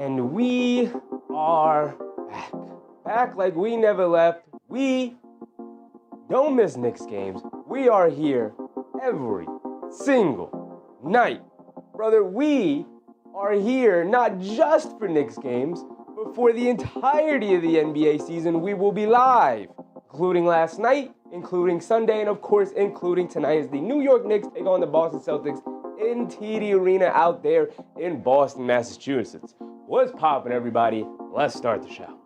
And we are back. Back like we never left. We don't miss Knicks games. We are here every single night. Brother, we are here not just for Knicks games, but for the entirety of the NBA season. We will be live, including last night, including Sunday, and of course, including tonight as the New York Knicks take on the Boston Celtics in TD Arena out there in Boston, Massachusetts. What's poppin', everybody? Let's start the show.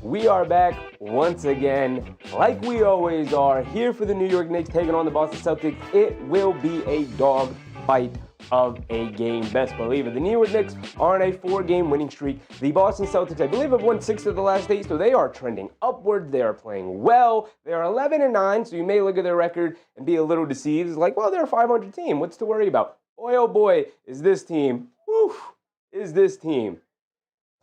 We are back once again, like we always are, here for the New York Knicks taking on the Boston Celtics. It will be a dog fight of a game, best believe it. The New York Knicks are on a 4-game winning streak. The Boston Celtics, I believe, have won 6 of the last 8, so they are trending upwards. They are playing well. They are 11-9, so you may look at their record and be a little deceived. It's like, well, they're a 500 team. What's to worry about? Boy, oh boy, is this team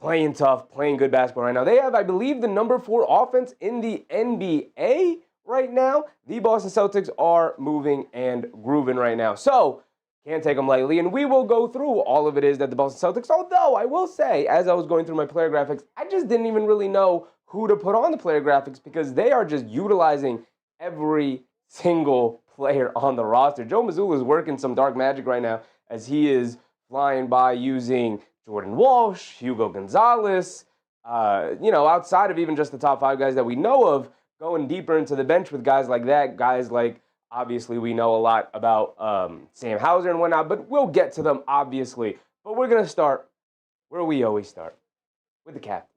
playing tough, playing good basketball right now. They have, I believe, the number 4 offense in the NBA right now. The Boston Celtics are moving and grooving right now. So, can't take them lightly, and we will go through all of it is that the Boston Celtics, although I will say, as I was going through my player graphics, I just didn't even really know who to put on the player graphics because they are just utilizing every single player on the roster. Joe Mazzulla is working some dark magic right now as he is flying by using Jordan Walsh, Hugo Gonzalez, outside of even just the top 5 guys that we know of, going deeper into the bench with guys like that, guys like, obviously, we know a lot about Sam Hauser and whatnot, but we'll get to them, obviously. But we're going to start where we always start, with the captain,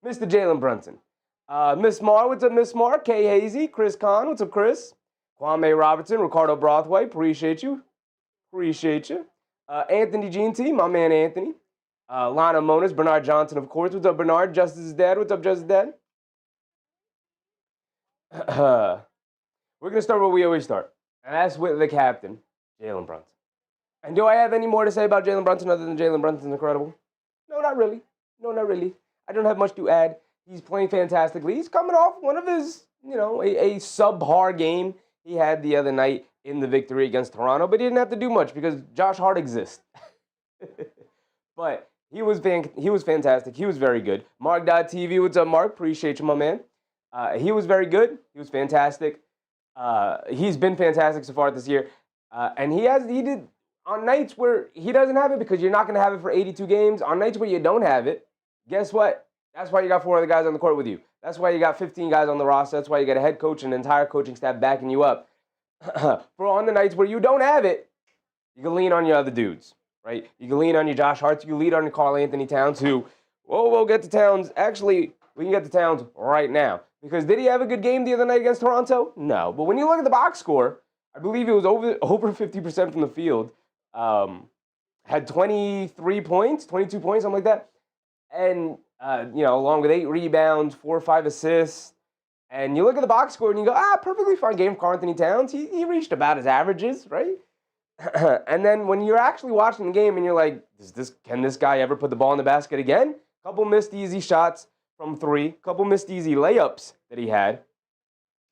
Mr. Jalen Brunson. Miss Mar, what's up, Miss Mar? Kay Hazy, Chris Kahn, what's up, Chris? Kwame Robertson, Ricardo Brothway, appreciate you. Anthony Ginty, my man Anthony. Lana Monas, Bernard Johnson, of course. What's up, Bernard? Justice's dad. What's up, Justice's dad? We're going to start where we always start, and that's with the captain, Jalen Brunson. And do I have any more to say about Jalen Brunson other than Jalen Brunson's incredible? No, not really. I don't have much to add. He's playing fantastically. He's coming off one of his, a subpar game he had the other night in the victory against Toronto, but he didn't have to do much because Josh Hart exists. But he was fantastic. He was very good. Mark.TV, what's up, Mark? Appreciate you, my man. He was very good. He was fantastic. He's been fantastic so far this year. And he did on nights where he doesn't have it because you're not going to have it for 82 games. On nights where you don't have it, guess what? That's why you got 4 other guys on the court with you. That's why you got 15 guys on the roster. That's why you got a head coach and an entire coaching staff backing you up. For on the nights where you don't have it, you can lean on your other dudes, right? You can lean on your Josh Hart. You can lean on your Karl Anthony Towns, who, we'll get to Towns. Actually, we can get to Towns right now. Because did he have a good game the other night against Toronto? No. But when you look at the box score, I believe he was over 50% from the field. Had 23 points, 22 points, something like that. And, along with 8 rebounds, 4 or 5 assists. And you look at the box score and you go, perfectly fine game for Karl Anthony Towns. He reached about his averages, right? And then when you're actually watching the game and you're like, can this guy ever put the ball in the basket again? Couple missed easy shots from 3, couple missed easy layups that he had,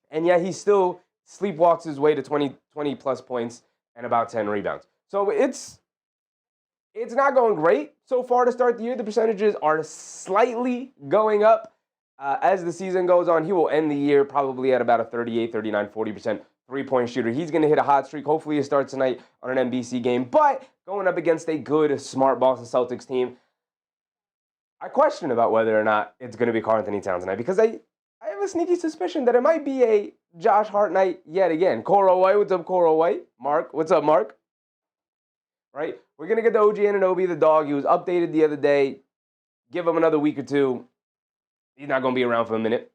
and yet he still sleepwalks his way to 20 plus points and about 10 rebounds. So it's not going great so far to start the year. The percentages are slightly going up as the season goes on. He will end the year probably at about a 38, 39, 40% three-point shooter. He's going to hit a hot streak. Hopefully he starts tonight on an NBC game, but going up against a good, smart Boston Celtics team, I question about whether or not it's going to be Karl Anthony Towns tonight because I have a sneaky suspicion that it might be a Josh Hart night yet again. Coro White, what's up, Coro White? Mark, what's up, Mark? Right? We're going to get the OG Anunoby, the dog. He was updated the other day. Give him another week or two. He's not going to be around for a minute.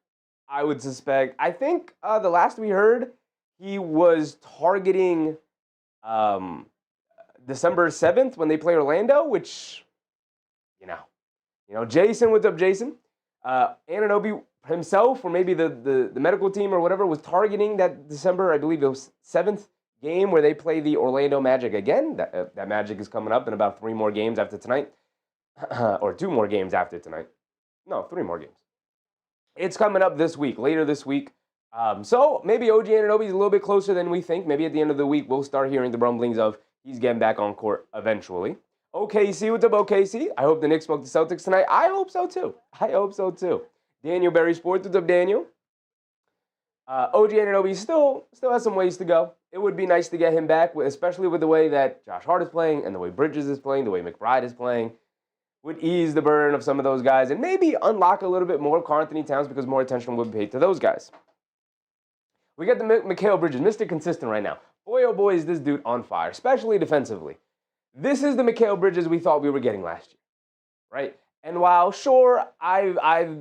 I would suspect. I think the last we heard, he was targeting December 7th when they play Orlando, which, Jason, what's up, Jason? Anunoby himself, or maybe the medical team or whatever, was targeting that December, I believe it was 7th game where they play the Orlando Magic again. That Magic is coming up in about 3 more games after tonight, or 2 more games after tonight. No, 3 more games. It's coming up this week, later this week. So maybe OG Anunoby is a little bit closer than we think. Maybe at the end of the week, we'll start hearing the rumblings of he's getting back on court eventually. OKC, what's up, OKC? I hope the Knicks smoke the Celtics tonight. I hope so, too. Daniel Berry Sports, what's up, Daniel? OG Anunoby still has some ways to go. It would be nice to get him back, especially with the way that Josh Hart is playing and the way Bridges is playing, the way McBride is playing. Would ease the burden of some of those guys and maybe unlock a little bit more of Karl-Anthony Towns because more attention would be paid to those guys. We got the Mikal Bridges, Mr. Consistent right now. Boy, oh boy, is this dude on fire, especially defensively. This is the Mikal Bridges we thought we were getting last year, right? And while, sure, I've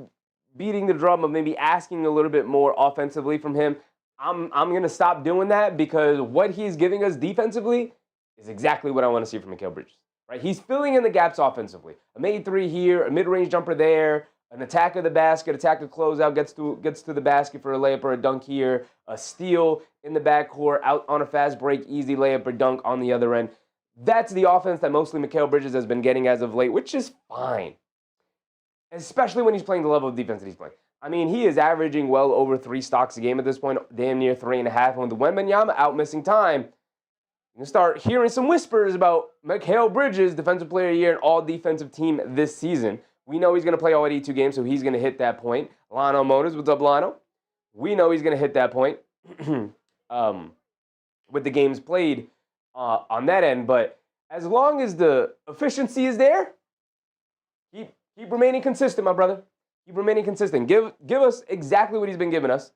beating the drum of maybe asking a little bit more offensively from him, I'm going to stop doing that because what he's giving us defensively is exactly what I want to see from Mikal Bridges, right? He's filling in the gaps offensively. A made 3 here, a mid-range jumper there, an attack of the basket, attack of closeout, gets to the basket for a layup or a dunk here, a steal in the backcourt, out on a fast break, easy layup or dunk on the other end. That's the offense that mostly Mikal Bridges has been getting as of late, which is fine, especially when he's playing the level of defense that he's playing. I mean, he is averaging well over 3 stocks a game at this point, damn near 3.5. And with the Wembanyama out missing time, you can start hearing some whispers about Mikal Bridges, Defensive Player of the Year, and all-defensive team this season. We know he's going to play all 82 games, so he's going to hit that point. Lano Motors, what's up, Lano? We know he's going to hit that point with the games played on that end. But as long as the efficiency is there, keep remaining consistent, my brother. Keep remaining consistent. Give us exactly what he's been giving us,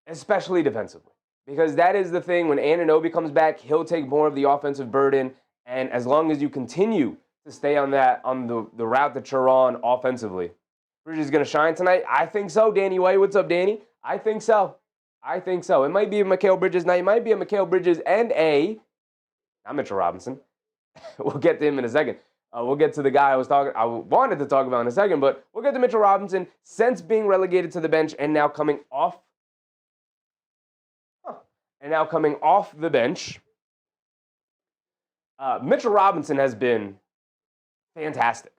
especially defensively. Because that is the thing. When Anunoby comes back, he'll take more of the offensive burden. And as long as you continue to stay on the route that you're on offensively, Bridges is going to shine tonight? I think so. Danny White, what's up, Danny? I think so. It might be a Mikal Bridges night. It might be a Mikal Bridges and not Mitchell Robinson. We'll get to him in a second. We'll get to the guy I wanted to talk about in a second, but we'll get to Mitchell Robinson since being relegated to the bench and now coming off. The bench. Mitchell Robinson has been fantastic.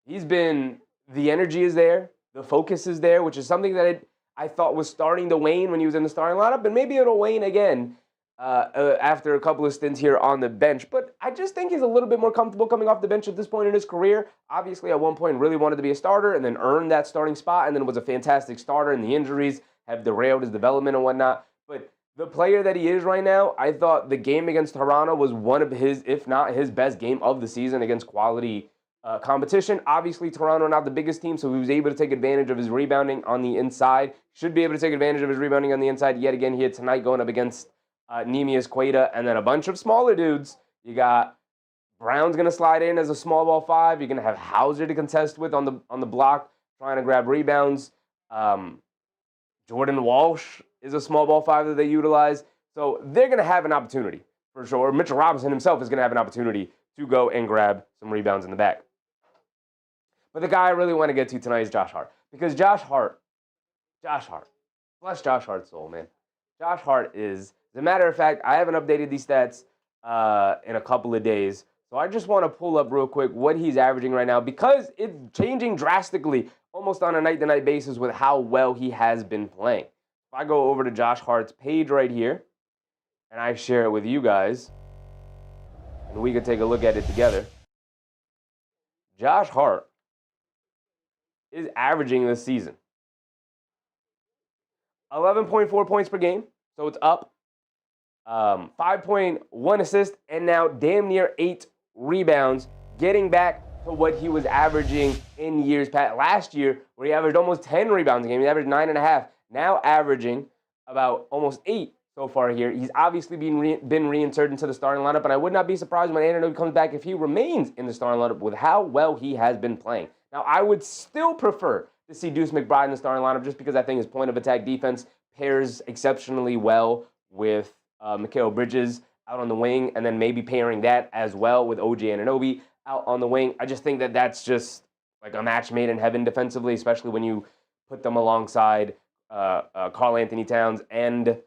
The energy is there, the focus is there, which is something that I thought was starting to wane when he was in the starting lineup, and maybe it'll wane again after a couple of stints here on the bench. But I just think he's a little bit more comfortable coming off the bench at this point in his career. Obviously, at one point, really wanted to be a starter and then earned that starting spot, and then was a fantastic starter, and the injuries have derailed his development and whatnot. But the player that he is right now, I thought the game against Toronto was one of his, if not his best game of the season against quality competition. Obviously, Toronto not the biggest team, so he was able to take advantage of his rebounding on the inside. Should be able to take advantage of his rebounding on the inside yet again here tonight, going up against Neemias Queta, and then a bunch of smaller dudes. You got Brown's going to slide in as a small ball 5. You're going to have Hauser to contest with on the block, trying to grab rebounds. Jordan Walsh is a small ball 5 that they utilize. So they're going to have an opportunity for sure. Mitchell Robinson himself is going to have an opportunity to go and grab some rebounds in the back. But the guy I really want to get to tonight is Josh Hart. Because Josh Hart, bless Josh Hart's soul, man. Josh Hart is, as a matter of fact, I haven't updated these stats in a couple of days. So I just want to pull up real quick what he's averaging right now, because it's changing drastically almost on a night-to-night basis with how well he has been playing. If I go over to Josh Hart's page right here, and I share it with you guys, and we can take a look at it together. Josh Hart is averaging this season 11.4 points per game, so it's up. 5.1 assists, and now damn near 8 rebounds, getting back to what he was averaging in years past. Last year, where he averaged almost 10 rebounds a game, he averaged 9.5, now averaging about almost 8 so far here. He's obviously been reinserted into the starting lineup, and I would not be surprised when Anunoby comes back if he remains in the starting lineup with how well he has been playing. Now, I would still prefer to see Deuce McBride in the starting lineup just because I think his point of attack defense pairs exceptionally well with Mikal Bridges out on the wing, and then maybe pairing that as well with OG Anunoby out on the wing. I just think that that's just like a match made in heaven defensively, especially when you put them alongside Karl Anthony Towns and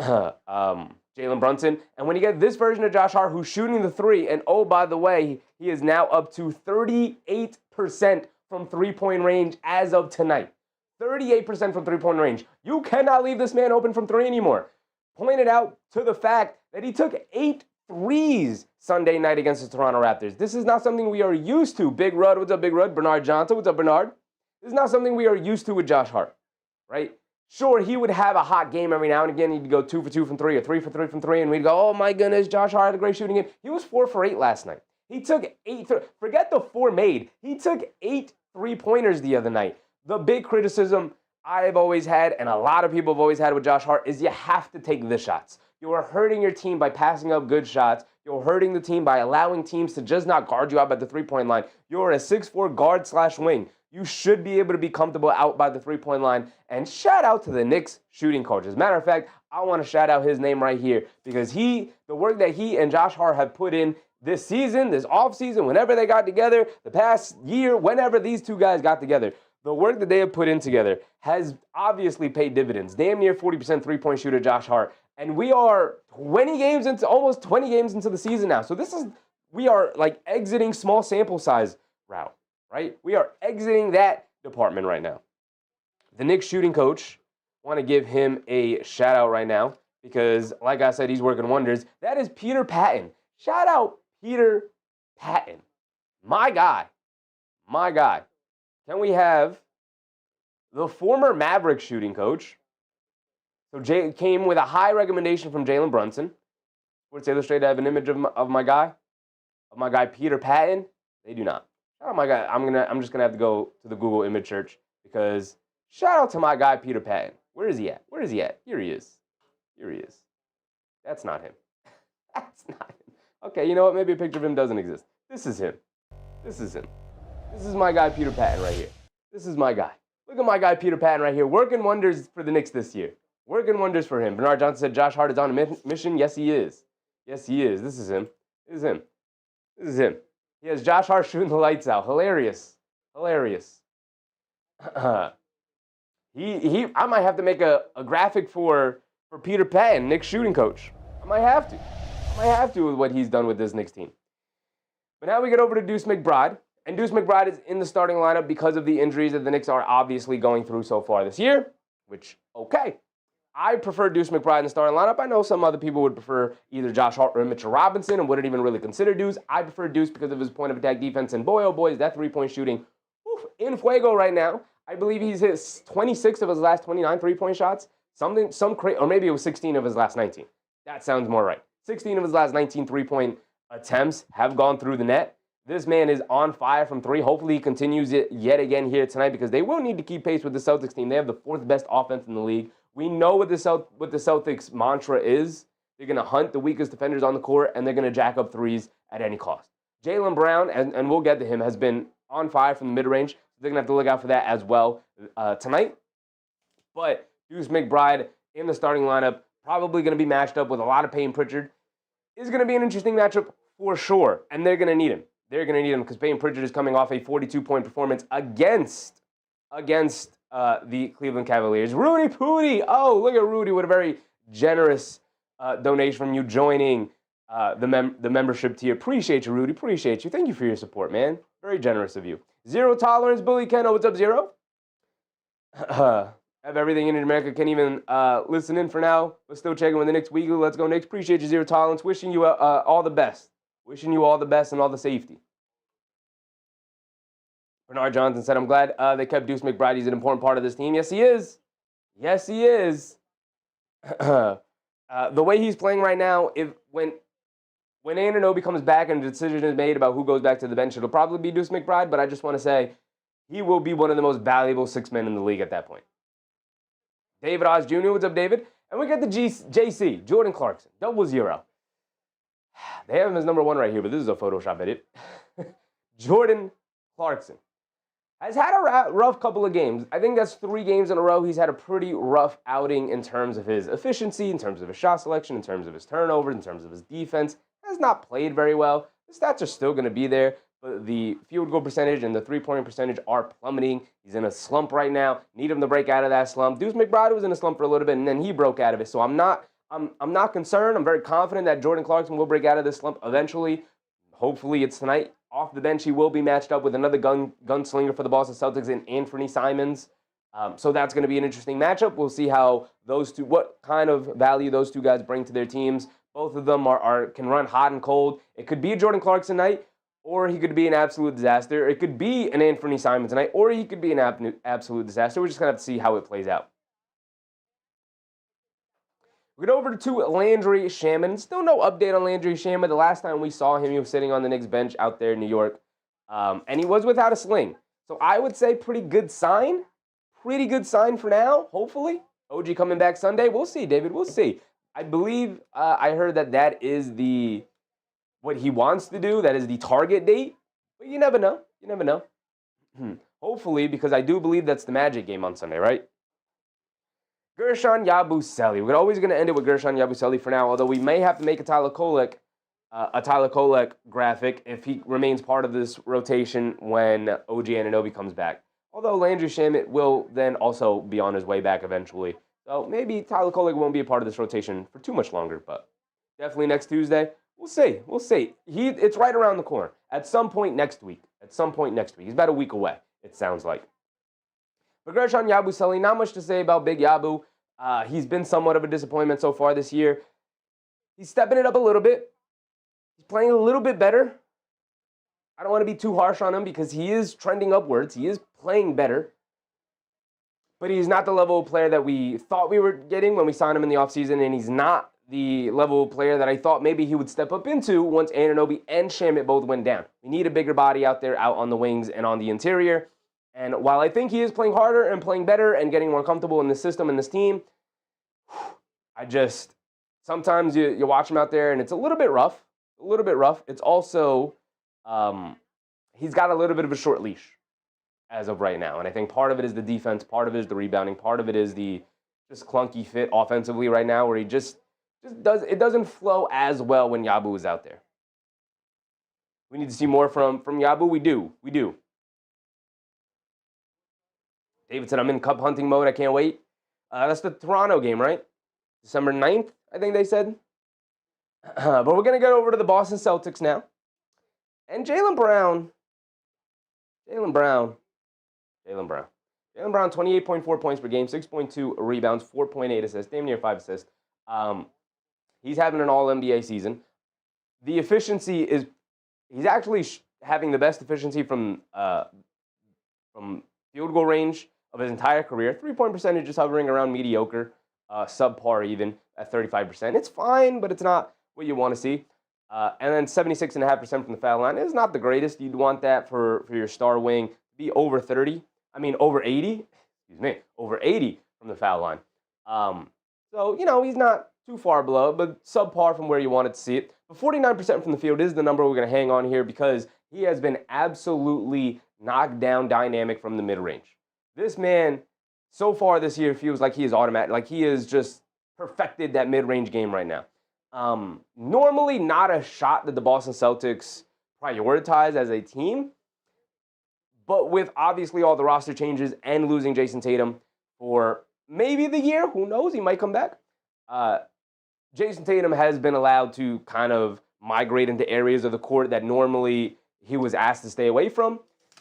Jalen Brunson. And when you get this version of Josh Hart who's shooting the three, and oh, by the way, he is now up to 38% from three-point range as of tonight. 38% from three-point range. You cannot leave this man open from three anymore. Pointed out to the fact that he took 8 threes Sunday night against the Toronto Raptors. This is not something we are used to. Big Rud, what's up, Big Rud? Bernard Johnson, what's up, Bernard? This is not something we are used to with Josh Hart, right? Sure, he would have a hot game every now and again. He'd go 2 for 2 from three or 3 for 3 from three, and we'd go, oh my goodness, Josh Hart had a great shooting game. He was 4 for 8 last night. He took 8, forget the 4 made. He took 8 3-pointers the other night. The big criticism I've always had, and a lot of people have always had with Josh Hart, is you have to take the shots. You are hurting your team by passing up good shots. You're hurting the team by allowing teams to just not guard you out by the three-point line. You're a 6'4" guard/wing. You should be able to be comfortable out by the three-point line. And shout out to the Knicks shooting coach. As a matter of fact, I want to shout out his name right here because the work that he and Josh Hart have put in this season, this offseason, whenever they got together, the past year, whenever these two guys got together, the work that they have put in together has obviously paid dividends. Damn near 40% three-point shooter Josh Hart. And we are almost 20 games into the season now. So we are like exiting small sample size route, right? We are exiting that department right now. The Knicks shooting coach, want to give him a shout out right now because, like I said, he's working wonders. That is Peter Patton. Shout out Peter Patton. My guy. Can we have the former Maverick shooting coach? So Jay came with a high recommendation from Jalen Brunson. Sports Illustrated have an image of my guy Peter Patton. They do not. Shout out my guy. I'm just gonna have to go to the Google image search because shout out to my guy Peter Patton. Where is he at? Here he is. That's not him. Okay, you know what? Maybe a picture of him doesn't exist. This is him. This is my guy Peter Patton right here. This is my guy. Look at my guy Peter Patton right here, working wonders for the Knicks this year. Working wonders for him. Bernard Johnson said Josh Hart is on a mission. Yes, he is. This is him. He has Josh Hart shooting the lights out. Hilarious. I might have to make a graphic for Peter Patton, Knicks shooting coach. I might have to with what he's done with this Knicks team. But now we get over to Deuce McBride. And Deuce McBride is in the starting lineup because of the injuries that the Knicks are obviously going through so far this year, which, okay. I prefer Deuce McBride in the starting lineup. I know some other people would prefer either Josh Hart or Mitchell Robinson and wouldn't even really consider Deuce. I prefer Deuce because of his point of attack defense. And boy, oh boy, is that three-point shooting in fuego right now. I believe he's hit 26 of his last 29 three-point shots. Or maybe it was 16 of his last 19. That sounds more right. 16 of his last 19 three-point attempts have gone through the net. This man is on fire from three. Hopefully he continues it yet again here tonight because they will need to keep pace with the Celtics team. They have the 4th best offense in the league. We know what the Celtics mantra is. They're going to hunt the weakest defenders on the court, and they're going to jack up threes at any cost. Jaylen Brown, and we'll get to him, has been on fire from the mid-range. So they're going to have to look out for that as well tonight. But Deuce McBride in the starting lineup, probably going to be matched up with a lot of Payton Pritchard. Is going to be an interesting matchup for sure, and they're going to need him. Because Payton Pritchard is coming off a 42-point performance against the Cleveland Cavaliers. Rudy Pooty! Oh, look at Rudy with a very generous donation from you joining the membership tier. Appreciate you, Rudy. Appreciate you. Thank you for your support, man. Very generous of you. Zero Tolerance, Bully Ken. Oh, what's up, Zero? Have everything in America. Can't even listen in for now, but still checking with the Knicks weekly. Let's go, Knicks. Appreciate you, Zero Tolerance. Wishing you all the best. Wishing you all the best and all the safety. Bernard Johnson said, I'm glad they kept Deuce McBride. He's an important part of this team. Yes, he is. The way he's playing right now, when Anunoby comes back and a decision is made about who goes back to the bench, it'll probably be Deuce McBride, but I just want to say he will be one of the most valuable 6 men in the league at that point. David Oz Jr., what's up, David? And we got the JC, Jordan Clarkson, 00. They have him as number 1 right here, but this is a Photoshop edit. Jordan Clarkson has had a rough couple of games. I think that's 3 games in a row. He's had a pretty rough outing in terms of his efficiency, in terms of his shot selection, in terms of his turnovers, in terms of his defense. Has not played very well. The stats are still going to be there, but the field goal percentage and the three-point percentage are plummeting. He's in a slump right now. Need him to break out of that slump. Deuce McBride was in a slump for a little bit, and then he broke out of it. So I'm not concerned. I'm very confident that Jordan Clarkson will break out of this slump eventually. Hopefully it's tonight. Off the bench, he will be matched up with another gunslinger for the Boston Celtics in Anthony Simons. So that's going to be an interesting matchup. We'll see how what kind of value those 2 guys bring to their teams. Both of them can run hot and cold. It could be a Jordan Clarkson night, or he could be an absolute disaster. It could be an Anthony Simons night, or he could be an absolute disaster. We're just going to have to see how it plays out. We get over to Landry Shamet. Still no update on Landry Shamet. The last time we saw him, he was sitting on the Knicks bench out there in New York, and he was without a sling. So I would say pretty good sign. Pretty good sign for now, hopefully. OG coming back Sunday. We'll see, David. We'll see. I believe I heard that is what he wants to do. That is the target date. But you never know. You never know. Hopefully, because I do believe that's the Magic game on Sunday, right? Guerschon Yabusele. We're always going to end it with Guerschon Yabusele for now, although we may have to make a Tyler Kolek graphic if he remains part of this rotation when OG Anunoby comes back. Although Landry Shamet will then also be on his way back eventually. So maybe Tyler Kolek won't be a part of this rotation for too much longer, but definitely next Tuesday. We'll see. We'll see. It's right around the corner. At some point next week. He's about a week away, it sounds like. But Guerschon Yabusele, not much to say about Big Yabu. He's been somewhat of a disappointment so far this year. He's stepping it up a little bit. He's playing a little bit better. I don't want to be too harsh on him because he is trending upwards. He is playing better. But he's not the level of player that we thought we were getting when we signed him in the offseason, and he's not the level of player that I thought maybe he would step up into once Anunoby and Shamet both went down. We need a bigger body out there, out on the wings and on the interior. And while I think he is playing harder and playing better and getting more comfortable in this system and this team, sometimes you watch him out there and it's a little bit rough. It's also, he's got a little bit of a short leash as of right now. And I think part of it is the defense, part of it is the rebounding, part of it is the just clunky fit offensively right now where it doesn't flow as well when Yabu is out there. We need to see more from Yabu. We do. David said, I'm in cup hunting mode. I can't wait. That's the Toronto game, right? December 9th, I think they said. But we're going to get over to the Boston Celtics now. And Jaylen Brown, 28.4 points per game, 6.2 rebounds, 4.8 assists, damn near 5 assists. He's having an all-NBA season. The efficiency is, he's actually having the best efficiency from field goal range of his entire career. 3-point percentage is hovering around mediocre, subpar even at 35%. It's fine, but it's not what you want to see. And then 76.5% from the foul line is not the greatest. You'd want that for your star wing to be over 80 from the foul line. So, he's not too far below, but subpar from where you wanted to see it. But 49% from the field is the number we're going to hang on here because he has been absolutely knocked down dynamic from the mid-range. This man, so far this year, feels like he is automatic. Like he has just perfected that mid-range game right now. Normally not a shot that the Boston Celtics prioritize as a team, but with obviously all the roster changes and losing Jason Tatum for maybe the year, who knows, he might come back. Jason Tatum has been allowed to kind of migrate into areas of the court that normally he was asked to stay away from.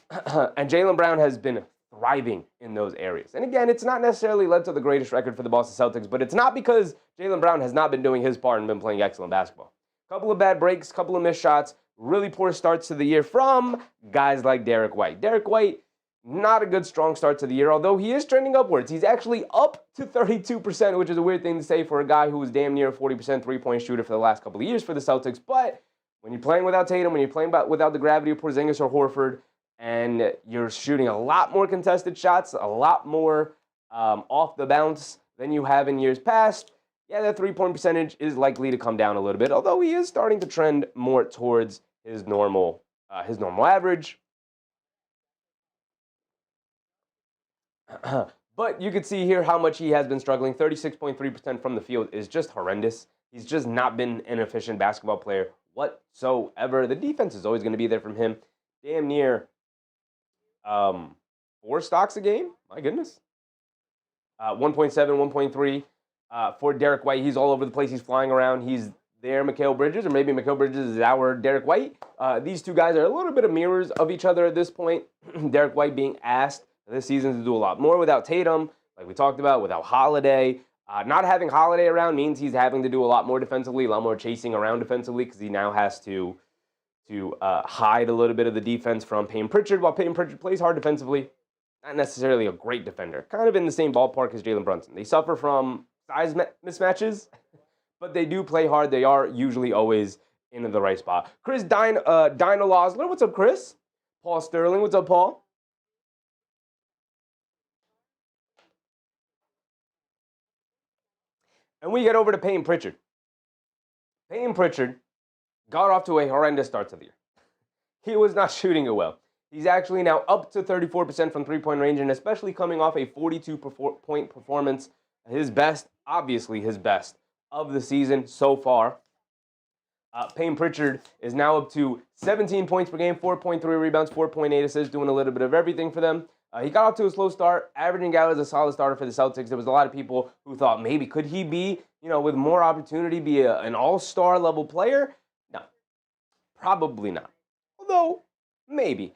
And Jaylen Brown has been thriving in those areas. And again, it's not necessarily led to the greatest record for the Boston Celtics, but it's not because Jaylen Brown has not been doing his part and been playing excellent basketball. Couple of bad breaks, couple of missed shots, really poor starts to the year from guys like Derek White. Derek White, not a good strong start to the year, although he is trending upwards. He's actually up to 32%, which is a weird thing to say for a guy who was damn near a 40% three-point shooter for the last couple of years for the Celtics. But when you're playing without Tatum, when you're playing without the gravity of Porzingis or Horford, and you're shooting a lot more contested shots, a lot more off the bounce than you have in years past, yeah, that three-point percentage is likely to come down a little bit, although he is starting to trend more towards his normal average. But you could see here how much he has been struggling. 36.3% from the field is just horrendous. He's just not been an efficient basketball player whatsoever. The defense is always going to be there from him. Damn near 4 stocks a game. My goodness. 1.7, 1.3 for Derek White. He's all over the place. He's flying around. He's there, Mikal Bridges, or maybe Mikal Bridges is our Derek White. These two guys are a little bit of mirrors of each other at this point. Derek White being asked this season to do a lot more without Tatum, like we talked about, without Holiday. Not having Holiday around means he's having to do a lot more defensively, a lot more chasing around defensively, because he now has to hide a little bit of the defense from Payne Pritchard, while Payne Pritchard plays hard defensively. Not necessarily a great defender. Kind of in the same ballpark as Jalen Brunson. They suffer from size mismatches, but they do play hard. They are usually always in the right spot. Chris Dinah Losler, what's up, Chris? Paul Sterling, what's up, Paul? And we get over to Payne Pritchard. Payne Pritchard got off to a horrendous start to the year. He was not shooting it well. He's actually now up to 34% from three-point range, and especially coming off a 42-point performance, his best, obviously his best, of the season so far. Payne Pritchard is now up to 17 points per game, 4.3 rebounds, 4.8 assists, doing a little bit of everything for them. He got off to a slow start, averaging out as a solid starter for the Celtics. There was a lot of people who thought maybe could he be, with more opportunity, be an all-star level player? No, probably not. Although, maybe.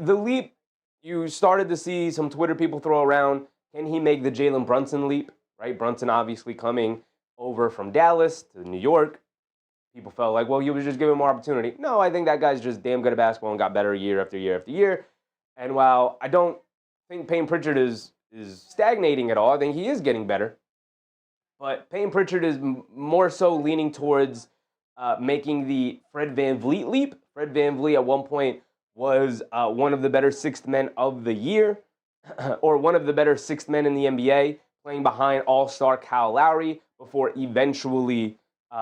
The leap, you started to see some Twitter people throw around, can he make the Jalen Brunson leap? Right, Brunson obviously coming over from Dallas to New York. People felt like, well, he was just given more opportunity. No, I think that guy's just damn good at basketball and got better year after year after year. And while I don't think Payne Pritchard is stagnating at all, I think he is getting better. But Payne Pritchard is more so leaning towards making the Fred VanVleet leap. Fred VanVleet at one point was one of the better sixth men of the year, or one of the better sixth men in the NBA, playing behind all-star Kyle Lowry before eventually,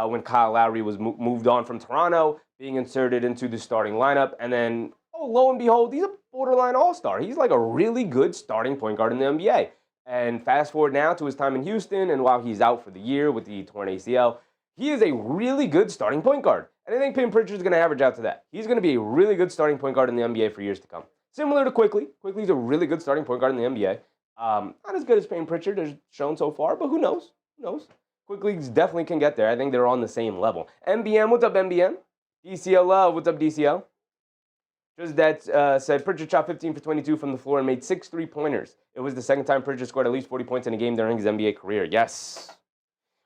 when Kyle Lowry was moved on from Toronto, being inserted into the starting lineup. And then, lo and behold, he's a borderline all-star. He's like a really good starting point guard in the NBA. And fast forward now to his time in Houston, and while he's out for the year with the torn ACL, he is a really good starting point guard. And I think Payne Pritchard is going to average out to that. He's going to be a really good starting point guard in the NBA for years to come. Similar to Quickly. Quickly's a really good starting point guard in the NBA. Not as good as Payne Pritchard has shown so far, but who knows? Who knows? Quickly definitely can get there. I think they're on the same level. MBM, what's up, MBM? DCL, what's up, DCL? Just that said, Pritchard shot 15 for 22 from the floor and made 6 3-pointers. It was the second time Pritchard scored at least 40 points in a game during his NBA career. Yes.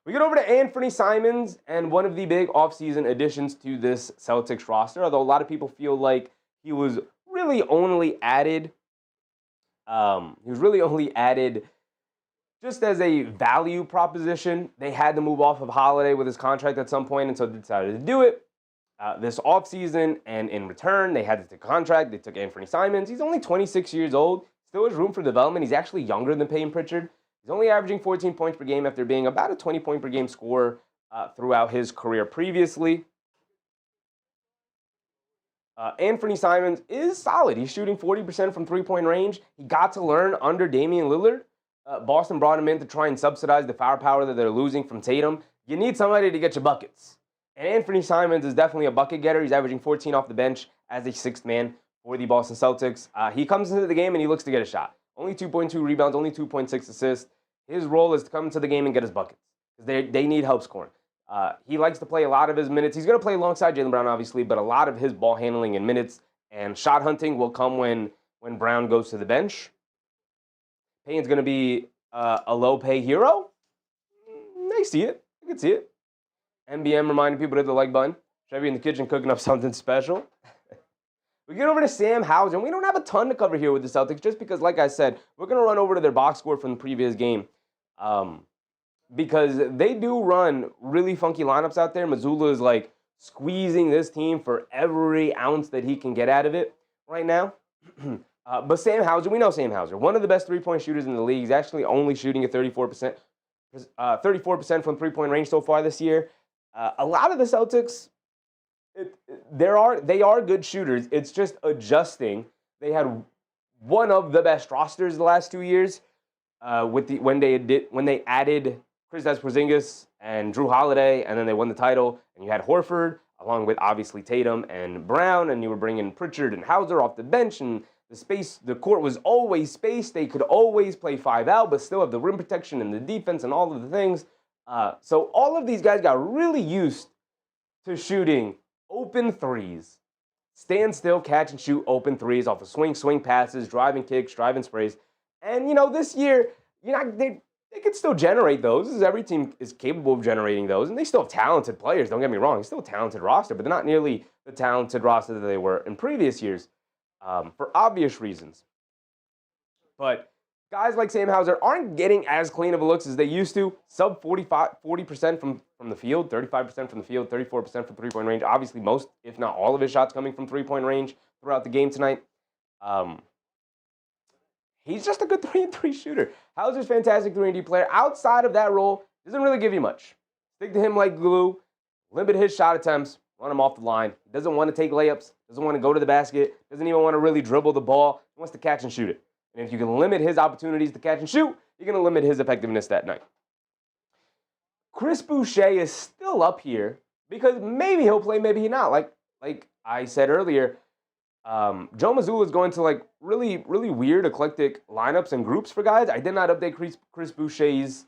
We get over to Anthony Simons, and one of the big offseason additions to this Celtics roster, although a lot of people feel like he was really only added just as a value proposition. They had to move off of Holiday with his contract at some point, and so they decided to do it this offseason. And in return, they had to take a contract. They took Anthony Simons. He's only 26 years old. Still has room for development. He's actually younger than Payne Pritchard. He's only averaging 14 points per game after being about a 20-point-per-game scorer throughout his career previously. Anthony Simons is solid. He's shooting 40% from three-point range. He got to learn under Damian Lillard. Boston brought him in to try and subsidize the firepower that they're losing from Tatum. You need somebody to get you buckets. And Anthony Simons is definitely a bucket getter. He's averaging 14 off the bench as a sixth man for the Boston Celtics. He comes into the game and he looks to get a shot. Only 2.2 rebounds, only 2.6 assists. His role is to come into the game and get his buckets. They need help scoring. He likes to play a lot of his minutes. He's going to play alongside Jaylen Brown, obviously, but a lot of his ball handling and minutes and shot hunting will come when Brown goes to the bench. Payne's going to be a low-pay hero. I see it. I can see it. MBM reminding people to hit the like button. Chevy in the kitchen cooking up something special. We get over to Sam Hauser, and we don't have a ton to cover here with the Celtics just because, like I said, we're going to run over to their box score from the previous game because they do run really funky lineups out there. Mazzulla is like squeezing this team for every ounce that he can get out of it right now. But Sam Hauser, we know Sam Hauser, one of the best three-point shooters in the league. He's actually only shooting at 34% from three-point range so far this year. A lot of the Celtics, they are good shooters. It's just adjusting. They had one of the best rosters the last 2 years. When they added Kristaps Porzingis and Drew Holiday, and then they won the title, and you had Horford along with obviously Tatum and Brown, and you were bringing Pritchard and Hauser off the bench, and the court was always spaced. They could always play 5 out, but still have the rim protection and the defense and all of the things. So all of these guys got really used to shooting open threes, stand still, catch and shoot open threes off of swing passes, driving kicks, driving sprays. And, this year, they could still generate those. Every team is capable of generating those, and they still have talented players. Don't get me wrong. It's still a talented roster, but they're not nearly the talented roster that they were in previous years for obvious reasons. But guys like Sam Hauser aren't getting as clean of a looks as they used to. Sub 40% from the field, 35% from the field, 34% from three-point range. Obviously, most, if not all of his shots coming from three-point range throughout the game tonight. He's just a good 3-and-3 shooter. Hauser's fantastic 3-and-D player. Outside of that role, doesn't really give you much. Stick to him like glue. Limit his shot attempts. Run him off the line. Doesn't want to take layups. Doesn't want to go to the basket. Doesn't even want to really dribble the ball. He wants to catch and shoot it. And if you can limit his opportunities to catch and shoot, you're going to limit his effectiveness that night. Chris Boucher is still up here because maybe he'll play, maybe he not. Like I said earlier, Joe Mazzulla is going to really, really weird, eclectic lineups and groups for guys. I did not update Chris Boucher's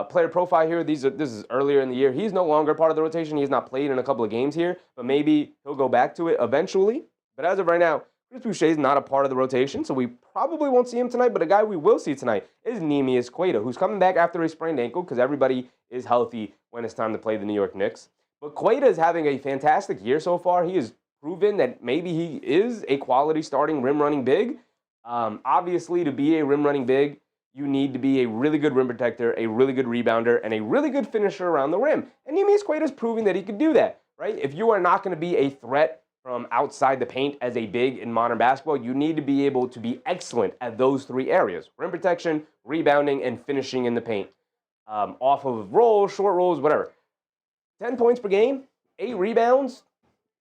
player profile here. This is earlier in the year. He's no longer part of the rotation. He has not played in a couple of games here, but maybe he'll go back to it eventually. But as of right now, Chris Boucher is not a part of the rotation, so we probably won't see him tonight. But a guy we will see tonight is Neemias Queta, who's coming back after a sprained ankle because everybody is healthy when it's time to play the New York Knicks. But Queta is having a fantastic year so far. He is proven that maybe he is a quality starting rim-running big. Obviously, to be a rim-running big, you need to be a really good rim protector, a really good rebounder, and a really good finisher around the rim. And Neemias Queta is proving that he can do that, right? If you are not going to be a threat from outside the paint as a big in modern basketball, you need to be able to be excellent at those 3 areas: rim protection, rebounding, and finishing in the paint. Off of rolls, short rolls, whatever. 10 points per game, 8 rebounds,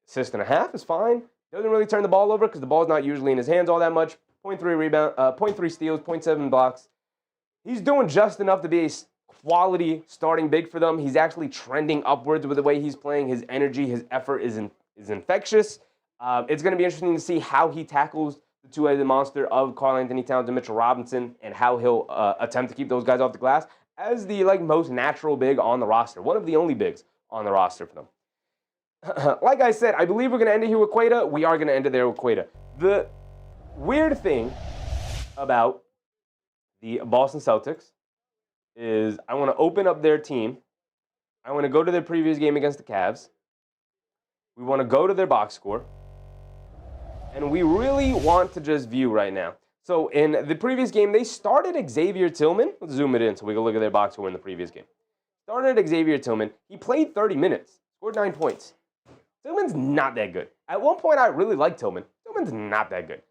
assist and a half is fine. Doesn't really turn the ball over because the ball's not usually in his hands all that much. 0.3 steals, 0.7 blocks. He's doing just enough to be a quality starting big for them. He's actually trending upwards with the way he's playing. His energy, his effort is infectious. It's going to be interesting to see how he tackles the two-headed monster of Karl-Anthony Towns and Mitchell Robinson, and how he'll attempt to keep those guys off the glass as the most natural big on the roster. One of the only bigs on the roster for them. Like I said, I believe we're going to end it here with Queta. We are going to end it there with Queta. The weird thing about the Boston Celtics is I want to open up their team. I want to go to their previous game against the Cavs. We want to go to their box score. And we really want to just view right now. So in the previous game, they started Xavier Tillman. Let's zoom it in so we can look at their box score in the previous game. Started Xavier Tillman. He played 30 minutes, scored 9 points. Tillman's not that good. At one point, I really liked Tillman. Tillman's not that good.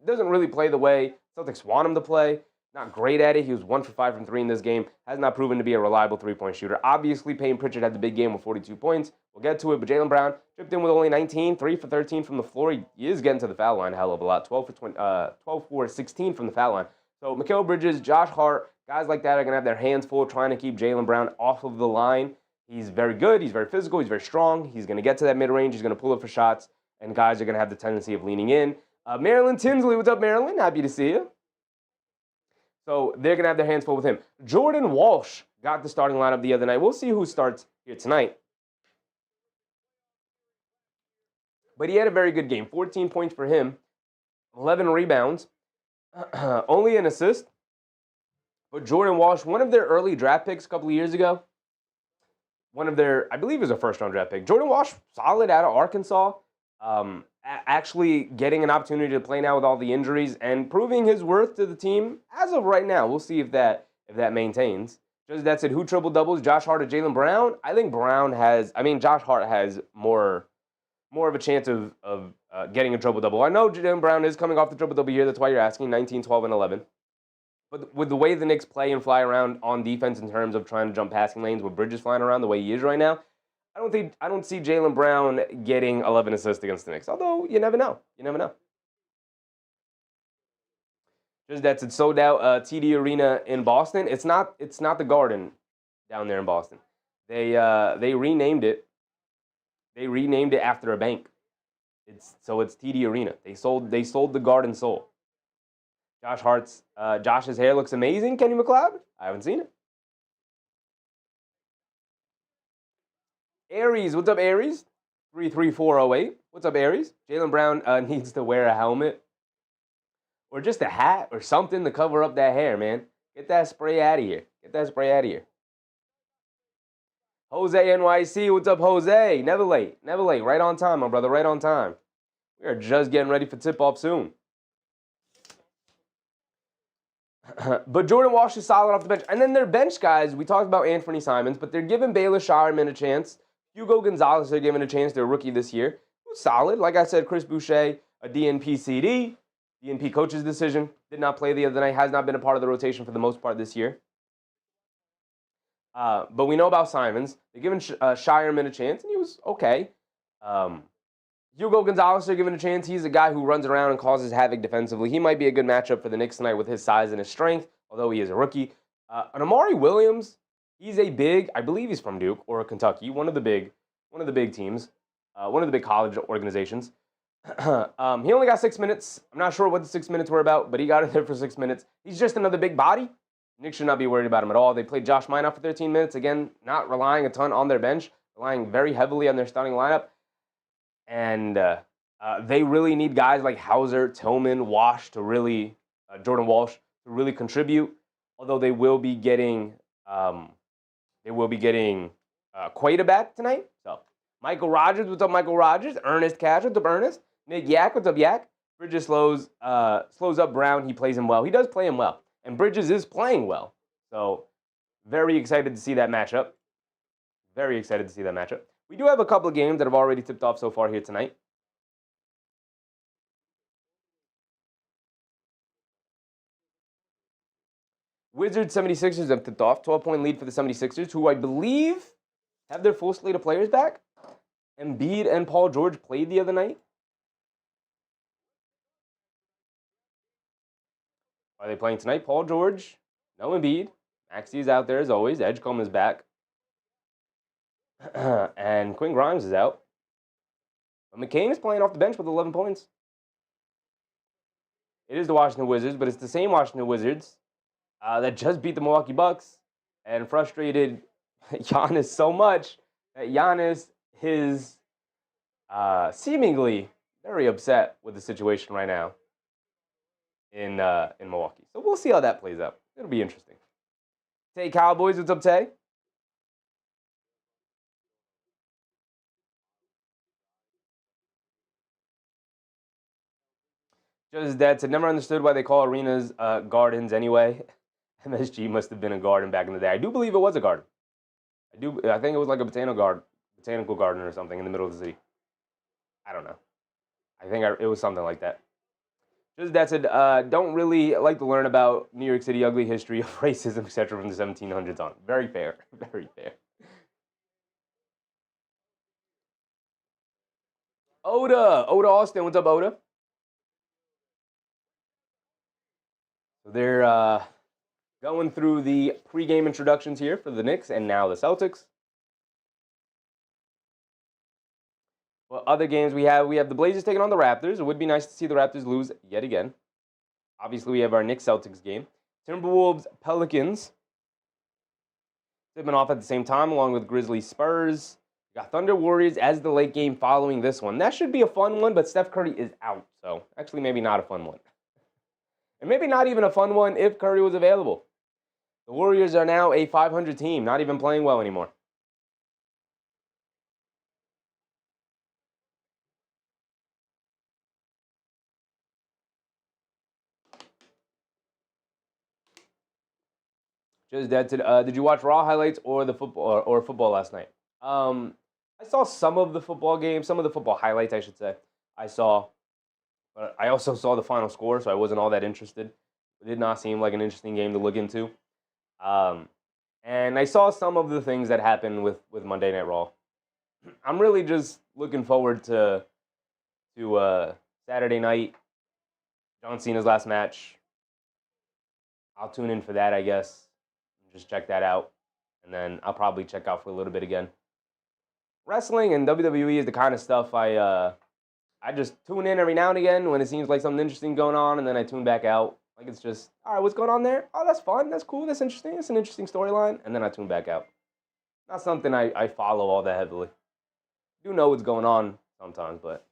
Doesn't really play the way Celtics want him to play. Not great at it. He was 1 for 5 from 3 in this game. Has not proven to be a reliable three-point shooter. Obviously, Payton Pritchard had the big game with 42 points. We'll get to it, but Jaylen Brown chipped in with only 19, 3 for 13 from the floor. He is getting to the foul line a hell of a lot. 12 for 16 from the foul line. So Mikal Bridges, Josh Hart, guys like that are going to have their hands full trying to keep Jaylen Brown off of the line. He's very good. He's very physical. He's very strong. He's going to get to that mid-range. He's going to pull up for shots, and guys are going to have the tendency of leaning in. Marilyn Tinsley, what's up, Marilyn? Happy to see you. So they're going to have their hands full with him. Jordan Walsh got the starting lineup the other night. We'll see who starts here tonight. But he had a very good game. 14 points for him, 11 rebounds, only an assist. But Jordan Walsh, one of their early draft picks a couple of years ago, I believe it was a first-round draft pick. Jordan Walsh, solid out of Arkansas, actually getting an opportunity to play now with all the injuries and proving his worth to the team as of right now. We'll see if that maintains. Just that said, who triple doubles? Josh Hart or Jaylen Brown? I think Josh Hart has more of a chance of getting a triple double. I know Jaylen Brown is coming off the triple double year. That's why you're asking 19, 12, and 11. But with the way the Knicks play and fly around on defense in terms of trying to jump passing lanes with Bridges flying around the way he is right now, I don't see Jaylen Brown getting 11 assists against the Knicks. Although you never know. You never know. Just that's it sold out TD Arena in Boston. It's not the Garden down there in Boston. They renamed it. They renamed it after a bank. It's TD Arena. They sold the Garden Soul. Josh's hair looks amazing. Kenny McLeod? I haven't seen it. Aries, what's up, Aries? 33408. What's up, Aries? Jaylen Brown needs to wear a helmet or just a hat or something to cover up that hair, man. Get that spray out of here. Jose NYC, what's up, Jose? Never late. Right on time, my brother. Right on time. We are just getting ready for tip-off soon. But Jordan Walsh is solid off the bench. And then their bench guys, we talked about Anthony Simons, but they're giving Baylor Shireman a chance. Hugo Gonzalez, they're giving a chance. They're a rookie this year. Solid. Like I said, Chris Boucher, a DNP CD. DNP coach's decision. Did not play the other night. Has not been a part of the rotation for the most part this year. But we know about Simons. They're giving Shireman a chance, and he was okay. Hugo Gonzalez, they're giving a chance. He's a guy who runs around and causes havoc defensively. He might be a good matchup for the Knicks tonight with his size and his strength, although he is a rookie. And Amari Williams, he's a big, I believe he's from Duke or Kentucky, one of the big teams, one of the big college organizations. He only got 6 minutes. I'm not sure what the 6 minutes were about, but he got in there for 6 minutes. He's just another big body. Knicks should not be worried about him at all. They played Josh Minot for 13 minutes. Again, not relying a ton on their bench, relying very heavily on their starting lineup. And they really need guys like Hauser, Tillman, Wash to really, Jordan Walsh to really contribute. Although they will be getting Quaida back tonight. So Michael Rogers, what's up, Michael Rogers? Ernest Cash, what's up, Ernest? Nick Yak, what's up, Yak? Bridges slows up Brown. He plays him well. He does play him well, and Bridges is playing well. So very excited to see that matchup. We do have a couple of games that have already tipped off so far here tonight. Wizards 76ers have tipped off. 12-point lead for the 76ers, who I believe have their full slate of players back. Embiid and Paul George played the other night. Are they playing tonight? Paul George, no Embiid. Maxey is out there as always. Edgecombe is back. And Quinn Grimes is out. But McCain is playing off the bench with 11 points. It is the Washington Wizards, but it's the same Washington Wizards that just beat the Milwaukee Bucks and frustrated Giannis so much that Giannis is seemingly very upset with the situation right now in Milwaukee. So we'll see how that plays out. It'll be interesting. Tay Cowboys, what's up, Tay? Just that, never understood why they call arenas gardens anyway. MSG must have been a garden back in the day. I do believe it was a garden. I think it was like a botanical garden or something in the middle of the city. I don't know. I think it was something like that. Just that said, don't really like to learn about New York City ugly history of racism, etc. from the 1700s on. Very fair. Very fair. Oda Austin, what's up, Oda? So they're going through the pregame introductions here for the Knicks and now the Celtics. Well, other games we have the Blazers taking on the Raptors. It would be nice to see the Raptors lose yet again. Obviously, we have our Knicks-Celtics game. Timberwolves, Pelicans. Tipping off at the same time along with Grizzlies, Spurs. We got Thunder, Warriors as the late game following this one. That should be a fun one, but Steph Curry is out. So, actually, maybe not a fun one. And maybe not even a fun one if Curry was available. The Warriors are now a 500 team, not even playing well anymore. Just dead. Did you watch Raw highlights or the football or football last night? I saw some of the football games, some of the football highlights, I should say. I saw, but I also saw the final score, so I wasn't all that interested. It did not seem like an interesting game to look into. And I saw some of the things that happened with Monday Night Raw. I'm really just looking forward to Saturday night, John Cena's last match. I'll tune in for that, I guess. Just check that out. And then I'll probably check out for a little bit again. Wrestling and WWE is the kind of stuff I just tune in every now and again when it seems like something interesting going on, and then I tune back out. Like it's just, all right, what's going on there? Oh, that's fun. That's cool. That's interesting. It's an interesting storyline. And then I tune back out. Not something I follow all that heavily. I do know what's going on sometimes, but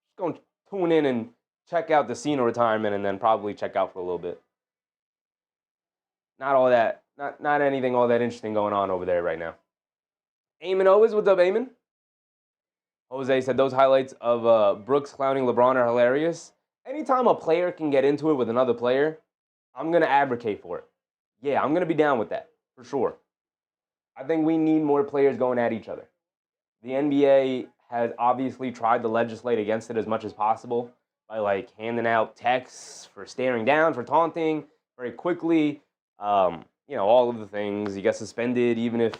just going to tune in and check out the Cena retirement and then probably check out for a little bit. Not all that, not anything all that interesting going on over there right now. Eamon Owens, what's up, Eamon? Jose said those highlights of Brooks clowning LeBron are hilarious. Anytime a player can get into it with another player, I'm going to advocate for it. Yeah, I'm going to be down with that, for sure. I think we need more players going at each other. The NBA has obviously tried to legislate against it as much as possible by, like, handing out texts for staring down, for taunting very quickly. All of the things. You get suspended even if,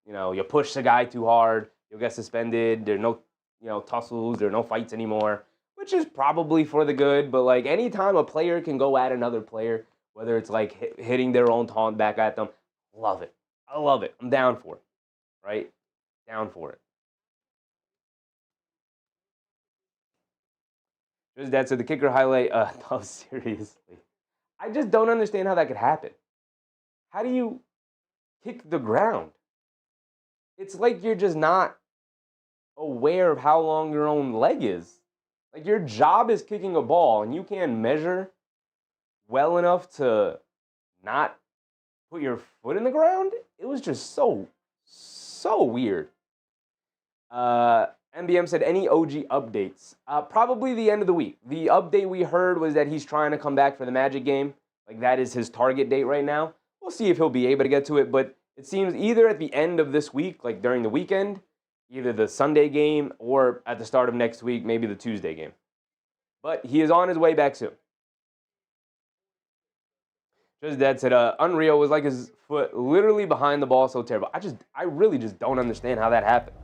you push the guy too hard. You'll get suspended. There are no, tussles. There are no fights anymore, which is probably for the good. But, like, anytime a player can go at another player, whether it's, like, hitting their own taunt back at them, love it. I love it. I'm down for it, right? Down for it. Just that. So the kicker highlight, no, seriously. I just don't understand how that could happen. How do you kick the ground? It's like you're just not aware of how long your own leg is. Like, your job is kicking a ball, and you can't measure well enough to not put your foot in the ground? It was just so weird. MBM said, any OG updates? Probably the end of the week. The update we heard was that he's trying to come back for the Magic game. Like, that is his target date right now. We'll see if he'll be able to get to it, but it seems either at the end of this week, like during the weekend, either the Sunday game or at the start of next week, maybe the Tuesday game. But he is on his way back soon. Just Dad said, unreal, was like his foot literally behind the ball, so terrible. I really just don't understand how that happened.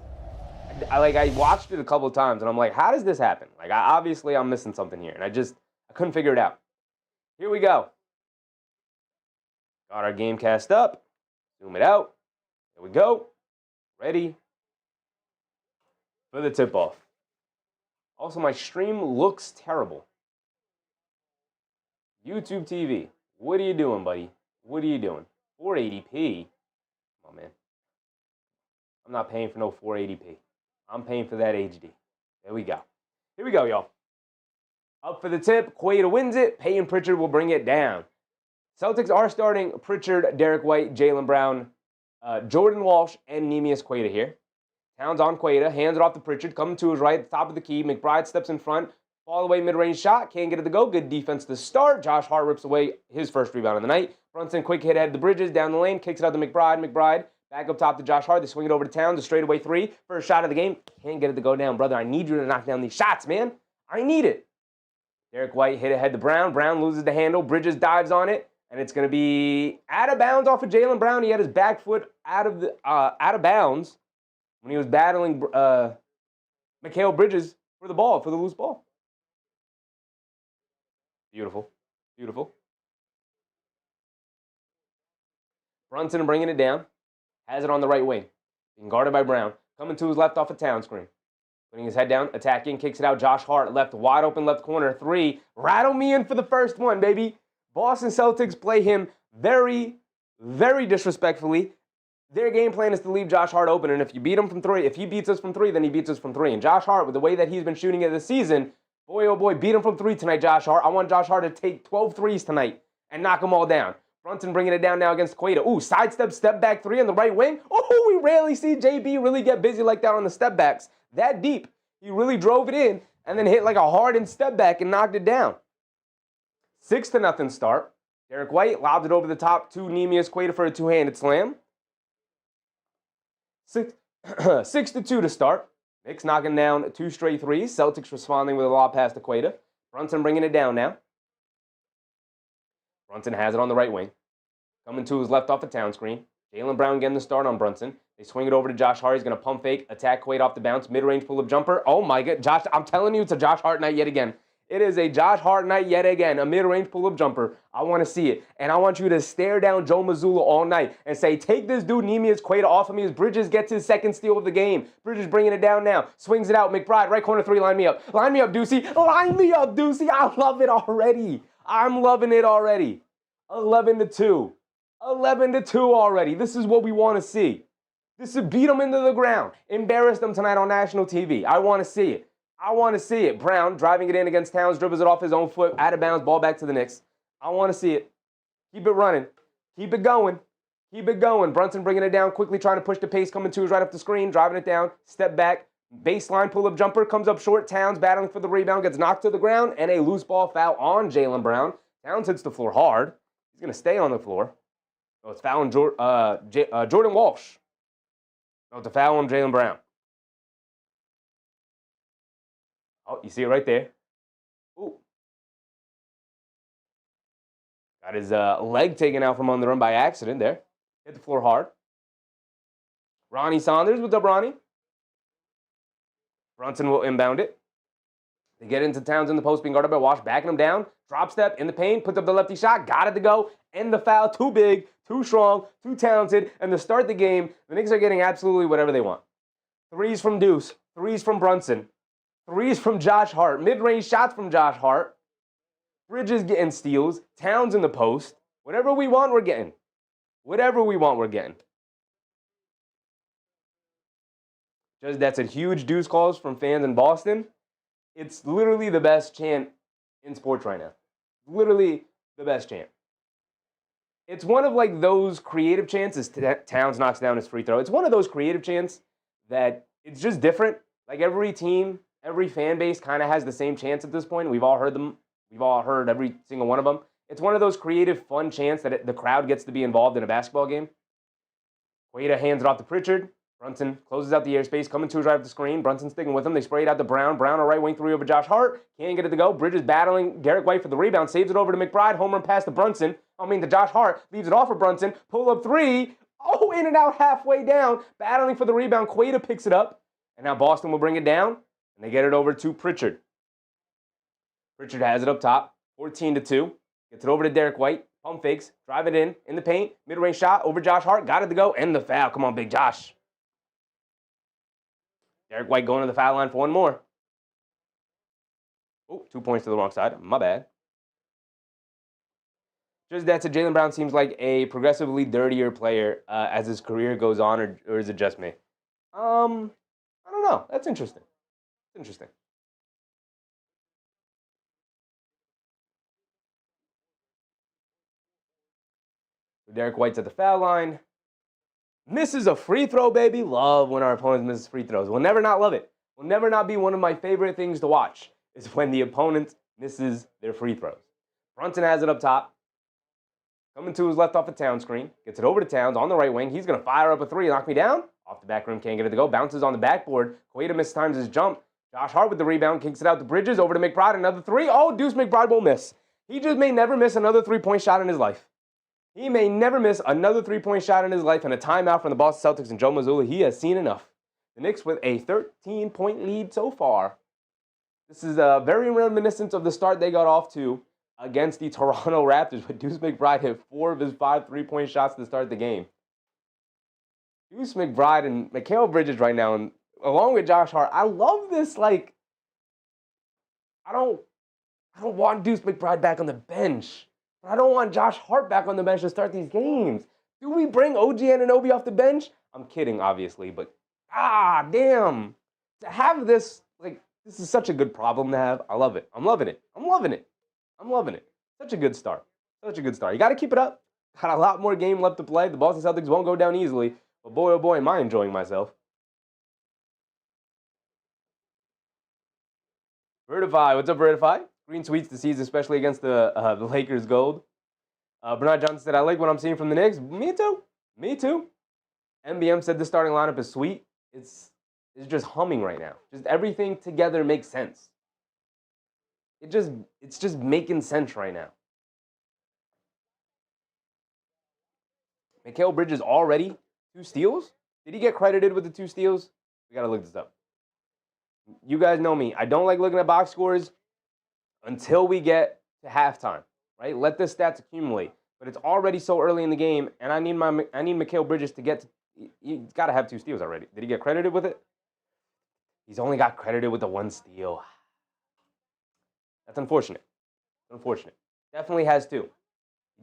I watched it a couple of times, and I'm like, how does this happen? Like, obviously I'm missing something here, and I couldn't figure it out. Here we go. Got our game cast up. Zoom it out. Here we go. Ready for the tip-off. Also, my stream looks terrible. YouTube TV. What are you doing, buddy? What are you doing? 480p? Come on, man. I'm not paying for no 480p. I'm paying for that HD. There we go. Here we go, y'all. Up for the tip. Quaid wins it. Payne Pritchard will bring it down. Celtics are starting Pritchard, Derek White, Jaylen Brown, Jordan Walsh, and Neemias Quaid here. Towns on Quaid, hands it off to Pritchard, coming to his right, at the top of the key. McBride steps in front, fall away mid-range shot, can't get it to go. Good defense to start. Josh Hart rips away his first rebound of the night. Brunson, quick hit ahead to Bridges, down the lane, kicks it out to McBride. McBride, back up top to Josh Hart. They swing it over to Towns, a straightaway three. First shot of the game. Can't get it to go down. Brother, I need you to knock down these shots, man. I need it. Derek White hit ahead to Brown. Brown loses the handle. Bridges dives on it. And it's going to be out of bounds off of Jalen Brown. He had his back foot out of bounds when he was battling Mikal Bridges for the ball, for the loose ball. Beautiful. Beautiful. Brunson bringing it down. Has it on the right wing. Being guarded by Brown. Coming to his left off a Town screen. Putting his head down, attacking, kicks it out. Josh Hart, left, wide open left corner. Three. Rattle me in for the first one, baby. Boston Celtics play him very, very disrespectfully. Their game plan is to leave Josh Hart open, and if you beat him from three, if he beats us from three, then he beats us from three. And Josh Hart, with the way that he's been shooting it this season, boy, oh boy, beat him from three tonight, Josh Hart. I want Josh Hart to take 12 threes tonight and knock them all down. Brunson bringing it down now against Quaid. Ooh, sidestep, step back three on the right wing. Oh, we rarely see JB really get busy like that on the step backs. That deep. He really drove it in and then hit like a hardened step back and knocked it down. 6-0 start. Derek White lobbed it over the top to Neemias Quaid for a two-handed slam. 6-2 to start. Knicks knocking down two straight threes. Celtics responding with a lob pass to Quaid. Brunson bringing it down now. Brunson has it on the right wing. Coming to his left off a Town screen. Jalen Brown getting the start on Brunson. They swing it over to Josh Hart. He's going to pump fake, attack Quaid off the bounce, mid-range pull-up jumper. Oh, my God. Josh, I'm telling you, it's a Josh Hart night yet again. It is a Josh Hart night yet again, a mid-range pull-up jumper. I want to see it. And I want you to stare down Joe Mazzulla all night and say, take this dude Nemias Quaid off of me as Bridges gets his second steal of the game. Bridges bringing it down now. Swings it out. McBride, right corner three, line me up. Line me up, Deucey. Line me up, Deucey. I love it already. I'm loving it already. 11-2. 11-2 already. This is what we want to see. This is beat them into the ground. Embarrass them tonight on national TV. I want to see it. I want to see it. Brown driving it in against Towns, dribbles it off his own foot, out of bounds, ball back to the Knicks. I want to see it. Keep it running. Keep it going. Keep it going. Brunson bringing it down, quickly trying to push the pace, coming to is right up the screen, driving it down, step back, baseline pull-up jumper, comes up short. Towns battling for the rebound, gets knocked to the ground, and a loose ball foul on Jalen Brown. Towns hits the floor hard. He's going to stay on the floor. Oh, it's foul on Jordan Walsh. Oh, it's a foul on Jalen Brown. Oh, you see it right there. Ooh. Got his leg taken out from under him by accident there. Hit the floor hard. Ronnie Saunders, what's up, Ronnie? Brunson will inbound it. They get into Towns in the post, being guarded by Walsh, backing him down. Drop step in the paint, puts up the lefty shot, got it to go. End the foul, too big, too strong, too talented. And to start the game, the Knicks are getting absolutely whatever they want. Threes from Deuce, threes from Brunson. Threes from Josh Hart. Mid-range shots from Josh Hart. Bridges getting steals. Towns in the post. Whatever we want, we're getting. Whatever we want, we're getting. Just that's a huge Deuce calls from fans in Boston. It's literally the best chant in sports right now. Literally the best chant. It's one of like those creative chants as Towns knocks down his free throw. It's one of those creative chants that it's just different. Like every team, every fan base kind of has the same chants at this point. We've all heard them. We've all heard every single one of them. It's one of those creative, fun chants that the crowd gets to be involved in a basketball game. Quaid hands it off to Pritchard. Brunson closes out the airspace, coming to his right of the screen. Brunson sticking with him. They spray it out to Brown. Brown, a right wing three over Josh Hart. Can't get it to go. Bridges battling Garrett White for the rebound. Saves it over to McBride. Home run pass to Brunson. To Josh Hart. Leaves it off for Brunson. Pull up three. Oh, in and out halfway down. Battling for the rebound. Quaid picks it up. And now Boston will bring it down. And they get it over to Pritchard. Pritchard has it up top. 14-2. Gets it over to Derek White. Pump fakes. Drive it in the paint. Mid-range shot over Josh Hart. Got it to go. And the foul. Come on, Big Josh. Derek White going to the foul line for one more. Oh, 2 points to the wrong side. My bad. Just that to Jalen Brown seems like a progressively dirtier player as his career goes on, or is it just me? I don't know. That's interesting. Interesting. Derek White's at the foul line. Misses a free throw, baby. Love when our opponents miss free throws. We'll never not love it. Will never not be one of my favorite things to watch is when the opponent misses their free throws. Brunson has it up top. Coming to his left off a Towns screen. Gets it over to Towns on the right wing. He's going to fire up a three. Knock me down. Off the back rim. Can't get it to go. Bounces on the backboard. Quaid mistimes his jump. Josh Hart with the rebound. Kicks it out to Bridges. Over to McBride. Another three. Oh, Deuce McBride will miss. He just may never miss another three-point shot in his life. He may never miss another three-point shot in his life, and a timeout from the Boston Celtics and Joe Mazzulla. He has seen enough. The Knicks with a 13-point lead so far. This is very reminiscent of the start they got off to against the Toronto Raptors, but Deuce McBride hit 4 of his 5 three-point shots to start the game. Deuce McBride and Mikal Bridges right now, and along with Josh Hart, I love this. Like, I don't want Deuce McBride back on the bench. But I don't want Josh Hart back on the bench to start these games. Do we bring OG Anunoby off the bench? I'm kidding, obviously, but damn. To have this, like, this is such a good problem to have. I love it. I'm loving it. I'm loving it. I'm loving it. Such a good start. Such a good start. You got to keep it up. Got a lot more game left to play. The Boston Celtics won't go down easily, but boy, oh boy, am I enjoying myself. Vertify. What's up, Vertify? Green sweets the season, especially against the Lakers gold. Bernard Johnson said, I like what I'm seeing from the Knicks. Me too. Me too. MBM said the starting lineup is sweet. It's just humming right now. Just everything together makes sense. It's just making sense right now. Mikal Bridges already 2 steals? Did he get credited with the 2 steals? We got to look this up. You guys know me. I don't like looking at box scores until we get to halftime, right? Let the stats accumulate. But it's already so early in the game, and I need Mikal Bridges to get to. He's got to have 2 steals already. Did he get credited with it? He's only got credited with the 1 steal. That's unfortunate. Unfortunate. Definitely has 2.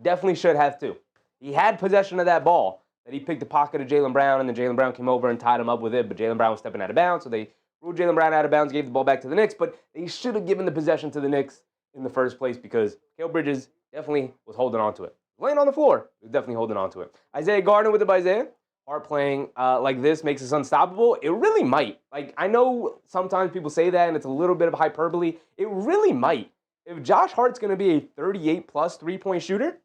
Definitely should have 2. He had possession of that ball that he picked the pocket of Jalen Brown, and then Jalen Brown came over and tied him up with it, but Jalen Brown was stepping out of bounds, so they ruled Jalen Brown out of bounds, gave the ball back to the Knicks, but they should have given the possession to the Knicks in the first place because Mikal Bridges definitely was holding on to it. Laying on the floor, he was definitely holding on to it. Isaiah Gardner with it by Isaiah. Hart playing like this makes us unstoppable. It really might. Like, I know sometimes people say that, and it's a little bit of hyperbole. It really might. If Josh Hart's going to be a 38-plus three-point shooter,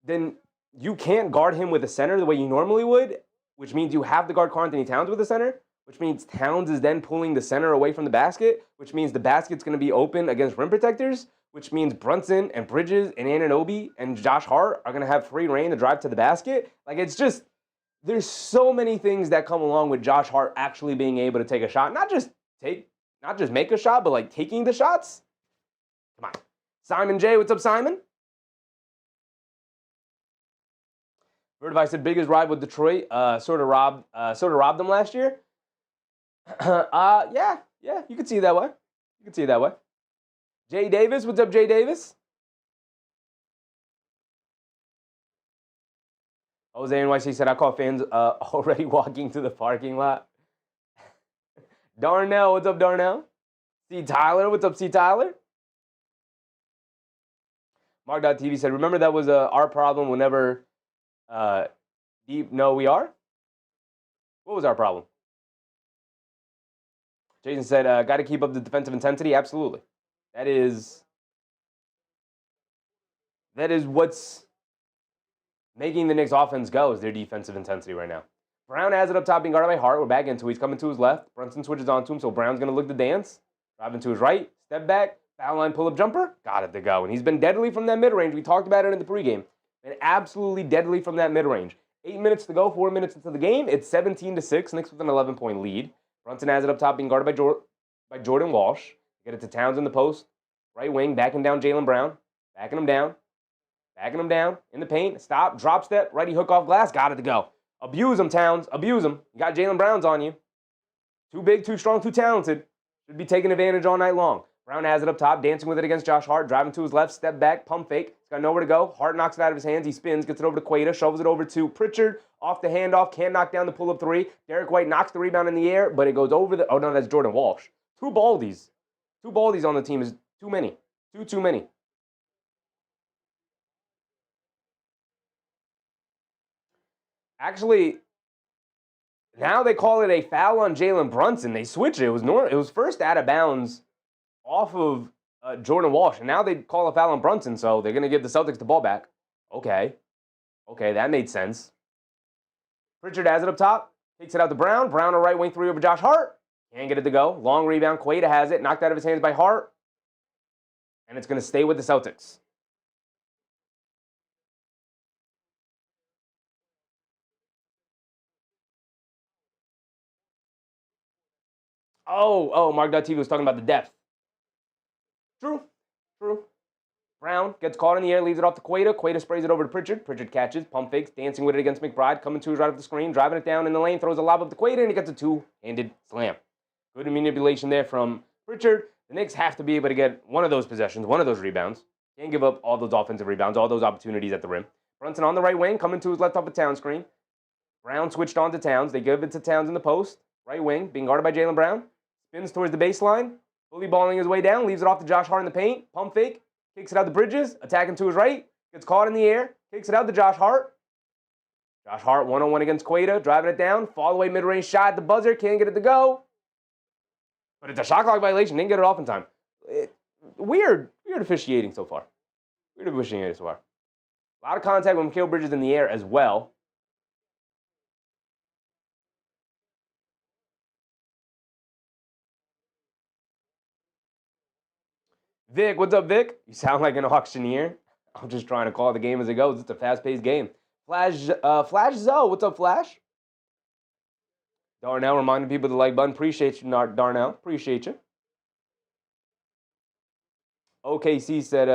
then you can't guard him with a center the way you normally would, which means you have to guard Karl-Anthony Towns with a center, which means Towns is then pulling the center away from the basket, which means the basket's going to be open against rim protectors, which means Brunson and Bridges and Anunoby and Josh Hart are going to have free reign to drive to the basket. Like, it's just, there's so many things that come along with Josh Hart actually being able to take a shot. Not just make a shot, but like taking the shots. Come on. Simon J, what's up, Simon? Vertivi said biggest ride with Detroit. Sort of robbed them last year. Yeah, you could see it that way. You could see it that way. Jay Davis, what's up, Jay Davis? Jose NYC said, I caught fans already walking to the parking lot. Darnell, what's up, Darnell? C. Tyler, what's up, C. Tyler? Mark.tv said, remember that was our problem whenever deep, no, we are? What was our problem? Jason said, got to keep up the defensive intensity. Absolutely. That is what's making the Knicks offense go is their defensive intensity right now. Brown has it up top being guarded by Hart. We're back into it. He's coming to his left. Brunson switches on to him, so Brown's going to look to dance. Driving to his right. Step back. Foul line pull-up jumper. Got it to go. And he's been deadly from that mid-range. We talked about it in the pregame. Been absolutely deadly from that mid-range. 8 minutes to go. 4 minutes into the game. It's 17-6. Knicks with an 11-point lead. Brunson has it up top being guarded by Jordan Walsh. Get it to Towns in the post. Right wing. Backing down Jaylen Brown. Backing him down. Backing him down in the paint. Stop. Drop step. Righty hook off glass. Got it to go. Abuse him, Towns. Abuse him. You got Jaylen Brown's on you. Too big, too strong, too talented. Should be taking advantage all night long. Brown has it up top, dancing with it against Josh Hart, driving to his left, step back, pump fake. He's got nowhere to go. Hart knocks it out of his hands. He spins, gets it over to Queta, shovels it over to Pritchard. Off the handoff, can't knock down the pull-up three. Derek White knocks the rebound in the air, but it goes over the... Oh, no, that's Jordan Walsh. Two Baldies on the team is too many. Too many. Actually, now they call it a foul on Jalen Brunson. They switch it. It was first out of bounds off of Jordan Walsh, and now they call a foul on Brunson, so they're going to give the Celtics the ball back. Okay, that made sense. Pritchard has it up top, takes it out to Brown. Brown a right wing three over Josh Hart. Can't get it to go. Long rebound. Queta has it, knocked out of his hands by Hart, and it's going to stay with the Celtics. Oh, Mark.tv was talking about the depth. True. Brown gets caught in the air, leaves it off to Queta. Queta sprays it over to Pritchard. Pritchard catches, pump fakes, dancing with it against McBride, coming to his right of the screen, driving it down in the lane, throws a lob up to Queta, and he gets a two-handed slam. Good manipulation there from Pritchard. The Knicks have to be able to get one of those possessions, one of those rebounds. Can't give up all those offensive rebounds, all those opportunities at the rim. Brunson on the right wing, coming to his left off a Towns screen. Brown switched on to Towns. They give it to Towns in the post. Right wing, being guarded by Jaylen Brown. Spins towards the baseline, fully balling his way down, leaves it off to Josh Hart in the paint, pump fake, kicks it out to Bridges, attacking to his right, gets caught in the air, kicks it out to Josh Hart. Josh Hart one-on-one against Queta, driving it down, fall away mid-range shot at the buzzer, can't get it to go. But it's a shot clock violation, didn't get it off in time. Weird officiating so far. A lot of contact with Mikal Bridges in the air as well. Vic, what's up, Vic? You sound like an auctioneer. I'm just trying to call the game as it goes. It's a fast-paced game. Flash Zoe, what's up, Flash? Darnell reminding people to like button. Appreciate you, Darnell. Appreciate you. OKC said,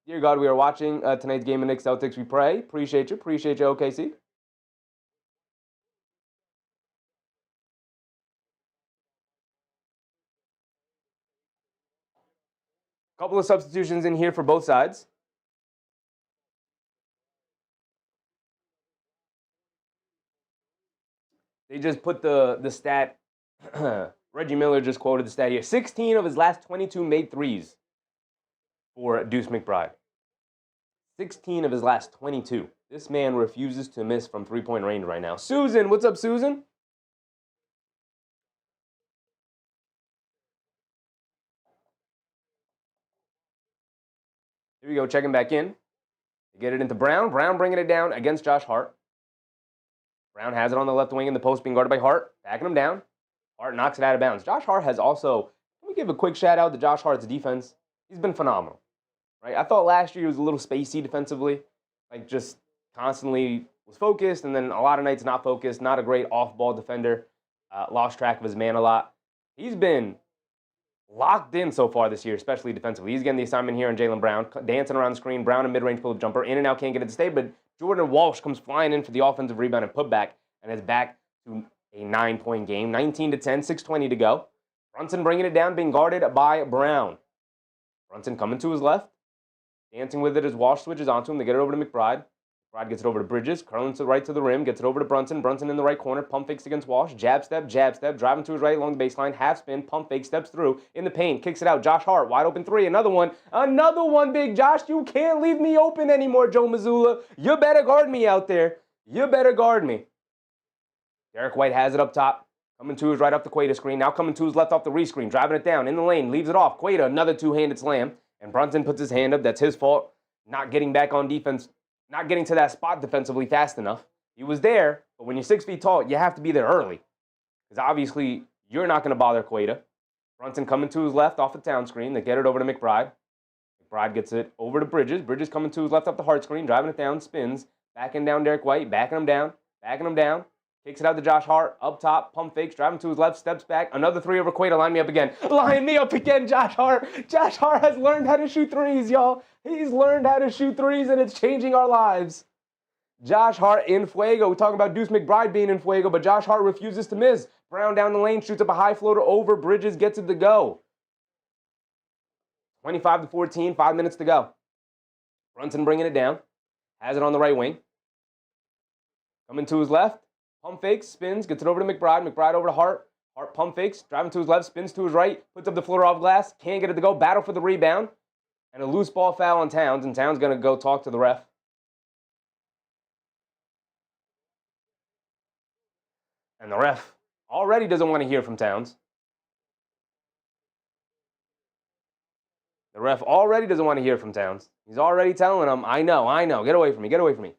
dear God, we are watching tonight's game of Knicks Celtics. We pray. Appreciate you. Appreciate you, OKC. Couple of substitutions in here for both sides. They just put the stat. Reggie Miller just quoted the stat here. 16 of his last 22 made threes for Deuce McBride. 16 of his last 22. This man refuses to miss from three-point range right now. Susan, what's up, Susan? Here we go, checking back in. Get it into Brown. Brown bringing it down against Josh Hart. Brown has it on the left wing in the post, being guarded by Hart. Backing him down. Hart knocks it out of bounds. Josh Hart has also, let me give a quick shout out to Josh Hart's defense. He's been phenomenal, right? I thought last year he was a little spacey defensively, like just constantly was focused, and then a lot of nights not focused, not a great off-ball defender, lost track of his man a lot. He's been locked in so far this year, especially defensively. He's getting the assignment here on Jaylen Brown, dancing around the screen. Brown a mid-range pull-up jumper, in and out, can't get it to stay, but Jordan Walsh comes flying in for the offensive rebound and putback, and is back to a 9-point game. 19-10, 6:20 to go. Brunson bringing it down, being guarded by Brown. Brunson coming to his left, dancing with it as Walsh switches onto him. They get it over to McBride. McBride gets it over to Bridges, curling to the right to the rim, gets it over to Brunson. Brunson in the right corner, pump fakes against Walsh. Jab step, driving to his right along the baseline, half spin, pump fake, steps through, in the paint, kicks it out. Josh Hart, wide open three, another one, big Josh. You can't leave me open anymore, Joe Mazzulla. You better guard me out there. You better guard me. Derek White has it up top, coming to his right off the Queta screen, now coming to his left off the rescreen, driving it down, in the lane, leaves it off. Queta, another two-handed slam, and Brunson puts his hand up. That's his fault, not getting back on defense, not getting to that spot defensively fast enough. He was there, but when you're 6 feet tall, you have to be there early, because obviously you're not going to bother Queta. Brunson coming to his left off the town screen. They get it over to McBride. McBride gets it over to Bridges. Bridges coming to his left off the Hart screen, driving it down, spins, backing down Derek White, backing him down. Kicks it out to Josh Hart, up top, pump fakes, driving to his left, steps back. Another three over Queta, line me up again. Line me up again, Josh Hart. Josh Hart has learned how to shoot threes, y'all. He's learned how to shoot threes, and it's changing our lives. Josh Hart in fuego. We're talking about Deuce McBride being in fuego, but Josh Hart refuses to miss. Brown down the lane, shoots up a high floater over Bridges, gets it to go. 25-14, 5 minutes to go. Brunson bringing it down. Has it on the right wing. Coming to his left. Pump fakes, spins, gets it over to McBride. McBride over to Hart. Hart pump fakes, driving to his left, spins to his right, puts up the floater off glass, can't get it to go. Battle for the rebound. And a loose ball foul on Towns, and Towns going to go talk to the ref. And the ref already doesn't want to hear from Towns. The ref already doesn't want to hear from Towns. He's already telling him, I know, get away from me.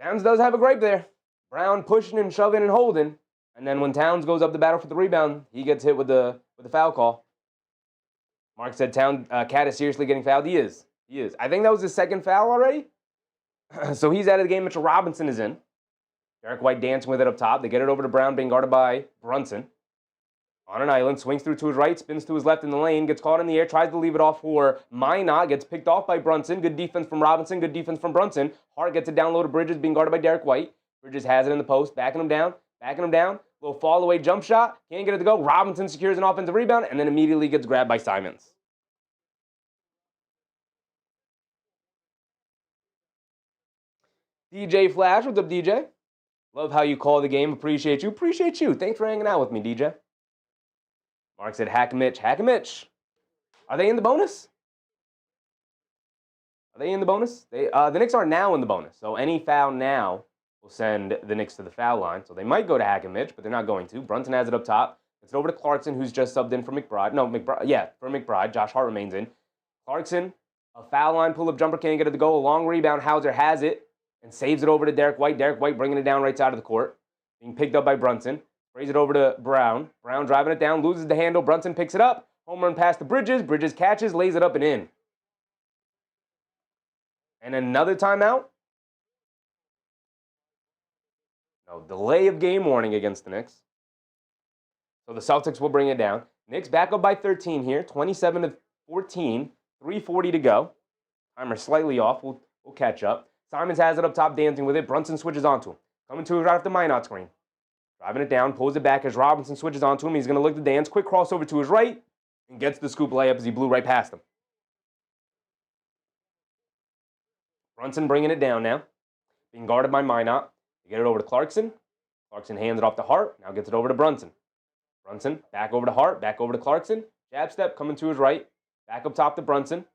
Towns does have a gripe there. Brown pushing and shoving and holding. And then when Towns goes up the battle for the rebound, he gets hit with the foul call. Mark said Cat is seriously getting fouled. He is. I think that was his second foul already. So he's out of the game. Mitchell Robinson is in. Derek White dancing with it up top. They get it over to Brown, being guarded by Brunson. On an island, swings through to his right, spins to his left in the lane, gets caught in the air, tries to leave it off for Minot, gets picked off by Brunson. Good defense from Robinson, good defense from Brunson. Hart gets it down low to Bridges, being guarded by Derek White. Bridges has it in the post, backing him down. Little fall away jump shot, can't get it to go. Robinson secures an offensive rebound, and then immediately gets grabbed by Simons. DJ Flash, what's up, DJ? Love how you call the game. Appreciate you. Thanks for hanging out with me, DJ. Mark said, hack a Mitch. Are they in the bonus? The Knicks are now in the bonus. So any foul now will send the Knicks to the foul line. So they might go to hack and Mitch, but they're not going to. Brunson has it up top. It's over to Clarkson, who's just subbed in for McBride. For McBride. Josh Hart remains in. Clarkson, a foul line pull-up jumper, can't get it to go. A long rebound. Hauser has it and saves it over to Derek White. Derek White bringing it down right side of the court. Being picked up by Brunson. Sprays it over to Brown. Brown driving it down, loses the handle. Brunson picks it up. Home run pass to Bridges. Bridges catches, lays it up and in. And another timeout. No, delay of game warning against the Knicks. So the Celtics will bring it down. Knicks back up by 13 here, 27-14, 3:40 to go. Timer slightly off. We'll catch up. Simons has it up top, dancing with it. Brunson switches onto him. Coming to it right off the Minot screen. Driving it down, pulls it back as Robinson switches onto him. He's going to look to dance. Quick crossover to his right and gets the scoop layup as he blew right past him. Brunson bringing it down now. Being guarded by Minot. They get it over to Clarkson. Clarkson hands it off to Hart. Now gets it over to Brunson. Brunson back over to Hart. Back over to Clarkson. Jab step coming to his right. Back up top to Brunson.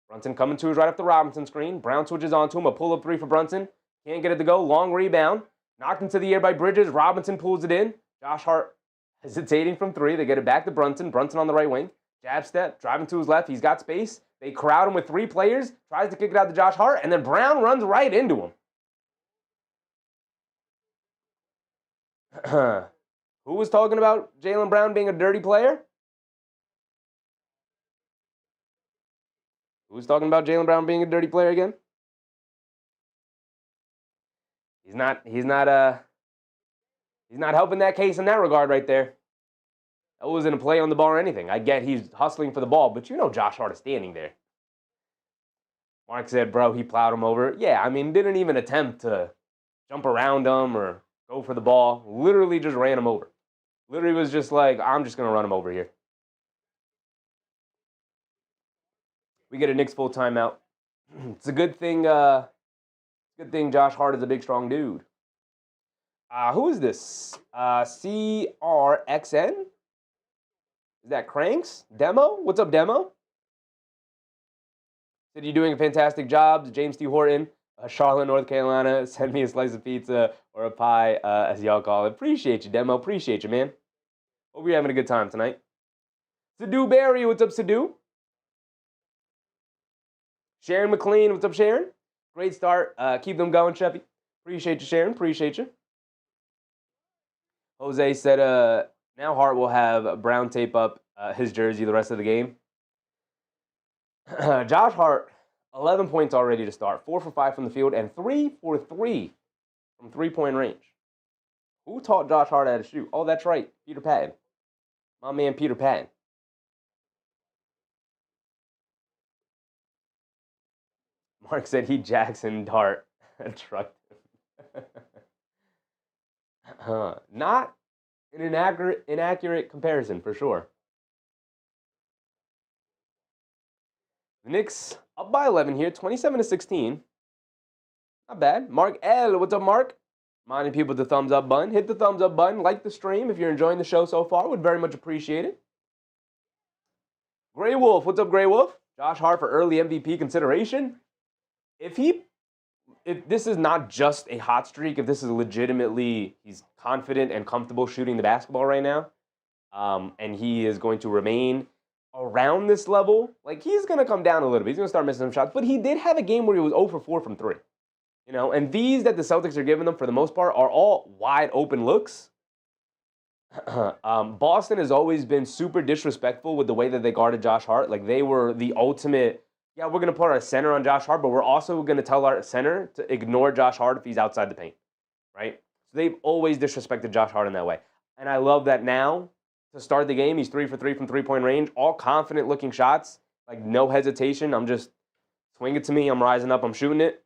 Brunson coming to his right off the Robinson screen. Brown switches onto him. A pull-up three for Brunson. Can't get it to go. Long rebound. Knocked into the air by Bridges. Robinson pulls it in. Josh Hart hesitating from three. They get it back to Brunson. Brunson on the right wing. Jab step. Driving to his left. He's got space. They crowd him with three players. Tries to kick it out to Josh Hart. And then Brown runs right into him. Who was talking about Jalen Brown being a dirty player? Who's talking about Jalen Brown being a dirty player again? He's not helping that case in that regard right there. That wasn't a play on the ball or anything. I get he's hustling for the ball, but you know Josh Hart is standing there. Mark said, bro, he plowed him over. Yeah, I mean, didn't even attempt to jump around him or go for the ball. Literally just ran him over. Literally was just like, I'm just going to run him over here. We get a Knicks full timeout. It's a good thing. Good thing Josh Hart is a big, strong dude. Who is this? CRXN? Is that Cranks? Demo? What's up, Demo? Said you're doing a fantastic job. James T. Horton, Charlotte, North Carolina. Send me a slice of pizza or a pie, as y'all call it. Appreciate you, Demo. Appreciate you, man. Hope you're having a good time tonight. Sadu Barry, what's up, Sadu? Sharon McLean, what's up, Sharon? Great start. Keep them going, Sheffy. Appreciate you, Sharon. Appreciate you. Jose said, now Hart will have Brown tape up his jersey the rest of the game. Josh Hart, 11 points already to start. 4 for 5 from the field and 3 for 3 from three-point range. Who taught Josh Hart how to shoot? Oh, that's right. Peter Patton. My man, Peter Patton. Mark said he Jackson Dart trucked him. Not an inaccurate comparison for sure. The Knicks up by 11 here, 27-16. Not bad. Mark L, what's up, Mark? Reminding people the thumbs up button. Hit the thumbs up button. Like the stream if you're enjoying the show so far. Would very much appreciate it. Grey Wolf, what's up, Grey Wolf? Josh Hart for early MVP consideration. If this is not just a hot streak, if this is legitimately, he's confident and comfortable shooting the basketball right now, and he is going to remain around this level, like he's going to come down a little bit. He's going to start missing some shots, but he did have a game where he was 0 for 4 from 3. You know, and these that the Celtics are giving them for the most part are all wide open looks. Boston has always been super disrespectful with the way that they guarded Josh Hart. Like they were the ultimate, yeah, we're going to put our center on Josh Hart, but we're also going to tell our center to ignore Josh Hart if he's outside the paint, right? So they've always disrespected Josh Hart in that way. And I love that now to start the game, he's 3 for 3 from three-point range, all confident looking shots, like no hesitation. I'm just swing it to me, I'm rising up, I'm shooting it.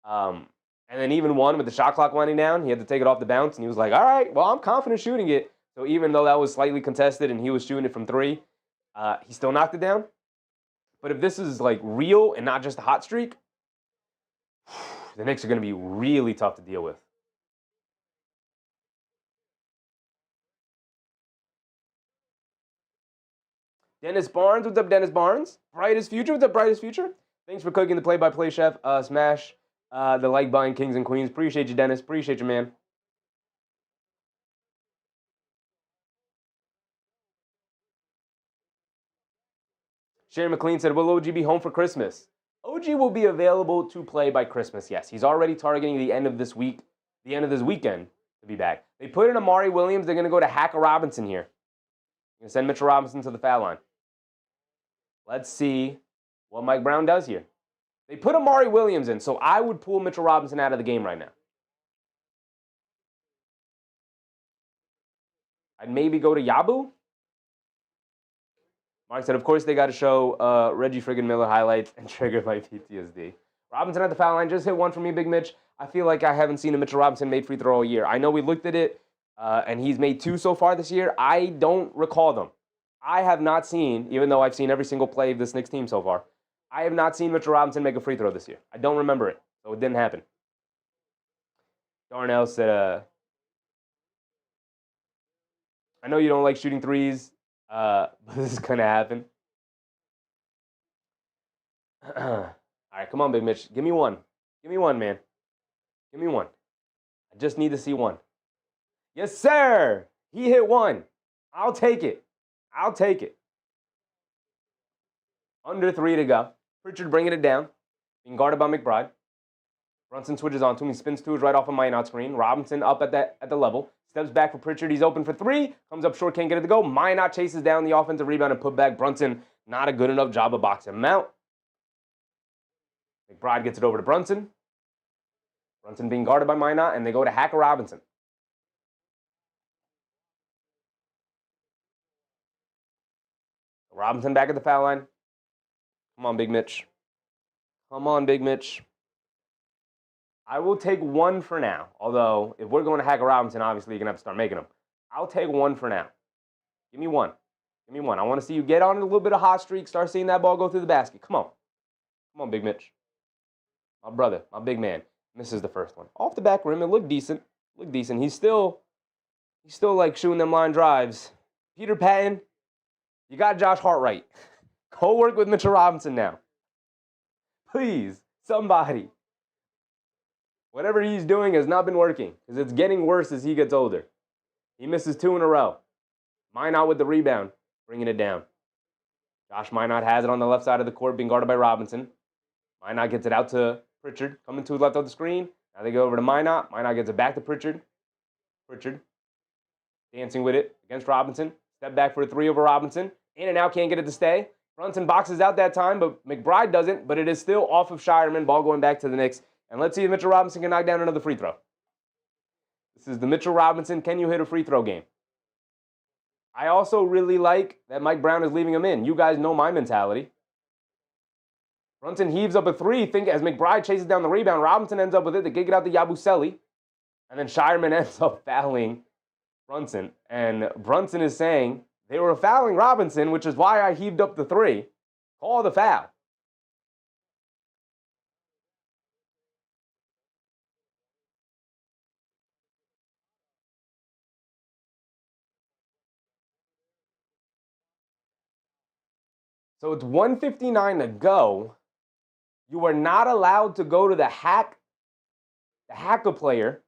And then even one with the shot clock winding down, he had to take it off the bounce, and he was like, all right, well, I'm confident shooting it. So even though that was slightly contested and he was shooting it from 3, he still knocked it down. But if this is like real and not just a hot streak, the Knicks are going to be really tough to deal with. Dennis Barnes, what's up, Dennis Barnes? Brightest Future, what's up, Brightest Future? Thanks for cooking the play-by-play, chef. Smash the like button, kings and queens. Appreciate you, Dennis. Appreciate you, man. Sharon McLean said, will OG be home for Christmas? OG will be available to play by Christmas, yes. He's already targeting the end of this week, the end of this weekend, to be back. They put in Amari Williams. They're going to go to Hacker Robinson here. Going to send Mitchell Robinson to the foul line. Let's see what Mike Brown does here. They put Amari Williams in, so I would pull Mitchell Robinson out of the game right now. I'd maybe go to Yabu. Mark said, of course, they got to show Reggie friggin' Miller highlights and triggered by PTSD. Robinson at the foul line. Just hit one for me, Big Mitch. I feel like I haven't seen a Mitchell Robinson made free throw all year. I know we looked at it, and he's made 2 so far this year. I don't recall them. I have not seen, even though I've seen every single play of this Knicks team so far, I have not seen Mitchell Robinson make a free throw this year. I don't remember it, so it didn't happen. Darnell said, I know you don't like shooting threes, but this is going to happen. All right, come on, Big Mitch. Give me one. Give me one, man. Give me one. I just need to see one. Yes, sir. He hit one. I'll take it. I'll take it. Under 3 to go. Pritchard bringing it down. Being guarded by McBride. Brunson switches on to him. He spins to his right off a Minot screen. Robinson up at the level. Steps back for Pritchard. He's open for 3. Comes up short. Can't get it to go. Minot chases down the offensive rebound and put back. Brunson, not a good enough job of boxing him out. McBride gets it over to Brunson. Brunson being guarded by Minot, and they go to Hacker Robinson. Robinson back at the foul line. Come on, Big Mitch. Come on, Big Mitch. I will take one for now. Although, if we're going to Hacker Robinson, obviously you're going to have to start making them. I'll take one for now. Give me one. Give me one. I want to see you get on a little bit of hot streak, start seeing that ball go through the basket. Come on. Come on, Big Mitch. My brother, my big man. Misses the first one. Off the back rim, it looked decent. Looked decent. He's still like shooting them line drives. Peter Patton, you got Josh Hart right. Go work with Mitchell Robinson now. Please, somebody. Whatever he's doing has not been working because it's getting worse as he gets older. He misses 2 in a row. Minot with the rebound, bringing it down. Josh Minot has it on the left side of the court, being guarded by Robinson. Minot gets it out to Pritchard, coming to his left of the screen. Now they go over to Minot. Minot gets it back to Pritchard. Pritchard dancing with it against Robinson. Step back for a 3 over Robinson. In and out, can't get it to stay. Brunson boxes out that time, but McBride doesn't. But it is still off of Shireman. Ball going back to the Knicks. And let's see if Mitchell Robinson can knock down another free throw. This is the Mitchell Robinson, can you hit a free throw game? I also really like that Mike Brown is leaving him in. You guys know my mentality. Brunson heaves up a 3, as McBride chases down the rebound. Robinson ends up with it. They kick it out to Yabusele. And then Shireman ends up fouling Brunson. And Brunson is saying they were fouling Robinson, which is why I heaved up the 3. Call the foul. So it's 1:59 to go. You are not allowed to go to the hacker player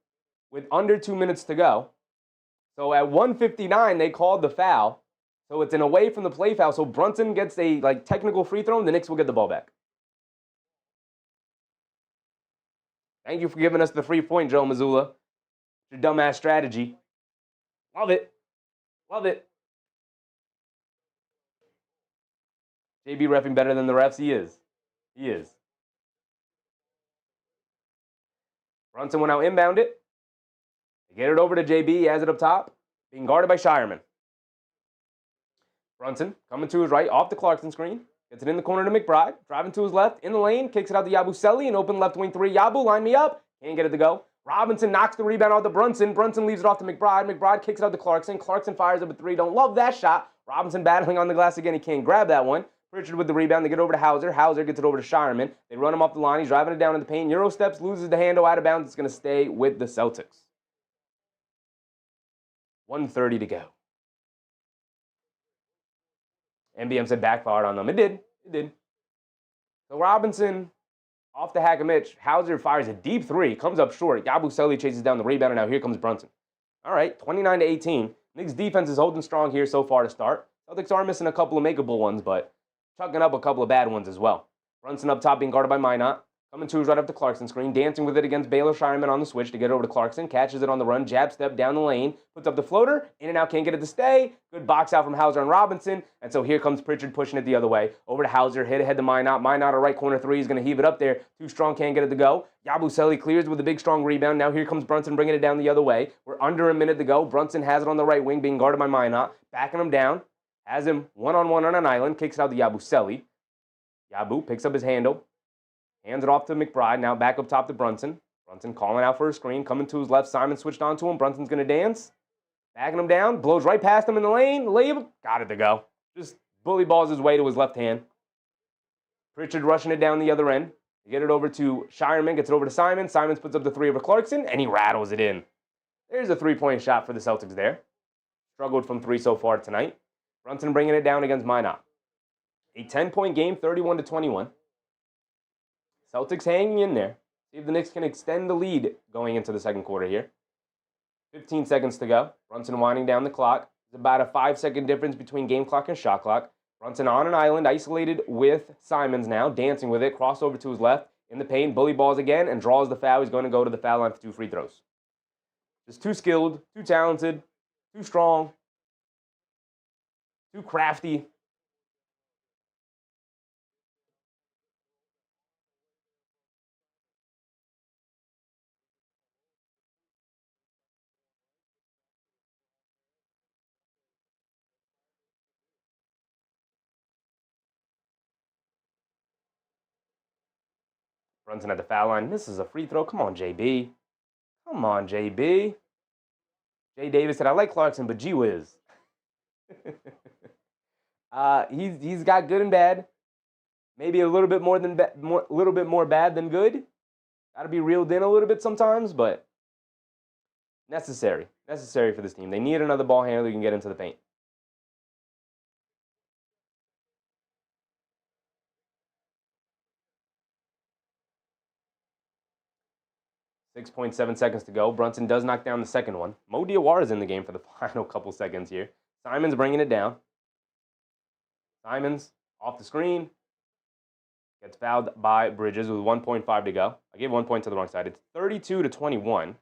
with under 2 minutes to go. So at 1:59, they called the foul. So it's an away from the play foul. So Brunson gets a technical free throw, and the Knicks will get the ball back. Thank you for giving us the free point, Joe Mazzulla. Your dumbass strategy. Love it. Love it. JB reffing better than the refs. He is. He is. Brunson went out inbound it. They get it over to JB. He has it up top. Being guarded by Shireman. Brunson coming to his right off the Clarkson screen. Gets it in the corner to McBride. Driving to his left. In the lane. Kicks it out to Yabusele. An open left wing 3. Yabu, line me up. Can't get it to go. Robinson knocks the rebound out to Brunson. Brunson leaves it off to McBride. McBride kicks it out to Clarkson. Clarkson fires up a 3. Don't love that shot. Robinson battling on the glass again. He can't grab that one. Pritchard with the rebound. They get over to Hauser. Hauser gets it over to Shireman. They run him off the line. He's driving it down in the paint. Euro steps, loses the handle out of bounds. It's going to stay with the Celtics. 1:30 to go. NBM said backfired on them. It did. It did. So Robinson off the hack of Mitch. Hauser fires a deep 3. Comes up short. Yabusele chases down the rebound. And now here comes Brunson. All right, 29-18. Knicks defense is holding strong here so far to start. Celtics are missing a couple of makeable ones, but chucking up a couple of bad ones as well. Brunson up top being guarded by Minot. Coming to his right up the Clarkson screen, dancing with it against Baylor Shireman on the switch to get over to Clarkson, catches it on the run, jab step down the lane, puts up the floater, in and out, can't get it to stay. Good box out from Hauser and Robinson, and so here comes Pritchard pushing it the other way. Over to Hauser, hit ahead to Minot. Minot, a right corner three, is going to heave it up there. Too strong, can't get it to go. Yabusele clears with a big, strong rebound. Now here comes Brunson bringing it down the other way. We're under a minute to go. Brunson has it on the right wing, being guarded by Minot, backing him down, has him one-on-one on an island, kicks it out to Yabusele. Yabu picks up his handle. Hands it off to McBride. Now back up top to Brunson. Brunson calling out for a screen. Coming to his left. Simon switched on to him. Brunson's going to dance. Backing him down. Blows right past him in the lane. Layup. Got it to go. Just bully balls his way to his left hand. Pritchard rushing it down the other end. They get it over to Shireman. Gets it over to Simon. Simons puts up the three over Clarkson. And he rattles it in. There's a three-point shot for the Celtics there. Struggled from three so far tonight. Brunson bringing it down against Minot. A 10-point game, 31-21. Celtics hanging in there. See if the Knicks can extend the lead going into the second quarter here. 15 seconds to go. Brunson winding down the clock. There's about a 5-second difference between game clock and shot clock. Brunson on an island, isolated with Simons now, dancing with it. Crossover to his left. In the paint, bully balls again, and draws the foul. He's going to go to the foul line for 2 free throws. Just too skilled, too talented, too strong, too crafty. Brunson at the foul line. Misses a free throw. Come on, JB. Come on, JB. Jay Davis said, I like Clarkson, but gee whiz. He's got good and bad. Maybe a little bit more bad than good. Got to be reeled in a little bit sometimes, but necessary for this team. They need another ball handler who can get into the paint. 6.7 seconds to go. Brunson does knock down the second one. Mo Diawara is in the game for the final couple seconds here. Simons bringing it down. Simons off the screen. Gets fouled by Bridges with 1.5 to go. I gave 1 point to the wrong side. It's 32-21.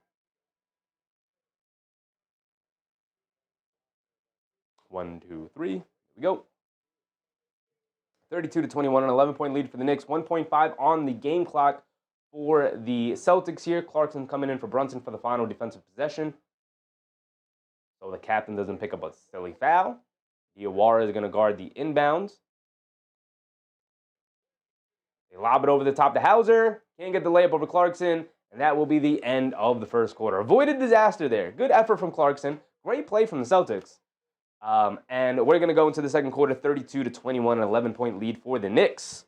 1, 2, 3. Here we go. 32-21, an 11-point lead for the Knicks. 1.5 on the game clock for the Celtics here. Clarkson coming in for Brunson for the final defensive possession. So the captain doesn't pick up a silly foul. Diawara is going to guard the inbounds. They lob it over the top to Hauser. Can't get the layup over Clarkson. And that will be the end of the first quarter. Avoided disaster there. Good effort from Clarkson. Great play from the Celtics. And we're going to go into the second quarter, 32-21, an 11-point lead for the Knicks.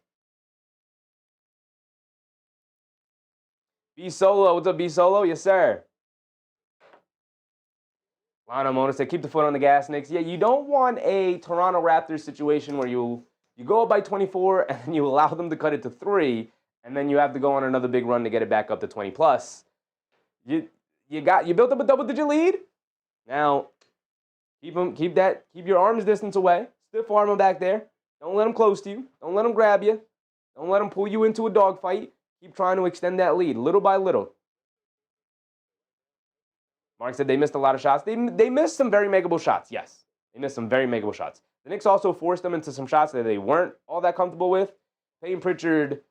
B Solo, what's up, B Solo? Yes, sir. Lana Mona said, keep the foot on the gas, Knicks. Yeah, you don't want a Toronto Raptors situation where you go up by 24 and then you allow them to cut it to 3, and then you have to go on another big run to get it back up to 20 plus. You built up a double-digit lead. Now, keep your arms distance away. Stiff arm them back there. Don't let them close to you. Don't let them grab you. Don't let them pull you into a dogfight. Keep trying to extend that lead little by little. Mark said they missed a lot of shots. They missed some very makeable shots. Yes, they missed some very makeable shots. The Knicks also forced them into some shots that they weren't all that comfortable with. Payton Pritchard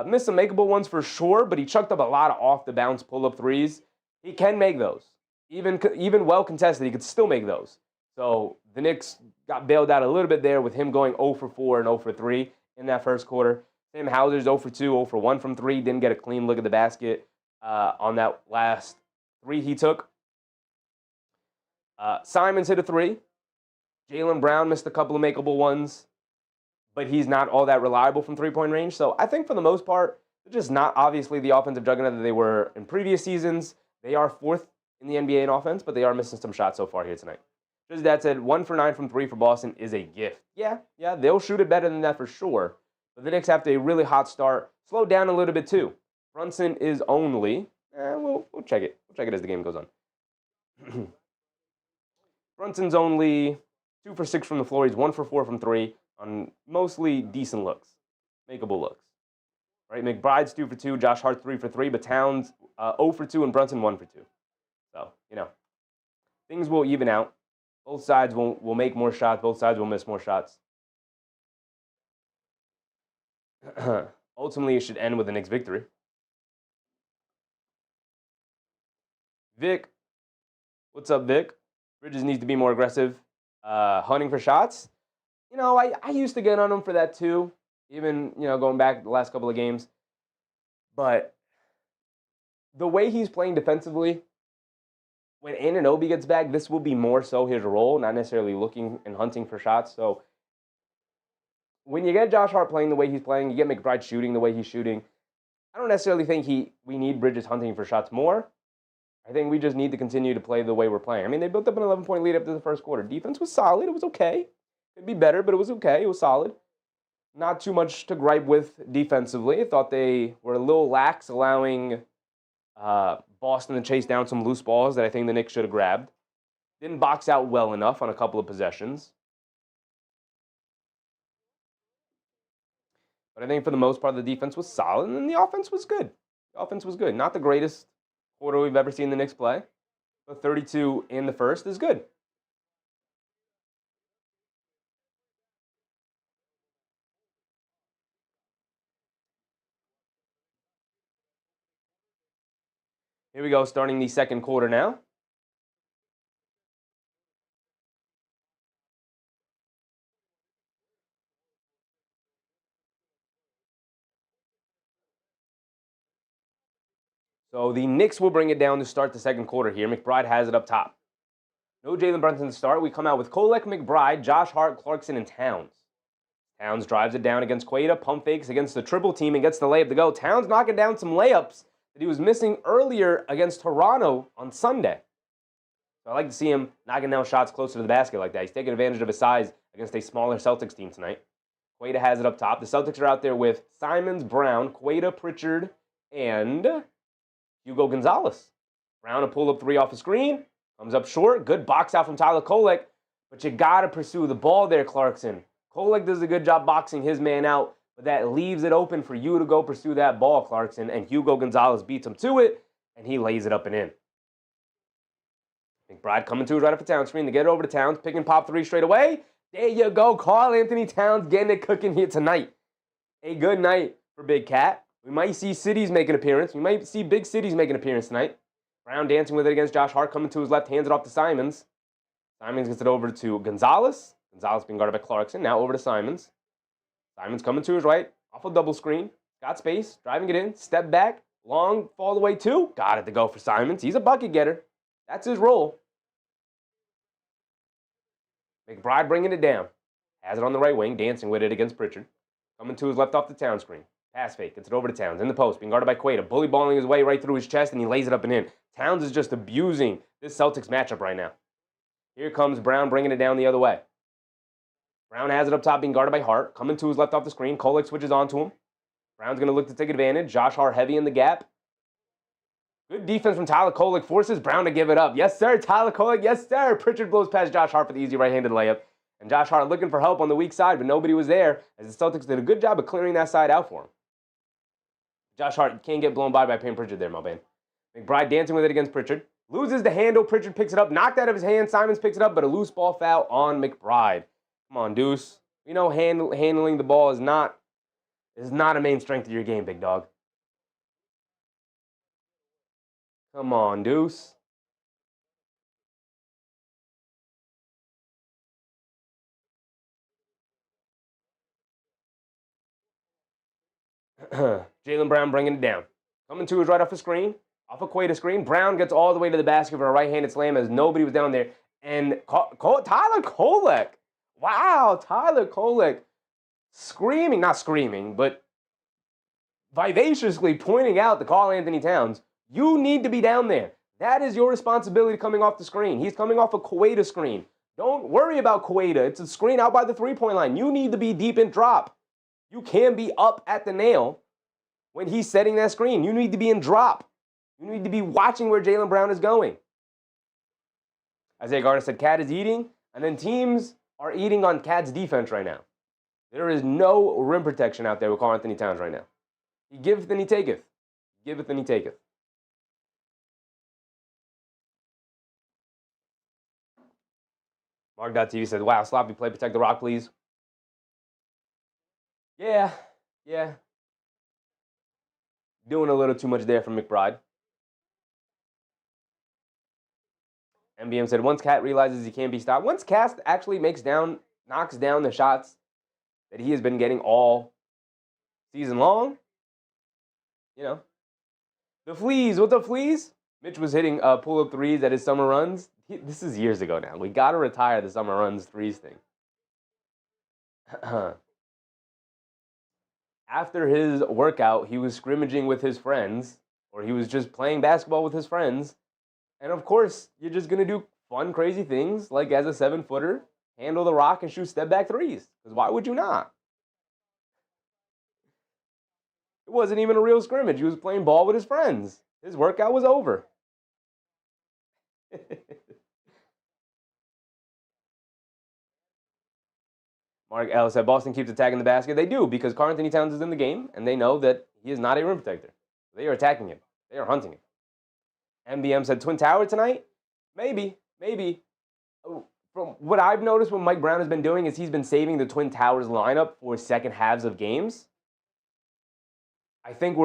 missed some makeable ones for sure, but he chucked up a lot of off-the-bounce pull-up threes. He can make those. Even well contested, he could still make those. So the Knicks got bailed out a little bit there with him going 0 for 4 and 0 for 3 in that first quarter. Sam Hauser's 0 for 2, 0 for 1 from 3. Didn't get a clean look at the basket on that last 3 he took. Simons hit a 3. Jalen Brown missed a couple of makeable ones, but he's not all that reliable from three-point range. So I think for the most part, they're just not obviously the offensive juggernaut that they were in previous seasons. They are 4th in the NBA in offense, but they are missing some shots so far here tonight. Just that said, 1 for 9 from 3 for Boston is a gift. Yeah, they'll shoot it better than that for sure. But the Knicks have a really hot start. Slowed down a little bit too. Brunson is only, we'll check it. We'll check it as the game goes on. Brunson's only 2 for 6 from the floor. He's 1 for 4 from 3 on mostly decent looks, makeable looks. Right? McBride's 2 for 2, Josh Hart 3 for 3, but Towns 0 for 2, and Brunson 1 for 2. So, things will even out. Both sides will make more shots. Both sides will miss more shots. Ultimately, it should end with a Knicks victory. Vic. What's up, Vic? Bridges needs to be more aggressive. Hunting for shots. I used to get on him for that too. Even, going back the last couple of games. But the way he's playing defensively, when Anunoby gets back, this will be more so his role, not necessarily looking and hunting for shots. So when you get Josh Hart playing the way he's playing, you get McBride shooting the way he's shooting, I don't necessarily think we need Bridges hunting for shots more. I think we just need to continue to play the way we're playing. I mean, they built up an 11-point lead after the first quarter. Defense was solid. It was okay. Could be better, but it was okay. It was solid. Not too much to gripe with defensively. I thought they were a little lax, allowing Boston to chase down some loose balls that I think the Knicks should have grabbed. Didn't box out well enough on a couple of possessions. But I think for the most part, the defense was solid, and the offense was good. The offense was good. Not the greatest quarter we've ever seen the Knicks play, but 32 in the first is good. Here we go, starting the second quarter now. So the Knicks will bring it down to start the second quarter here. McBride has it up top. No Jalen Brunson to start. We come out with Kolek, McBride, Josh Hart, Clarkson, and Towns. Towns drives it down against Queta, pump fakes against the triple team, and gets the layup to go. Towns knocking down some layups that he was missing earlier against Toronto on Sunday. So I like to see him knocking down shots closer to the basket like that. He's taking advantage of his size against a smaller Celtics team tonight. Queta has it up top. The Celtics are out there with Simons, Brown, Queta, Pritchard, and Hugo Gonzalez. Brown a pull-up three off the screen. Comes up short. Good box out from Tyler Kolek. But you got to pursue the ball there, Clarkson. Kolek does a good job boxing his man out, but that leaves it open for you to go pursue that ball, Clarkson. And Hugo Gonzalez beats him to it, and he lays it up and in. McBride coming to his right off the Towns screen to get it over to Towns. Pick and pop three straight away. There you go. Karl-Anthony Towns getting it cooking here tonight. A good night for Big Cat. We might see cities make an appearance. We might see big cities make an appearance tonight. Brown dancing with it against Josh Hart, coming to his left, hands it off to Simons. Simons gets it over to Gonzalez. Gonzalez being guarded by Clarkson. Now over to Simons. Simons coming to his right, off a double screen. Got space, driving it in, step back, long fall away two. Got it to go for Simons. He's a bucket getter. That's his role. McBride bringing it down. Has it on the right wing, dancing with it against Pritchard. Coming to his left off the Towns screen. Pass fake, gets it over to Towns. In the post, being guarded by Queta. Bully balling his way right through his chest, and he lays it up and in. Towns is just abusing this Celtics matchup right now. Here comes Brown bringing it down the other way. Brown has it up top, being guarded by Hart. Coming to his left off the screen. Kolek switches onto him. Brown's going to look to take advantage. Josh Hart heavy in the gap. Good defense from Tyler Kolek. Forces Brown to give it up. Yes, sir, Tyler Kolek. Yes, sir. Pritchard blows past Josh Hart for the easy right-handed layup. And Josh Hart looking for help on the weak side, but nobody was there, as the Celtics did a good job of clearing that side out for him. Josh Hart can't get blown by Payne Pritchard there, my man. McBride dancing with it against Pritchard. Loses the handle. Pritchard picks it up. Knocked out of his hand. Simons picks it up, but a loose ball foul on McBride. Come on, Deuce. We know handling the ball is not a main strength of your game, big dog. Come on, Deuce. Jaylen Brown bringing it down. Coming to his right off the screen. Off a Queta screen. Brown gets all the way to the basket for a right-handed slam as nobody was down there. And Tyler Kolek. Wow, Tyler Kolek screaming, not screaming, but vivaciously pointing out to Karl-Anthony Towns, you need to be down there. That is your responsibility coming off the screen. He's coming off a Queta screen. Don't worry about Queta. It's a screen out by the three-point line. You need to be deep in drop. You can be up at the nail when he's setting that screen. You need to be in drop. You need to be watching where Jaylen Brown is going. Isaiah Gardner said, Cat is eating, and then teams are eating on Cat's defense right now. There is no rim protection out there with Karl-Anthony Towns right now. He giveth and he taketh. Giveth and he taketh. Mark.tv says, wow, sloppy play. Protect the rock, please. Yeah. Doing a little too much there from McBride. MBM said, once Cat realizes he can't be stopped, once Cat actually knocks down the shots that he has been getting all season long, the fleas, what the fleas? Mitch was hitting pull-up threes at his summer runs. This is years ago now. We got to retire the summer runs threes thing. After his workout, he was scrimmaging with his friends, or he was just playing basketball with his friends. And of course, you're just going to do fun, crazy things, like as a 7-footer, handle the rock and shoot step-back threes. Because why would you not? It wasn't even a real scrimmage. He was playing ball with his friends. His workout was over. Mark L said, Boston keeps attacking the basket. They do, because Karl-Anthony Towns is in the game, and they know that he is not a rim protector. They are attacking him. They are hunting him. MBM said, Twin Tower tonight? Maybe. From what I've noticed what Mike Brown has been doing is he's been saving the Twin Towers lineup for second halves of games. I think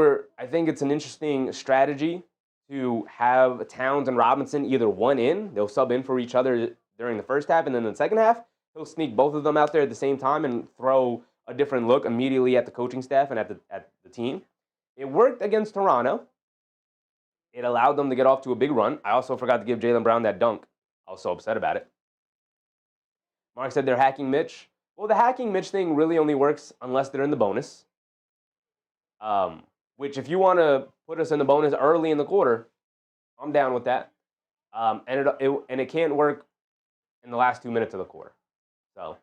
it's an interesting strategy to have Towns and Robinson either one in. They'll sub in for each other during the first half, and then in the second half, he'll sneak both of them out there at the same time and throw a different look immediately at the coaching staff and at the team. It worked against Toronto. It allowed them to get off to a big run. I also forgot to give Jalen Brown that dunk. I was so upset about it. Mark said they're hacking Mitch. Well, the hacking Mitch thing really only works unless they're in the bonus. Which if you want to put us in the bonus early in the quarter, I'm down with that. And it can't work in the last 2 minutes of the quarter. So,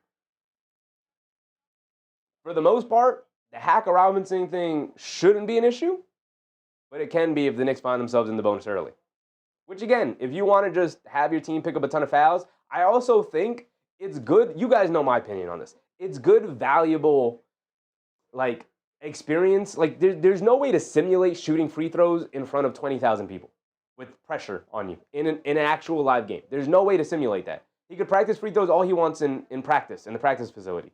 for the most part, the hack Robinson thing shouldn't be an issue, but it can be if the Knicks find themselves in the bonus early. Which, again, if you want to just have your team pick up a ton of fouls, I also think it's good. You guys know my opinion on this. It's good, valuable, experience. There's no way to simulate shooting free throws in front of 20,000 people with pressure on you in an actual live game. There's no way to simulate that. He could practice free throws all he wants in practice, in the practice facility.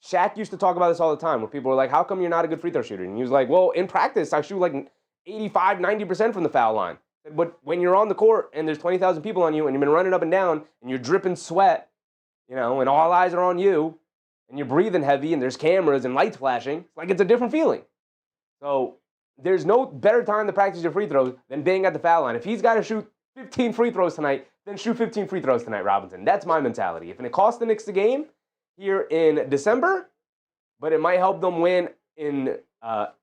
Shaq used to talk about this all the time, where people were like, how come you're not a good free throw shooter? And he was like, well, in practice, I shoot 85, 90% from the foul line. But when you're on the court and there's 20,000 people on you and you've been running up and down and you're dripping sweat, and all eyes are on you, and you're breathing heavy and there's cameras and lights flashing, it's a different feeling. So there's no better time to practice your free throws than being at the foul line. If he's got to shoot 15 free throws tonight, then shoot 15 free throws tonight, Robinson. That's my mentality. If it costs the Knicks the game here in December, but it might help them win in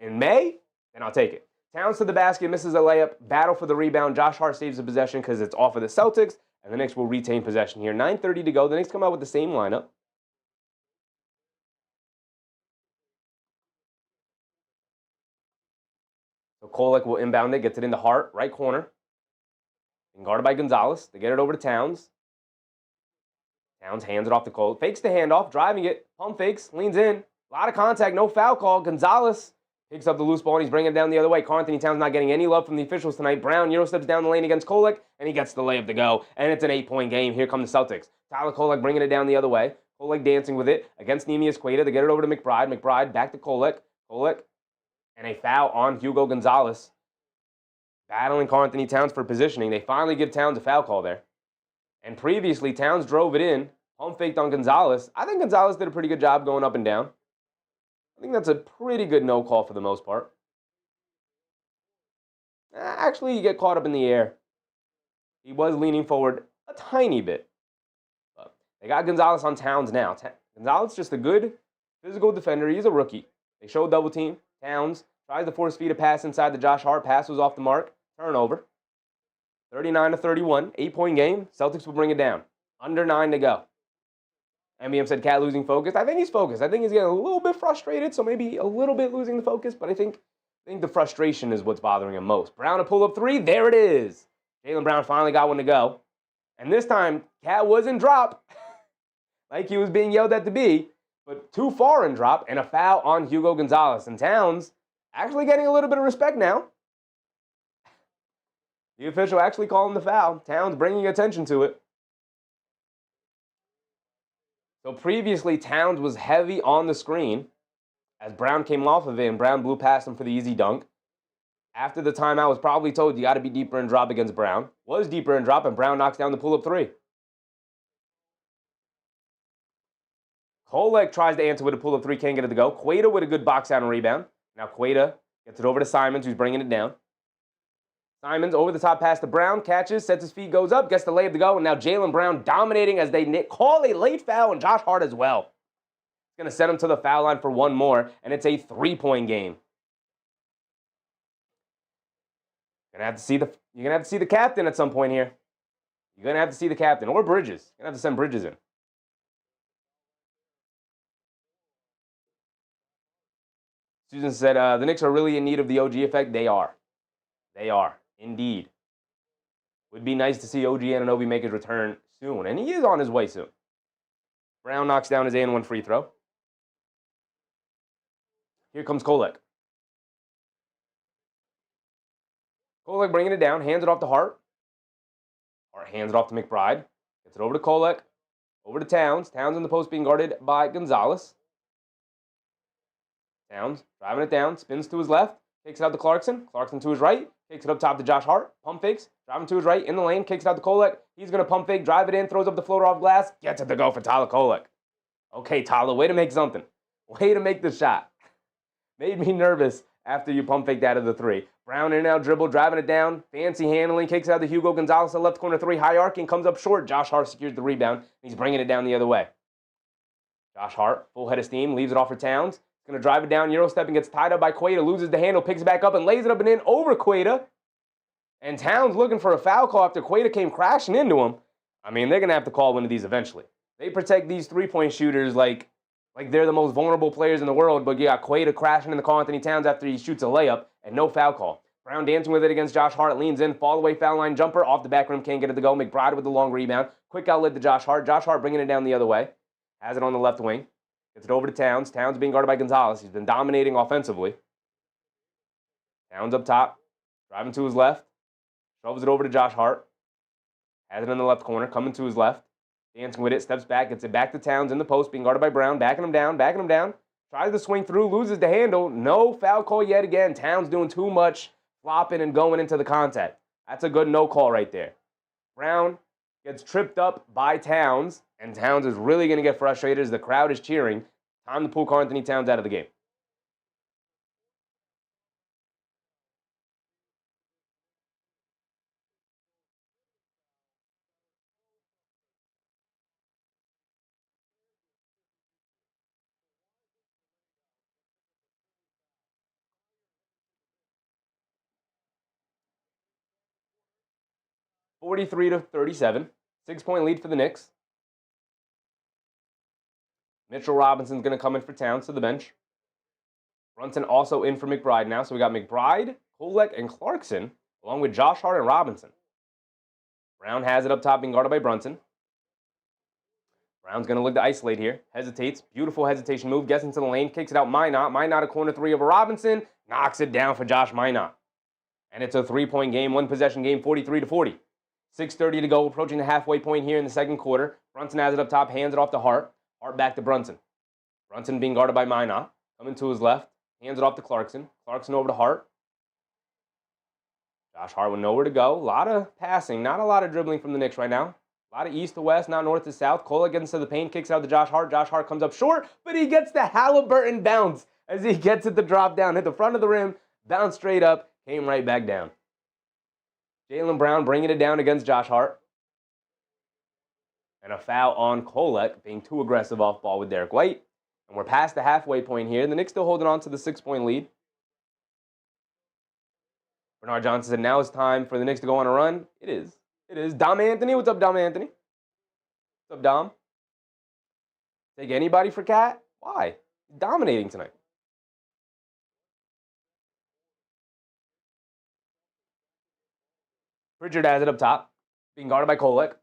May, then I'll take it. Towns to the basket, misses a layup, battle for the rebound. Josh Hart saves the possession because it's off of the Celtics, and the Knicks will retain possession here. 9:30 to go. The Knicks come out with the same lineup. So Kolek will inbound it, gets it into Hart, right corner. And guarded by Gonzalez. They get it over to Towns. Towns hands it off to Cole. Fakes the handoff, driving it. Pump fakes, leans in. A lot of contact, no foul call. Gonzalez picks up the loose ball and he's bringing it down the other way. Karl-Anthony Towns not getting any love from the officials tonight. Brown Euro steps down the lane against Kolek and he gets the layup to go. And it's an 8-point game. Here come the Celtics. Tyler Kolek bringing it down the other way. Kolek dancing with it against Neemias Queta. They get it over to McBride. McBride back to Kolek. Kolek. And a foul on Hugo Gonzalez. Battling Karl-Anthony Towns for positioning. They finally give Towns a foul call there. And previously, Towns drove it in. Pump faked on Gonzalez. I think Gonzalez did a pretty good job going up and down. I think that's a pretty good no call for the most part. Actually, you get caught up in the air. He was leaning forward a tiny bit. But they got Gonzalez on Towns now. Gonzalez just a good physical defender. He's a rookie. They show double team. Towns tries to force feed a pass inside the Josh Hart. Pass was off the mark. Turnover. 39-31. 8-point game. Celtics will bring it down. Under 9 to go. MBM said Cat losing focus. I think he's focused. I think he's getting a little bit frustrated, so maybe a little bit losing the focus, but I think the frustration is what's bothering him most. Brown a pull-up three. There it is. Jaylen Brown finally got one to go. And this time, Cat wasn't drop like he was being yelled at to be, but too far in drop and a foul on Hugo Gonzalez. And Towns Actually getting a little bit of respect now. The official actually calling the foul. Towns bringing attention to it. So previously, Towns was heavy on the screen as Brown came off of it, and Brown blew past him for the easy dunk. After the timeout, was probably told you got to be deeper in drop against Brown. Was deeper in drop, and Brown knocks down the pull-up three. Kolek tries to answer with a pull-up three, can't get it to go. Quaida with a good box out and rebound. Now Quaida gets it over to Simons, who's bringing it down. Simons over the top pass to Brown, catches, sets his feet, goes up, gets the layup to go, and now Jalen Brown dominating as they call a late foul, and Josh Hart as well. It's going to send him to the foul line for one more, and it's a three-point game. You're going to have to see the captain at some point here. You're going to have to see the captain, or Bridges. You're going to have to send Bridges in. Susan said, the Knicks are really in need of the OG effect. They are. They are, indeed. Would be nice to see OG Anunoby make his return soon, and he is on his way soon. Brown knocks down his and one free throw. Here comes Kolek. Kolek bringing it down, hands it off to Hart. Hart hands it off to McBride. Gets it over to Kolek. Over to Towns. Towns in the post being guarded by Gonzalez. Towns driving it down, spins to his left, kicks it out to Clarkson. Clarkson to his right, kicks it up top to Josh Hart. Pump fakes, driving to his right, in the lane, kicks it out to Kolek. He's going to pump fake, drive it in, throws up the floater off glass, gets it to go for Tyler Kolek. Okay, Tyler, way to make something. Way to make the shot. Made me nervous after you pump faked out of the three. Brown in and out dribble, driving it down, fancy handling, kicks out to Hugo Gonzalez, the left corner three, high arcing, comes up short. Josh Hart secures the rebound, and he's bringing it down the other way. Josh Hart, full head of steam, leaves it off for Towns. Going to drive it down, Euro stepping, gets tied up by Quaida, loses the handle, picks it back up, and lays it up and in over Quaida. And Towns looking for a foul call after Quaida came crashing into him. I mean, they're going to have to call one of these eventually. They protect these three-point shooters like they're the most vulnerable players in the world, but you got Quaida crashing into Karl Anthony Towns after he shoots a layup, and no foul call. Brown dancing with it against Josh Hart, leans in, fall away foul line jumper, off the back rim, can't get it to go. McBride with the long rebound. Quick outlet to Josh Hart. Josh Hart bringing it down the other way. Has it on the left wing. Gets it over to Towns. Towns being guarded by Gonzalez. He's been dominating offensively. Towns up top. Driving to his left. Shoves it over to Josh Hart. Has it in the left corner. Coming to his left. Dancing with it. Steps back. Gets it back to Towns in the post. Being guarded by Brown. Backing him down. Backing him down. Tries to swing through. Loses the handle. No foul call yet again. Towns doing too much. Flopping and going into the contact. That's a good no call right there. Brown gets tripped up by Towns, and Towns is really going to get frustrated as the crowd is cheering. Time to pull Karl Anthony Towns out of the game. (43-37). 6-point lead for the Knicks. Mitchell Robinson's going to come in for Towns to the bench. Brunson also in for McBride now. So we got McBride, Kolek, and Clarkson, along with Josh Hart and Robinson. Brown has it up top, being guarded by Brunson. Brown's going to look to isolate here. Hesitates. Beautiful hesitation move. Gets into the lane. Kicks it out. Minot. Minot a corner three over Robinson. Knocks it down for Josh Minot. And it's a three-point game, one-possession game, 43-40. 6:30 to go, approaching the halfway point here in the second quarter. Brunson has it up top, hands it off to Hart. Hart back to Brunson. Brunson being guarded by Minot. Coming to his left, hands it off to Clarkson. Clarkson over to Hart. Josh Hart with nowhere to go. A lot of passing, not a lot of dribbling from the Knicks right now. A lot of east to west, not north to south. Kolek gets into the paint, kicks out to Josh Hart. Josh Hart comes up short, but he gets the Halliburton bounce as he gets it to drop down. Hit the front of the rim, bounced straight up, came right back down. Jaylen Brown bringing it down against Josh Hart. And a foul on Kolek, being too aggressive off ball with Derek White. And we're past the halfway point here. The Knicks still holding on to the 6-point lead. Bernard Johnson said, now it's time for the Knicks to go on a run. It is. It is. Dom Anthony. What's up, Dom Anthony? What's up, Dom? Take anybody for Cat? Why? He's dominating tonight. Pritchard has it up top, being guarded by Kolek.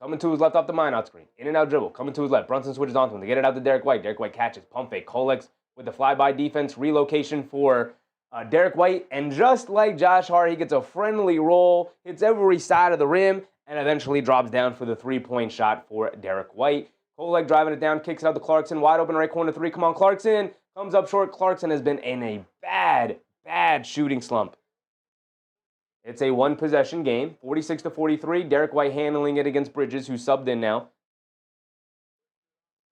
Coming to his left off the Minot screen. In and out dribble. Coming to his left. Brunson switches onto him. They get it out to Derek White. Derek White catches. Pump fake. Kolek's with the flyby defense relocation for Derek White. And just like Josh Hart, he gets a friendly roll, hits every side of the rim, and eventually drops down for the three-point shot for Derek White. Kolek driving it down, kicks it out to Clarkson, wide open right corner three. Come on, Clarkson. Comes up short. Clarkson has been in a bad shooting slump. It's a one-possession game, 46-43. Derek White handling it against Bridges, who subbed in now.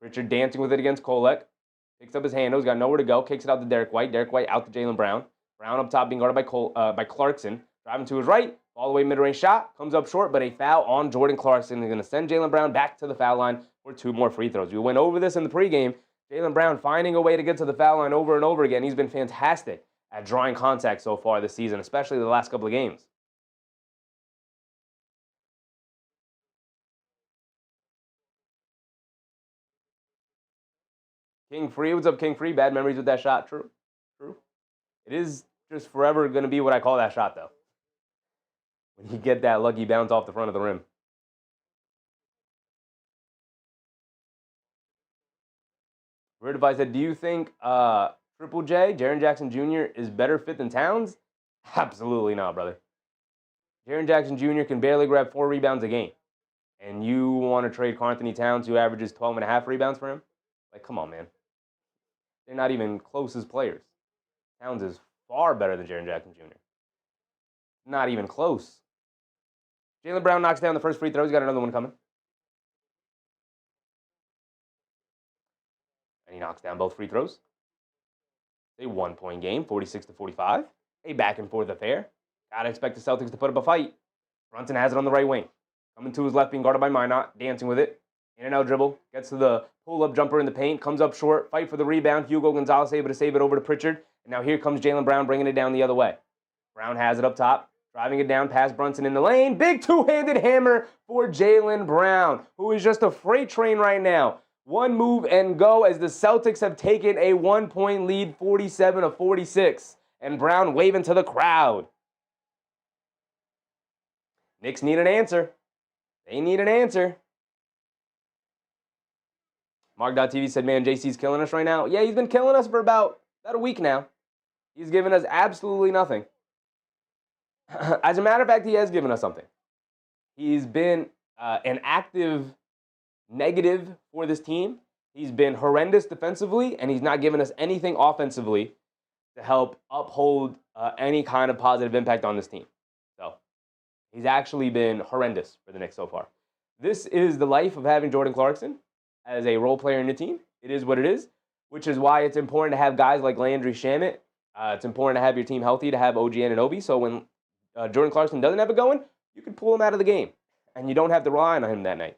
Richard dancing with it against Kolek. Picks up his handles, got nowhere to go. Kicks it out to Derek White. Derek White out to Jalen Brown. Brown up top being guarded by Clarkson. Driving to his right. All the way mid-range shot. Comes up short, but a foul on Jordan Clarkson is going to send Jalen Brown back to the foul line for 2 more free throws. We went over this in the pregame. Jalen Brown finding a way to get to the foul line over and over again. He's been fantastic at drawing contact so far this season, especially the last couple of games. King Free, what's up, King Free? Bad memories with that shot. True. It is just forever going to be what I call that shot, though. When you get that lucky bounce off the front of the rim. Vertify said, do you think Triple J, Jaren Jackson Jr., is better fit than Towns? Absolutely not, brother. Jaren Jackson Jr. can barely grab 4 rebounds a game. And you want to trade Karl-Anthony Towns, who averages 12.5 rebounds for him? Like, come on, man. They're not even close as players. Towns is far better than Jaren Jackson Jr. Not even close. Jalen Brown knocks down the first free throw. He's got another one coming. And he knocks down both free throws. A 1-point game, 46-45. A back-and-forth affair. Gotta expect the Celtics to put up a fight. Brunson has it on the right wing. Coming to his left, being guarded by Minot. Dancing with it. In and out dribble. Gets to the pull-up jumper in the paint. Comes up short. Fight for the rebound. Hugo Gonzalez able to save it over to Pritchard. And now here comes Jalen Brown bringing it down the other way. Brown has it up top. Driving it down past Brunson in the lane. Big two-handed hammer for Jalen Brown, who is just a freight train right now. One move and go as the Celtics have taken a 1-point lead, 47-46. And Brown waving to the crowd. Knicks need an answer. They need an answer. Mark.tv said, man, JC's killing us right now. Yeah, he's been killing us for about a week now. He's given us absolutely nothing. As a matter of fact, he has given us something. He's been an active negative for this team. He's been horrendous defensively, and he's not given us anything offensively to help uphold any kind of positive impact on this team. So he's actually been horrendous for the Knicks so far. This is the life of having Jordan Clarkson as a role player in the team. It is what it is, which is why it's important to have guys like Landry Shamet. It's important to have your team healthy, to have OG Anunoby, so when Jordan Clarkson doesn't have it going, you can pull him out of the game, and you don't have to rely on him that night.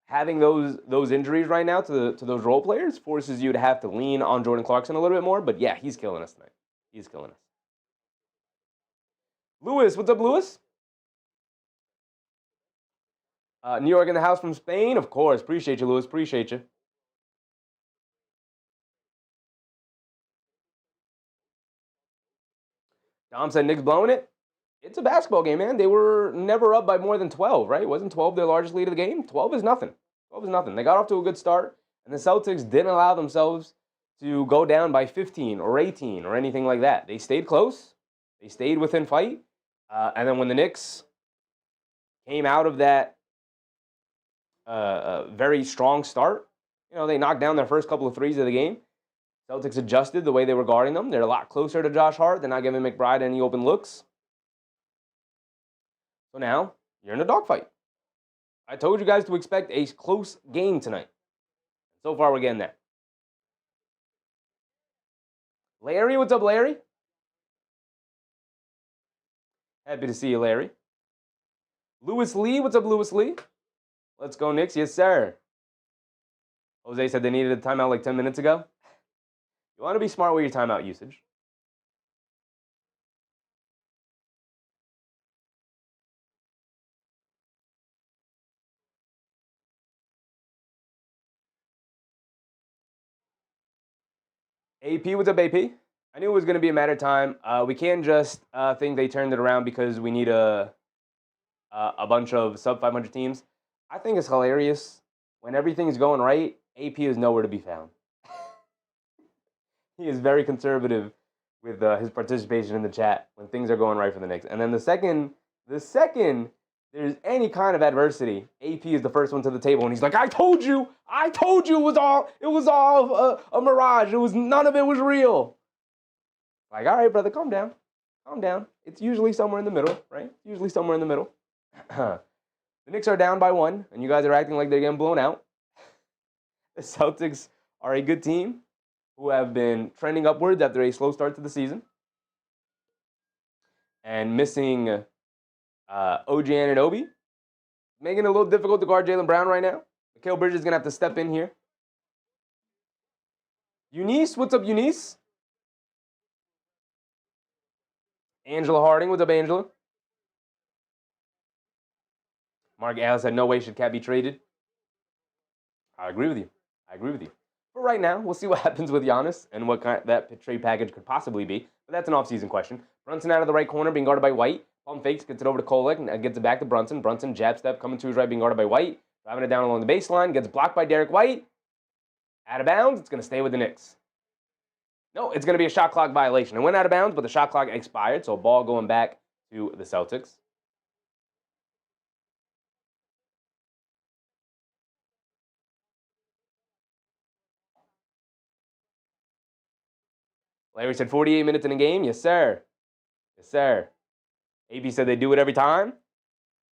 Having those injuries right now to those role players forces you to have to lean on Jordan Clarkson a little bit more, but yeah, he's killing us tonight. He's killing us. Lewis, what's up, Lewis? New York in the house from Spain, of course. Appreciate you, Lewis. Appreciate you. Dom said Knicks blowing it. It's a basketball game, man. They were never up by more than 12, right? Wasn't 12 their largest lead of the game? 12 is nothing. 12 is nothing. They got off to a good start, and the Celtics didn't allow themselves to go down by 15 or 18 or anything like that. They stayed close. They stayed within fight. And then when the Knicks came out of that very strong start, they knocked down their first couple of threes of the game. Celtics adjusted the way they were guarding them. They're a lot closer to Josh Hart. They're not giving McBride any open looks. So now, you're in a dogfight. I told you guys to expect a close game tonight. So far, we're getting there. Larry, what's up, Larry? Happy to see you, Larry. Lewis Lee, what's up, Lewis Lee? Let's go, Knicks. Yes, sir. Jose said they needed a timeout like 10 minutes ago. You want to be smart with your timeout usage. AP, what's up, AP? I knew it was going to be a matter of time. We can't just think they turned it around because we need a bunch of sub-500 teams. I think it's hilarious. When everything's going right, AP is nowhere to be found. He is very conservative with his participation in the chat when things are going right for the Knicks. And then the second there's any kind of adversity, AP is the first one to the table, and he's like, I told you it was all a mirage. None of it was real. Like, all right, brother, calm down. It's usually somewhere in the middle, right? Usually somewhere in the middle. The Knicks are down by 1, and you guys are acting like they're getting blown out. The Celtics are a good team who have been trending upwards after a slow start to the season. And missing OG Anunoby, making it a little difficult to guard Jalen Brown right now. Mikal Bridges is going to have to step in here. Eunice, what's up, Eunice? Angela Harding, what's up, Angela? Mark Alice said, no way should Cat be traded. I agree with you. But right now, we'll see what happens with Giannis and what kind that trade package could possibly be. But that's an offseason question. Brunson out of the right corner, being guarded by White. Pump fakes, gets it over to Kolek, and gets it back to Brunson. Brunson, jab step, coming to his right, being guarded by White. Driving it down along the baseline, gets blocked by Derek White. Out of bounds, it's going to stay with the Knicks. No, it's going to be a shot clock violation. It went out of bounds, but the shot clock expired, so ball going back to the Celtics. Larry said 48 minutes in a game. Yes, sir. AB said they do it every time.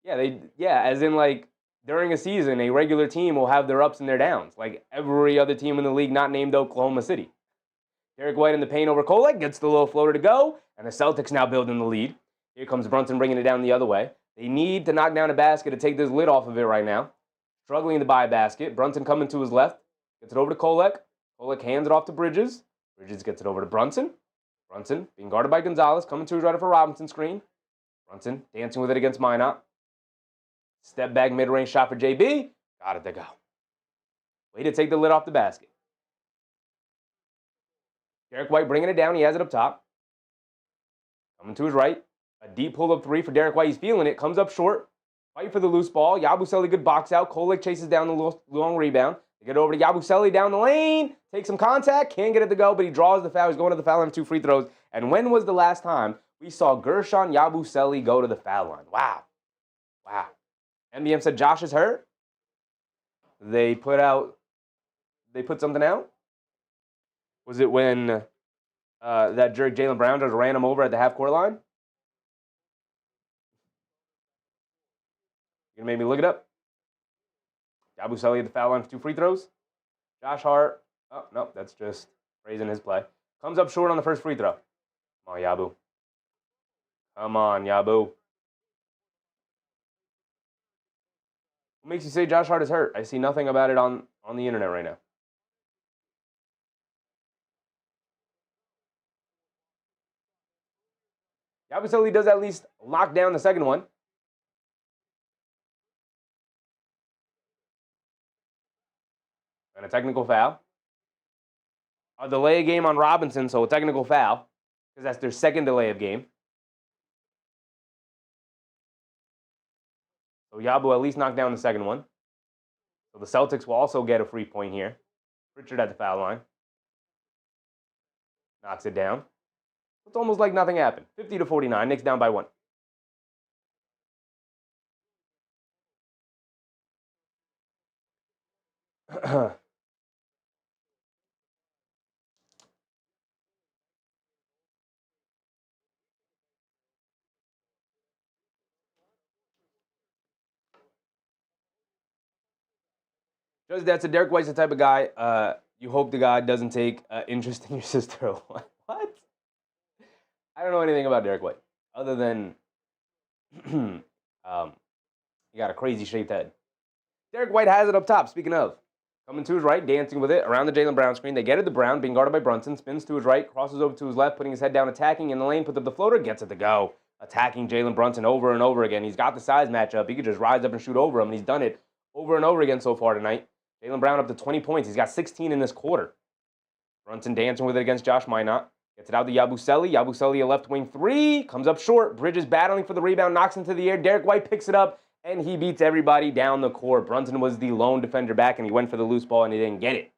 Yeah, as in like during a season, a regular team will have their ups and their downs, like every other team in the league not named Oklahoma City. Derek White in the paint over Kolek, gets the little floater to go, and the Celtics now building the lead. Here comes Brunson bringing it down the other way. They need to knock down a basket to take this lid off of it right now. Struggling to buy a basket. Brunson coming to his left, gets it over to Kolek. Kolek hands it off to Bridges. Bridges gets it over to Brunson. Brunson being guarded by Gonzalez, coming to his right for Robinson screen. Brunson dancing with it against Minot. Step back mid-range shot for JB. Got it to go. Way to take the lid off the basket. Derek White bringing it down. He has it up top. Coming to his right. A deep pull-up three for Derek White. He's feeling it. Comes up short. Fight for the loose ball. Yabusele good box out. Kolek chases down the long rebound. They get it over to Yabusele down the lane. Takes some contact. Can't get it to go, but he draws the foul. He's going to the foul line with 2 free throws. And when was the last time we saw Gershon Yabusele go to the foul line? Wow. NBM said Josh is hurt. They put something out. Was it when that jerk Jalen Brown just ran him over at the half-court line? You gonna make me look it up? Yabusele at the foul line for 2 free throws. Josh Hart. Oh, no, that's just praising his play. Comes up short on the first free throw. Come on, Yabu. Come on, Yabu. What makes you say Josh Hart is hurt? I see nothing about it on the internet right now. Yabusele does at least lock down the second one. And a technical foul. A delay of game on Robinson, so a technical foul. Because that's their second delay of game. So Yabu at least knocked down the second one. So the Celtics will also get a free point here. Richard at the foul line. Knocks it down. It's almost like nothing happened. 50-49. Knicks down by 1. Just that's a Derek White's the type of guy you hope the guy doesn't take interest in your sister. What? I don't know anything about Derek White other than he got a crazy shaped head. Derek White has it up top. Speaking of, coming to his right, dancing with it around the Jalen Brown screen. They get it to Brown, being guarded by Brunson. Spins to his right, crosses over to his left, putting his head down, attacking in the lane. Puts up the floater, gets it to go. Attacking Jalen Brunson over and over again. He's got the size matchup. He could just rise up and shoot over him, and he's done it over and over again so far tonight. Jalen Brown up to 20 points. He's got 16 in this quarter. Brunson dancing with it against Josh Minot. Gets it out to Yabusele. Yabusele, a left wing three. Comes up short. Bridges battling for the rebound. Knocks into the air. Derek White picks it up, and he beats everybody down the court. Brunson was the lone defender back, and he went for the loose ball, and he didn't get it.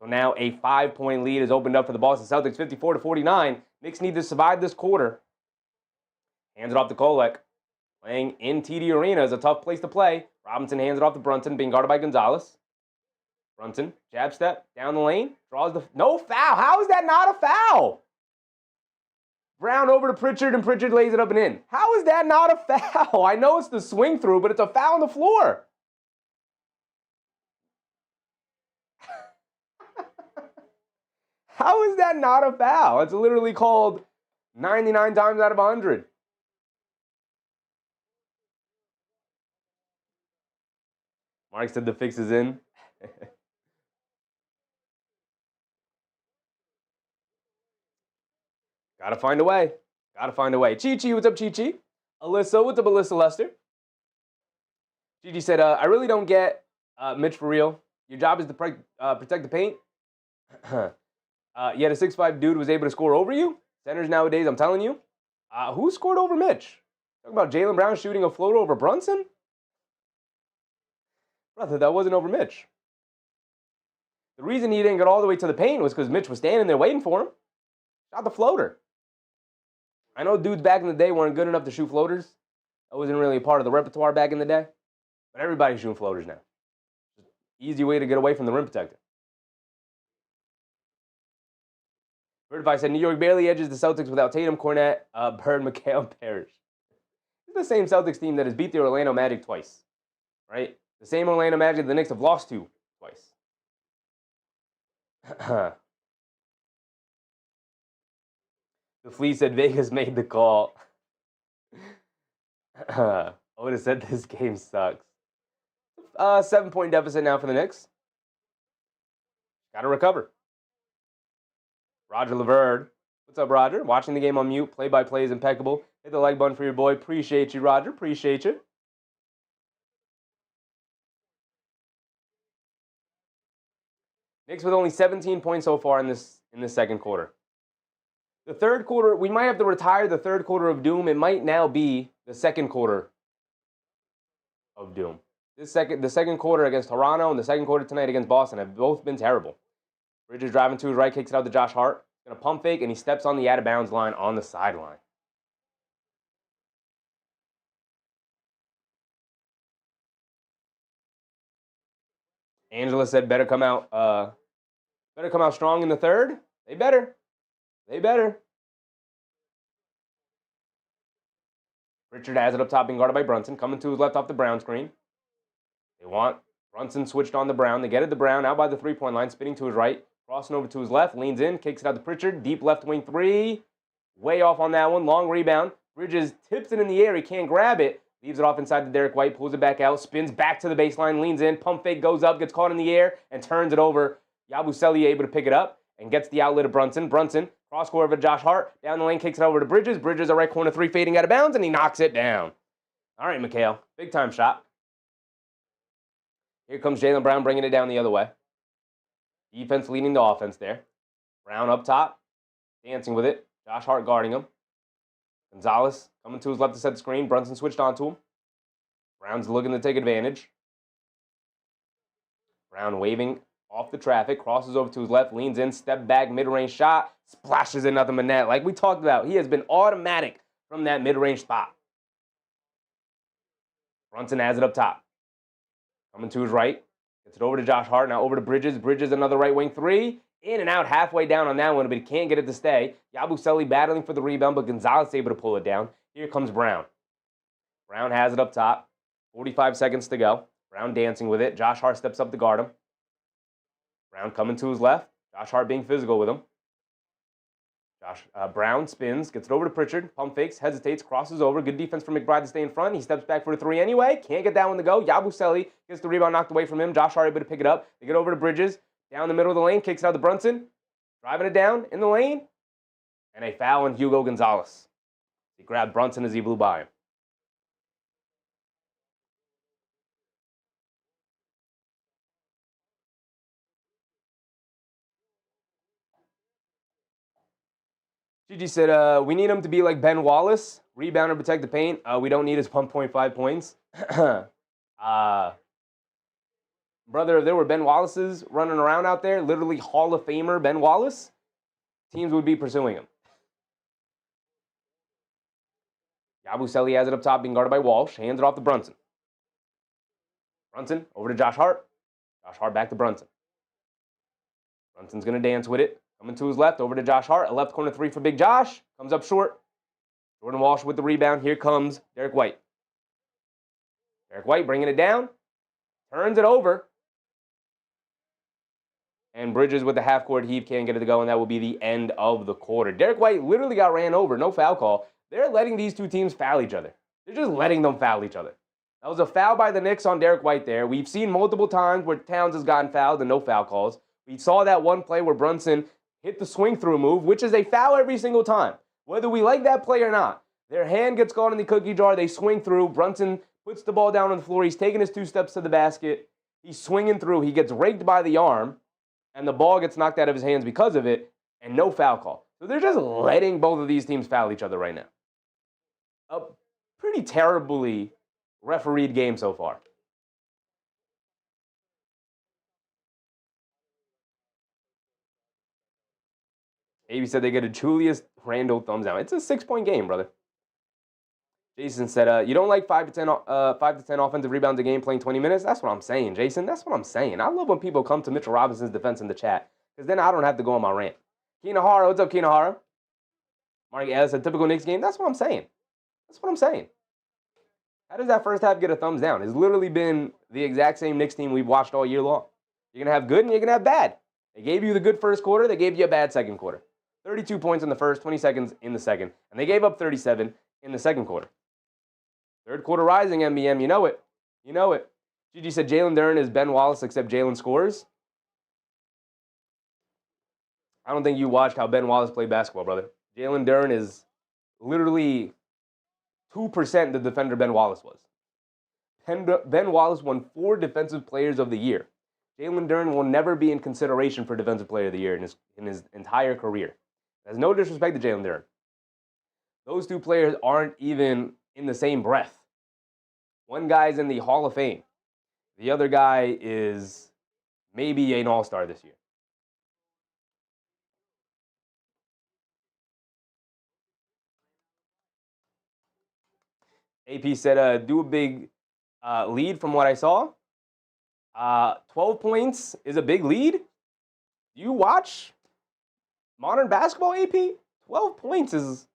So now a 5-point lead is opened up for the Boston Celtics, 54-49. Knicks need to survive this quarter. Hands it off to Kolek. Playing in TD Arena is a tough place to play. Robinson hands it off to Brunson, being guarded by Gonzalez. Brunson, jab step, down the lane, draws the... No foul! How is that not a foul? Brown over to Pritchard, and Pritchard lays it up and in. How is that not a foul? I know it's the swing through, but it's a foul on the floor. How is that not a foul? It's literally called 99 times out of 100. Mark said the fix is in. Gotta find a way. Gotta find a way. Chi-Chi, what's up, Chi-Chi? Alyssa, what's up, Alyssa Lester? Chi-Chi said, I really don't get Mitch for real. Your job is to protect the paint. Yet a 6'5" dude was able to score over you? Centers nowadays, I'm telling you. Who scored over Mitch? Talking about Jalen Brown shooting a floater over Brunson? Brother, that wasn't over Mitch. The reason he didn't get all the way to the paint was because Mitch was standing there waiting for him. Shot the floater. I know dudes back in the day weren't good enough to shoot floaters. That wasn't really a part of the repertoire back in the day. But everybody's shooting floaters now. Easy way to get away from the rim protector. Vertify said New York barely edges the Celtics without Tatum, Cornette, Bird, Mikal, and Parrish. It's the same Celtics team that has beat the Orlando Magic twice. Right? The same Orlando Magic the Knicks have lost to twice. The Flea said Vegas made the call. I would have said this game sucks. 7-point deficit now for the Knicks. Got to recover. Roger Laverde. What's up, Roger? Watching the game on mute. Play-by-play is impeccable. Hit the like button for your boy. Appreciate you, Roger. Appreciate you. Knicks with only 17 points so far in this second quarter. The third quarter, we might have to retire the third quarter of doom. It might now be the second quarter of doom. The second quarter against Toronto and the second quarter tonight against Boston have both been terrible. Bridges driving to his right, kicks it out to Josh Hart. Gonna pump fake, and he steps on the out-of-bounds line on the sideline. Angela said better come out strong in the third. They better. Richard has it up top, being guarded by Brunson. Coming to his left off the Brown screen. They want Brunson switched on the Brown. They get it to Brown, out by the three-point line, spinning to his right. Crossing over to his left, leans in, kicks it out to Pritchard. Deep left wing three. Way off on that one. Long rebound. Bridges tips it in the air. He can't grab it. Leaves it off inside to Derek White. Pulls it back out. Spins back to the baseline. Leans in. Pump fake goes up. Gets caught in the air and turns it over. Yabusele able to pick it up and gets the outlet of Brunson. Brunson, cross court over Josh Hart. Down the lane, kicks it over to Bridges. Bridges, a right corner three, fading out of bounds, and he knocks it down. All right, Mikal. Big time shot. Here comes Jaylen Brown bringing it down the other way. Defense leading the offense there. Brown up top, dancing with it. Josh Hart guarding him. Gonzalez coming to his left to set the screen. Brunson switched onto him. Brown's looking to take advantage. Brown waving off the traffic, crosses over to his left, leans in, step back, mid-range shot, splashes in nothing but net. Like we talked about, he has been automatic from that mid-range spot. Brunson has it up top. Coming to his right. Gets it over to Josh Hart. Now over to Bridges. Bridges, another right wing three. In and out, halfway down on that one, but he can't get it to stay. Yabusele battling for the rebound, but Gonzalez able to pull it down. Here comes Brown. Brown has it up top. 45 seconds to go. Brown dancing with it. Josh Hart steps up to guard him. Brown coming to his left. Josh Hart being physical with him. Brown spins, gets it over to Pritchard. Pump fakes, hesitates, crosses over. Good defense for McBride to stay in front. He steps back for the three anyway. Can't get that one to go. Yabusele gets the rebound knocked away from him. Josh Hart able to pick it up. They get over to Bridges. Down the middle of the lane, kicks it out to Brunson. Driving it down in the lane. And a foul on Hugo Gonzalez. He grabbed Brunson as he blew by him. Gigi said, we need him to be like Ben Wallace. Rebound and protect the paint. We don't need his 1.5 points. Brother, if there were Ben Wallaces running around out there, literally Hall of Famer Ben Wallace, teams would be pursuing him. Yabusele has it up top, being guarded by Walsh. Hands it off to Brunson. Brunson over to Josh Hart. Josh Hart back to Brunson. Brunson's going to dance with it. Coming to his left, over to Josh Hart. A left corner three for Big Josh. Comes up short. Jordan Walsh with the rebound. Here comes Derek White. Derek White bringing it down. Turns it over. And Bridges with the half-court heave can't get it to go, and that will be the end of the quarter. Derek White literally got ran over. No foul call. They're letting these two teams foul each other. They're just letting them foul each other. That was a foul by the Knicks on Derek White there. We've seen multiple times where Towns has gotten fouled and no foul calls. We saw that one play where Brunson hit the swing-through move, which is a foul every single time. Whether we like that play or not, their hand gets caught in the cookie jar. They swing through. Brunson puts the ball down on the floor. He's taking his 2 steps to the basket. He's swinging through. He gets raked by the arm, and the ball gets knocked out of his hands because of it, and no foul call. So they're just letting both of these teams foul each other right now. A pretty terribly refereed game so far. AB said they get a Julius Randle thumbs down. It's a 6-point game, brother. Jason said, you don't like 5 to 10 offensive rebounds a game playing 20 minutes? That's what I'm saying, Jason. That's what I'm saying. I love when people come to Mitchell Robinson's defense in the chat, because then I don't have to go on my rant. Kinahara, what's up, Kinahara? Mark Ellis, a typical Knicks game? That's what I'm saying. That's what I'm saying. How does that first half get a thumbs down? It's literally been the exact same Knicks team we've watched all year long. You're going to have good and you're going to have bad. They gave you the good first quarter. They gave you a bad second quarter. 32 points in the first, 20 seconds in the second. And they gave up 37 in the second quarter. Third quarter rising, MBM. You know it. You know it. Gigi said Jalen Duren is Ben Wallace except Jalen scores. I don't think you watched how Ben Wallace played basketball, brother. Jalen Duren is literally 2% the defender Ben Wallace was. Ben Wallace won 4 Defensive Players of the Year. Jalen Duren will never be in consideration for Defensive Player of the Year in his entire career. There's no disrespect to Jalen Duren. Those two players aren't even in the same breath. One guy's in the Hall of Fame. The other guy is maybe an all-star this year. AP said, do a big lead from what I saw. 12 points is a big lead. Do you watch modern basketball, AP? 12 points is,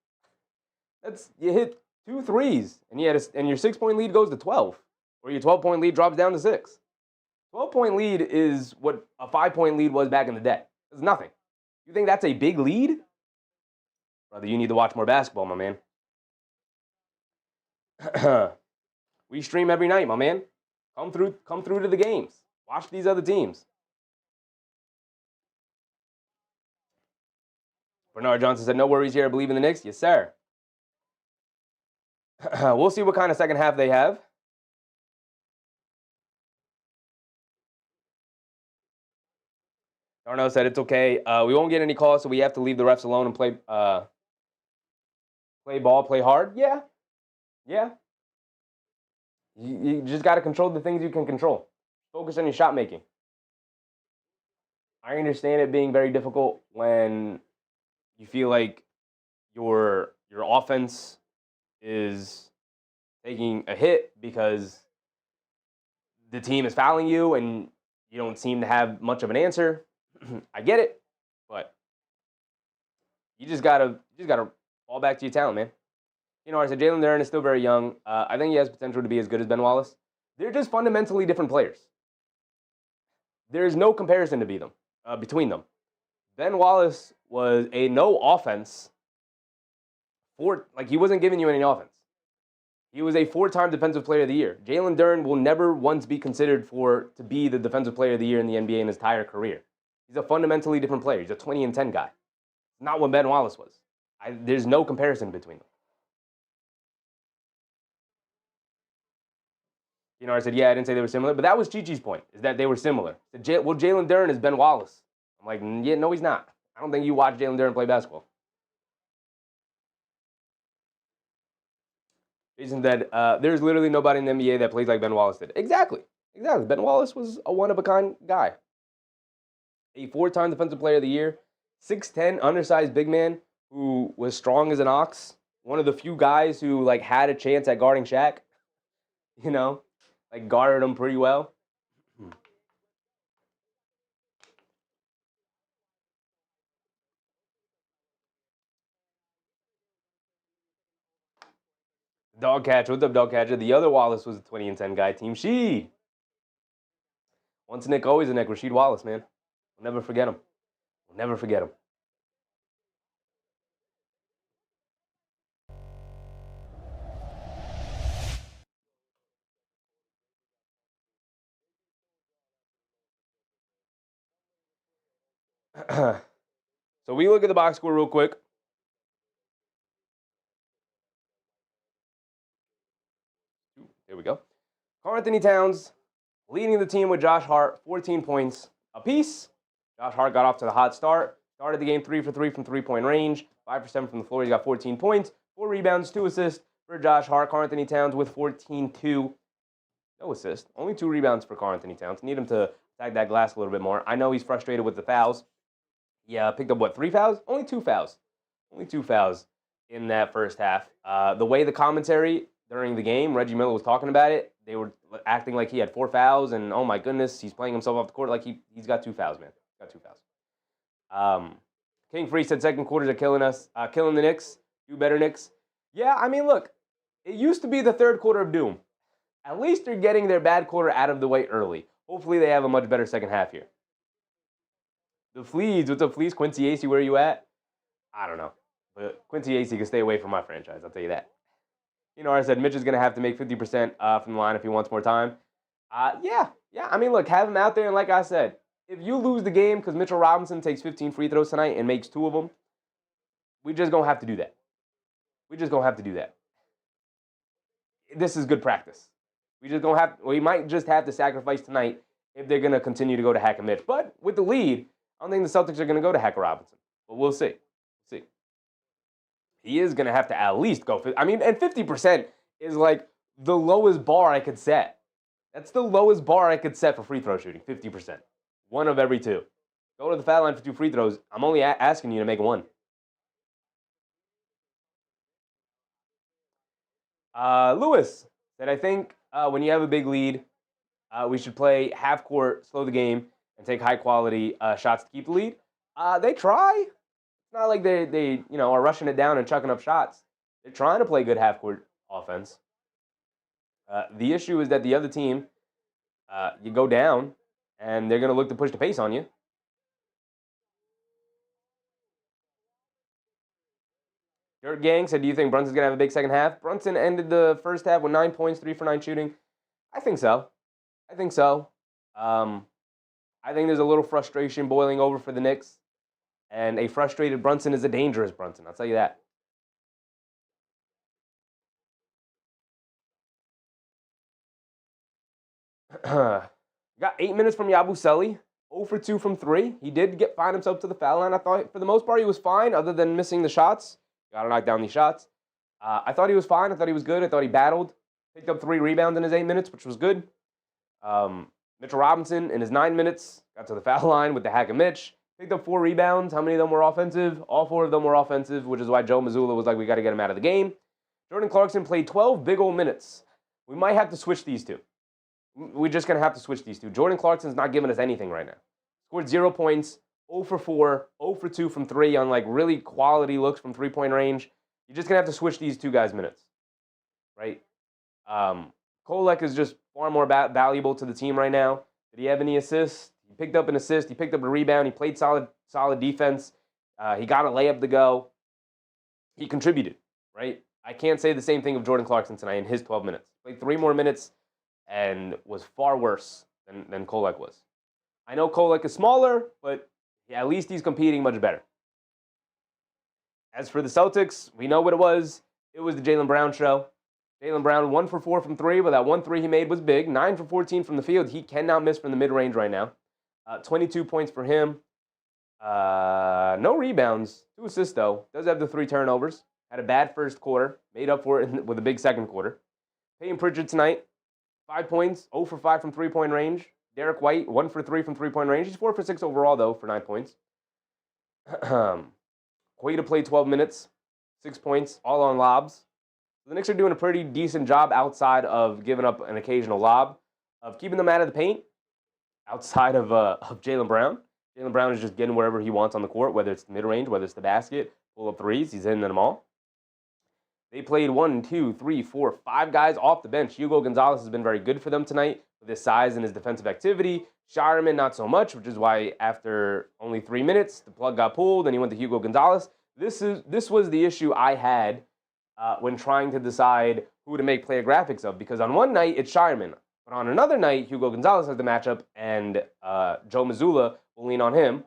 you hit 2 threes, and your 6-point lead goes to 12, or your 12-point lead drops down to 6. 12-point lead is what a 5-point lead was back in the day. It's nothing. You think that's a big lead? Brother, you need to watch more basketball, my man. We stream every night, my man. Come through to the games. Watch these other teams. Bernard Johnson said, no worries here. I believe in the Knicks. Yes, sir. We'll see what kind of second half they have. Darnell said it's okay. We won't get any calls, so we have to leave the refs alone and play ball, play hard. Yeah. You just got to control the things you can control. Focus on your shot making. I understand it being very difficult when you feel like your offense is taking a hit because the team is fouling you and you don't seem to have much of an answer. I get it, but you just gotta fall back to your talent, man. You know, I said Jalen Duren is still very young. I think he has potential to be as good as Ben Wallace. They're just fundamentally different players. There's no comparison to between them. Ben Wallace was a no offense he wasn't giving you any offense. He was a 4-time Defensive Player of the Year. Jalen Duren will never once be considered to be the Defensive Player of the Year in the NBA in his entire career. He's a fundamentally different player. He's a 20-10 guy. Not what Ben Wallace was. There's no comparison between them. You know, I said, yeah, I didn't say they were similar, but that was Chi-Chi's point, is that they were similar. Well, Jalen Duren is Ben Wallace. I'm like, yeah, no, he's not. I don't think you watch Jalen Duren play basketball. Jason said, there's literally nobody in the NBA that plays like Ben Wallace did. Exactly. Exactly. Ben Wallace was a one-of-a-kind guy. A 4-time Defensive Player of the Year, 6'10", undersized big man who was strong as an ox. One of the few guys who like had a chance at guarding Shaq. You know, like guarded him pretty well. Dog catcher, what's up, dog catcher? The other Wallace was a 20-10 guy. Team Sheed. Once a Nick, always a Nick. Rasheed Wallace, man. We'll never forget him. We'll never forget him. So we look at the box score real quick. Here we go. Karl-Anthony Towns leading the team with Josh Hart, 14 points apiece. Josh Hart got off to the hot start. Started the game 3 for 3 from three-point range, 5 for 7 from the floor. He's got 14 points, 4 rebounds, 2 assists for Josh Hart. Karl-Anthony Towns with 14-2. No assist. Only 2 rebounds for Karl-Anthony Towns. Need him to attack that glass a little bit more. I know he's frustrated with the fouls. Yeah, picked up, what, 3 fouls? Only 2 fouls. Only 2 fouls in that first half. The way the commentary during the game, Reggie Miller was talking about it, they were acting like he had 4 fouls, and oh my goodness, he's playing himself off the court like he's got 2 fouls, man. Got 2 fouls. King Free said second quarters are killing us, killing the Knicks. Do better, Knicks. Yeah, I mean, look, it used to be the third quarter of doom. At least they're getting their bad quarter out of the way early. Hopefully they have a much better second half here. The Fleas, what's up, Fleas? Quincy Acey, where are you at? I don't know. But Quincy Acey can stay away from my franchise, I'll tell you that. You know, I said Mitch is going to have to make 50% from the line if he wants more time. Yeah. I mean, look, have him out there. And like I said, if you lose the game because Mitchell Robinson takes 15 free throws tonight and makes 2 of them, we just going to have to do that. This is good practice. We might just have to sacrifice tonight if they're going to continue to go to Hack and Mitch. But with the lead, I don't think the Celtics are going to go to Hack Robinson. But we'll see. He is going to have to at least go. And 50% is like the lowest bar I could set. That's the lowest bar I could set for free throw shooting, 50%. 1 of every 2. Go to the foul line for 2 free throws. I'm only asking you to make 1. Lewis said, I think when you have a big lead, we should play half court, slow the game, and take high quality shots to keep the lead. They try. It's not like they are rushing it down and chucking up shots. They're trying to play good half-court offense. The issue is that the other team, you go down, and they're going to look to push the pace on you. Dirt Gang said, do you think Brunson's going to have a big second half? Brunson ended the first half with 9 points, 3 for 9 shooting. I think so. I think there's a little frustration boiling over for the Knicks. And a frustrated Brunson is a dangerous Brunson. I'll tell you that. Got 8 minutes from Yabusele. 0 for 2 from 3. He did find himself to the foul line. I thought for the most part he was fine, other than missing the shots. Got to knock down these shots. I thought he was fine. I thought he was good. I thought he battled. Picked up 3 rebounds in his 8 minutes, which was good. Mitchell Robinson, in his 9 minutes, got to the foul line with the hack of Mitch. Picked up 4 rebounds. How many of them were offensive? All 4 of them were offensive, which is why Joe Mazzulla was like, we got to get him out of the game. Jordan Clarkson played 12 big old minutes. We might have to switch these 2. We're just going to have to switch these 2. Jordan Clarkson's not giving us anything right now. Scored 0 points, 0 for 4, 0 for 2 from 3 on like really quality looks from three-point range. You're just going to have to switch these 2 guys' minutes, right? Kolek is just far more valuable to the team right now. Did he have any assists? He picked up an assist. He picked up a rebound. He played solid defense. He got a layup to go. He contributed, right? I can't say the same thing of Jordan Clarkson tonight in his 12 minutes. Played 3 more minutes and was far worse than Kolek was. I know Kolek is smaller, but at least he's competing much better. As for the Celtics, we know what it was. It was the Jaylen Brown show. Jaylen Brown 1 for 4 from 3, but that 1 3 he made was big. 9 for 14 from the field. He cannot miss from the mid-range right now. 22 points for him. No rebounds. 2 assists, though. Does have the 3 turnovers. Had a bad first quarter. Made up for it with a big second quarter. Peyton Pritchard tonight. 5 points, 0 for 5 from three-point range. Derek White, 1 for 3 from three-point range. He's 4 for 6 overall, though, for 9 points. Quay played 12 minutes, 6 points, all on lobs. The Knicks are doing a pretty decent job outside of giving up an occasional lob, of keeping them out of the paint, outside of Jalen Brown. Jalen Brown is just getting wherever he wants on the court, whether it's the mid-range, whether it's the basket, pull-up threes. He's hitting them all. They played 1, 2, 3, 4, 5 guys off the bench. Hugo Gonzalez has been very good for them tonight with his size and his defensive activity. Shireman, not so much, which is why after only 3 minutes, the plug got pulled and he went to Hugo Gonzalez. This was the issue I had when trying to decide who to make player graphics of, because on one night, it's Shireman. But on another night, Hugo Gonzalez has the matchup, and Joe Mazzulla will lean on him.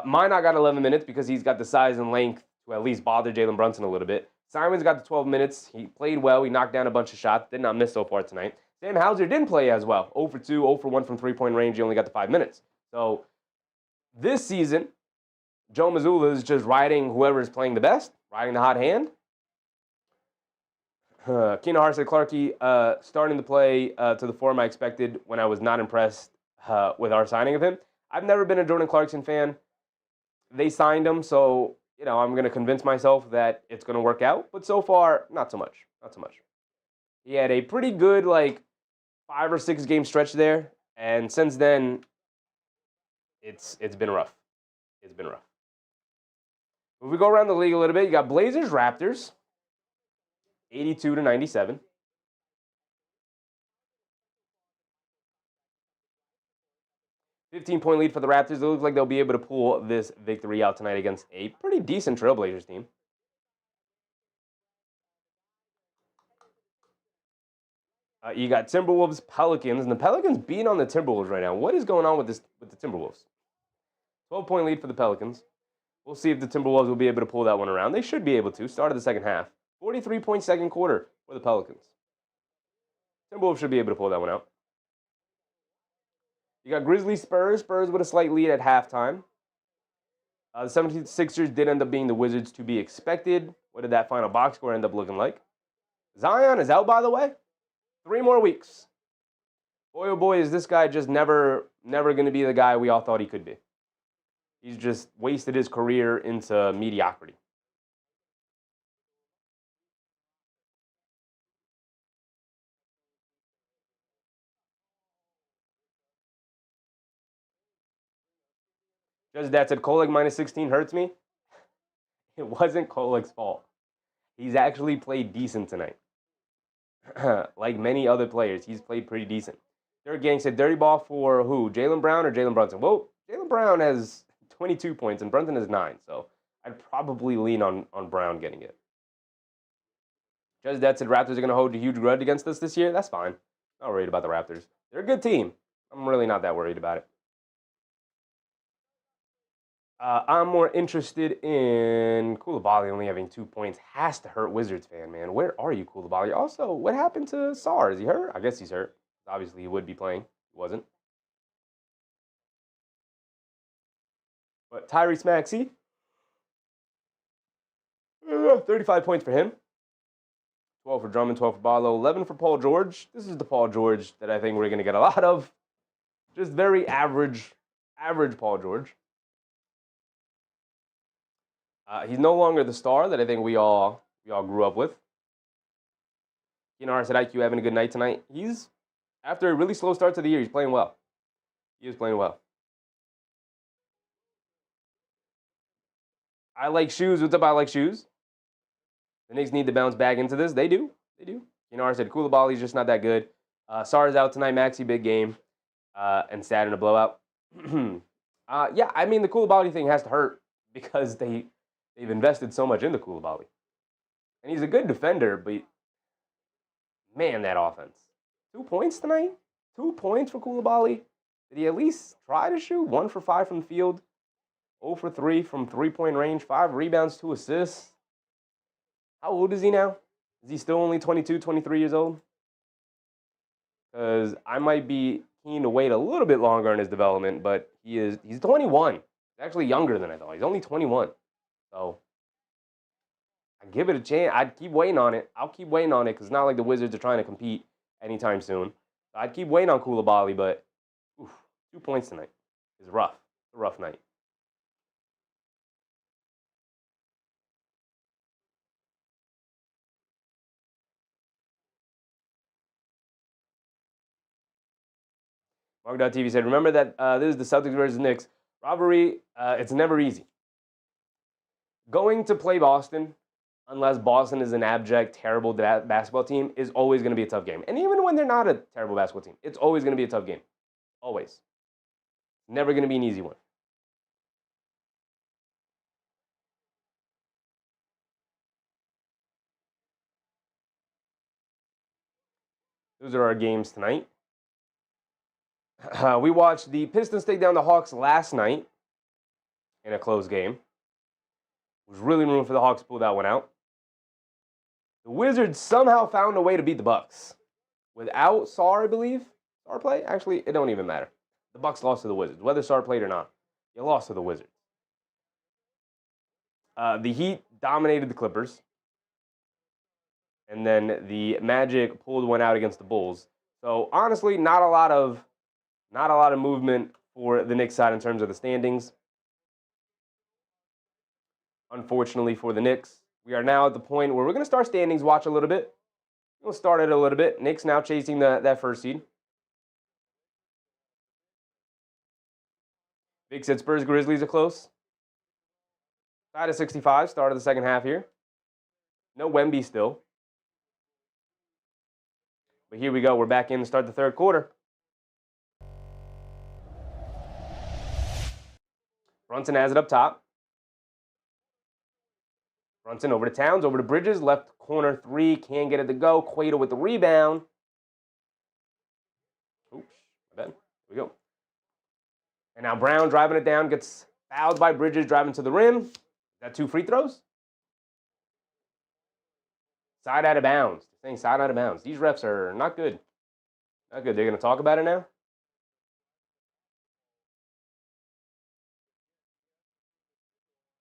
Minot got 11 minutes because he's got the size and length to at least bother Jalen Brunson a little bit. Simon's got the 12 minutes. He played well. He knocked down a bunch of shots. Did not miss so far tonight. Sam Hauser didn't play as well. 0 for 2, 0 for 1 from three-point range. He only got the 5 minutes. So this season, Joe Mazzulla is just riding whoever is playing the best, riding the hot hand. Keenan Hart said Clarkey starting to play to the form I expected when I was not impressed with our signing of him. I've never been a Jordan Clarkson fan. They signed him, so I'm going to convince myself that it's going to work out. But so far, not so much. Not so much. He had a pretty good 5 or 6 game stretch there, and since then, it's been rough. It's been rough. If we go around the league a little bit, you got Blazers, Raptors, 82-97. 15-point lead for the Raptors. It looks like they'll be able to pull this victory out tonight against a pretty decent Trailblazers team. You got Timberwolves, Pelicans, and the Pelicans beating on the Timberwolves right now. What is going on with the Timberwolves? 12-point lead for the Pelicans. We'll see if the Timberwolves will be able to pull that one around. They should be able to. Start of the second half. 43-point second quarter for the Pelicans. Timberwolves should be able to pull that one out. You got Grizzlies, Spurs. Spurs with a slight lead at halftime. The 76ers did end up being the Wizards to be expected. What did that final box score end up looking like? Zion is out, by the way. 3 more weeks. Boy, oh boy, is this guy just never going to be the guy we all thought he could be. He's just wasted his career into mediocrity. Just that said, Kolek minus 16 hurts me. It wasn't Kolek's fault. He's actually played decent tonight. Like many other players, he's played pretty decent. Derek Gang said, dirty ball for who? Jalen Brown or Jalen Brunson? Well, Jalen Brown has 22 points and Brunson has 9, so I'd probably lean on Brown getting it. Just that said, Raptors are going to hold a huge grudge against us this year. That's fine. Not worried about the Raptors. They're a good team. I'm really not that worried about it. I'm more interested in Koulibaly only having 2 points. Has to hurt Wizards fan, man. Where are you, Koulibaly? Also, what happened to Sarr? Is he hurt? I guess he's hurt. Obviously, he would be playing. He wasn't. But Tyrese Maxey, 35 points for him. 12 for Drummond, 12 for Barlow, 11 for Paul George. This is the Paul George that I think we're going to get a lot of. Just very average Paul George. He's no longer the star that I think we all grew up with. Keenan Hart said, IQ having a good night tonight. He's, after a really slow start to the year, he's playing well. He is playing well. I like shoes. What's up, I like shoes? The Knicks need to bounce back into this. They do. Keenan Hart said, Koulibaly's just not that good. Sarr's out tonight. Maxey, big game. And sad in a blowout. Yeah, I mean, the Koulibaly thing has to hurt because they've invested so much into Koulibaly. And he's a good defender, but man, that offense. 2 points tonight? 2 points for Koulibaly? Did he at least try to shoot? 1 for 5 from the field. 0 for 3 from three-point range. 5 rebounds, 2 assists. How old is he now? Is he still only 22, 23 years old? Because I might be keen to wait a little bit longer in his development, but he's 21. He's actually younger than I thought. He's only 21. So I give it a chance. I'd keep waiting on it. I'll keep waiting on it because it's not like the Wizards are trying to compete anytime soon. I'd keep waiting on Koulibaly, but 2 points tonight is rough. It's a rough night. Mark.tv said, remember that this is the Celtics versus Knicks. Rivalry, it's never easy. Going to play Boston, unless Boston is an abject, terrible basketball team, is always going to be a tough game. And even when they're not a terrible basketball team, it's always going to be a tough game. Always. Never going to be an easy one. Those are our games tonight. We watched the Pistons take down the Hawks last night in a close game. It was really room for the Hawks to pull that one out. The Wizards somehow found a way to beat the Bucks. Without Sarr, I believe. Sarr play? Actually, it don't even matter. The Bucks lost to the Wizards. Whether Sarr played or not, you lost to the Wizards. The Heat dominated the Clippers. And then the Magic pulled one out against the Bulls. So honestly, not a lot of movement for the Knicks side in terms of the standings. Unfortunately for the Knicks, we are now at the point where we're going to start standings watch a little bit. We'll start it a little bit. Knicks now chasing that first seed. Big said Spurs Grizzlies are close. Tied at 65, start of the second half here. No Wemby still. But here we go. We're back in to start the third quarter. Brunson has it up top. Brunson over to Towns, over to Bridges. Left corner three. Can't get it to go. Quato with the rebound. Oops, my bad. Here we go. And now Brown driving it down. Gets fouled by Bridges driving to the rim. Is that 2 free throws? Side out of bounds. Saying side out of bounds. These refs are not good. Not good. They're going to talk about it now?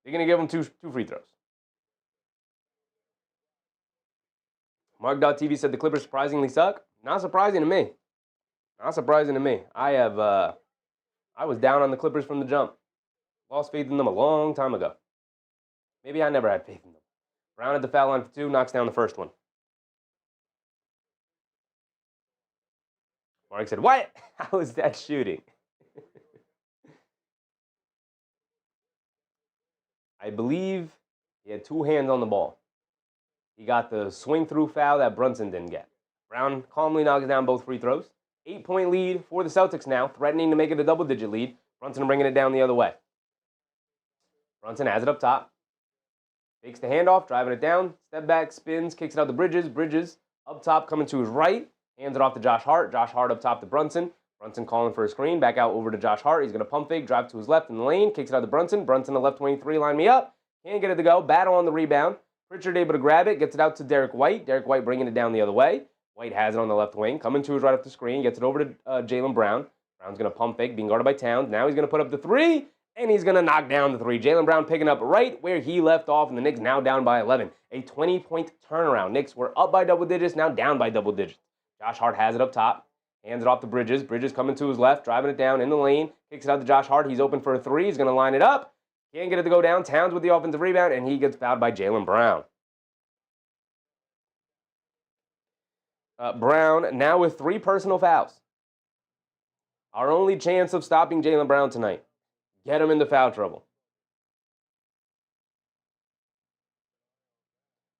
They're going to give him two free throws. Mark.tv said the Clippers surprisingly suck. Not surprising to me. Not surprising to me. I was down on the Clippers from the jump. Lost faith in them a long time ago. Maybe I never had faith in them. Brown at the foul line for 2, knocks down the first one. Mark said, what? How is that shooting? I believe he had 2 hands on the ball. He got the swing through foul that Brunson didn't get. Brown calmly knocks down both free throws. 8-point lead for the Celtics now, threatening to make it a double-digit lead. Brunson bringing it down the other way. Brunson has it up top. Takes the handoff, driving it down. Step back, spins, kicks it out to Bridges. Bridges up top coming to his right. Hands it off to Josh Hart. Josh Hart up top to Brunson. Brunson calling for a screen. Back out over to Josh Hart. He's going to pump fake, drive to his left in the lane. Kicks it out to Brunson. Brunson the left 23, line me up. Can't get it to go. Battle on the rebound. Pritchard able to grab it. Gets it out to Derek White. Derek White bringing it down the other way. White has it on the left wing. Coming to his right off the screen. Gets it over to Jalen Brown. Brown's going to pump fake, being guarded by Towns. Now he's going to put up the 3, and he's going to knock down the 3. Jalen Brown picking up right where he left off, and the Knicks now down by 11. A 20-point turnaround. Knicks were up by double digits, now down by double digits. Josh Hart has it up top. Hands it off to Bridges. Bridges coming to his left, driving it down in the lane. Kicks it out to Josh Hart. He's open for a 3. He's going to line it up. Can't get it to go down. Towns with the offensive rebound, and he gets fouled by Jalen Brown. Brown now with 3 personal fouls. Our only chance of stopping Jalen Brown tonight. Get him into foul trouble.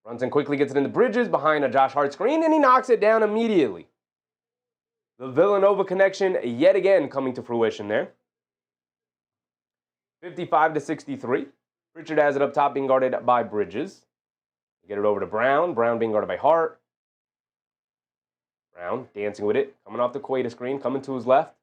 Brunson quickly gets it into Bridges behind a Josh Hart screen, and he knocks it down immediately. The Villanova connection yet again coming to fruition there. 55-63. Pritchard has it up top, being guarded by Bridges. Get it over to Brown. Brown being guarded by Hart. Brown dancing with it. Coming off the Quato screen. Coming to his left.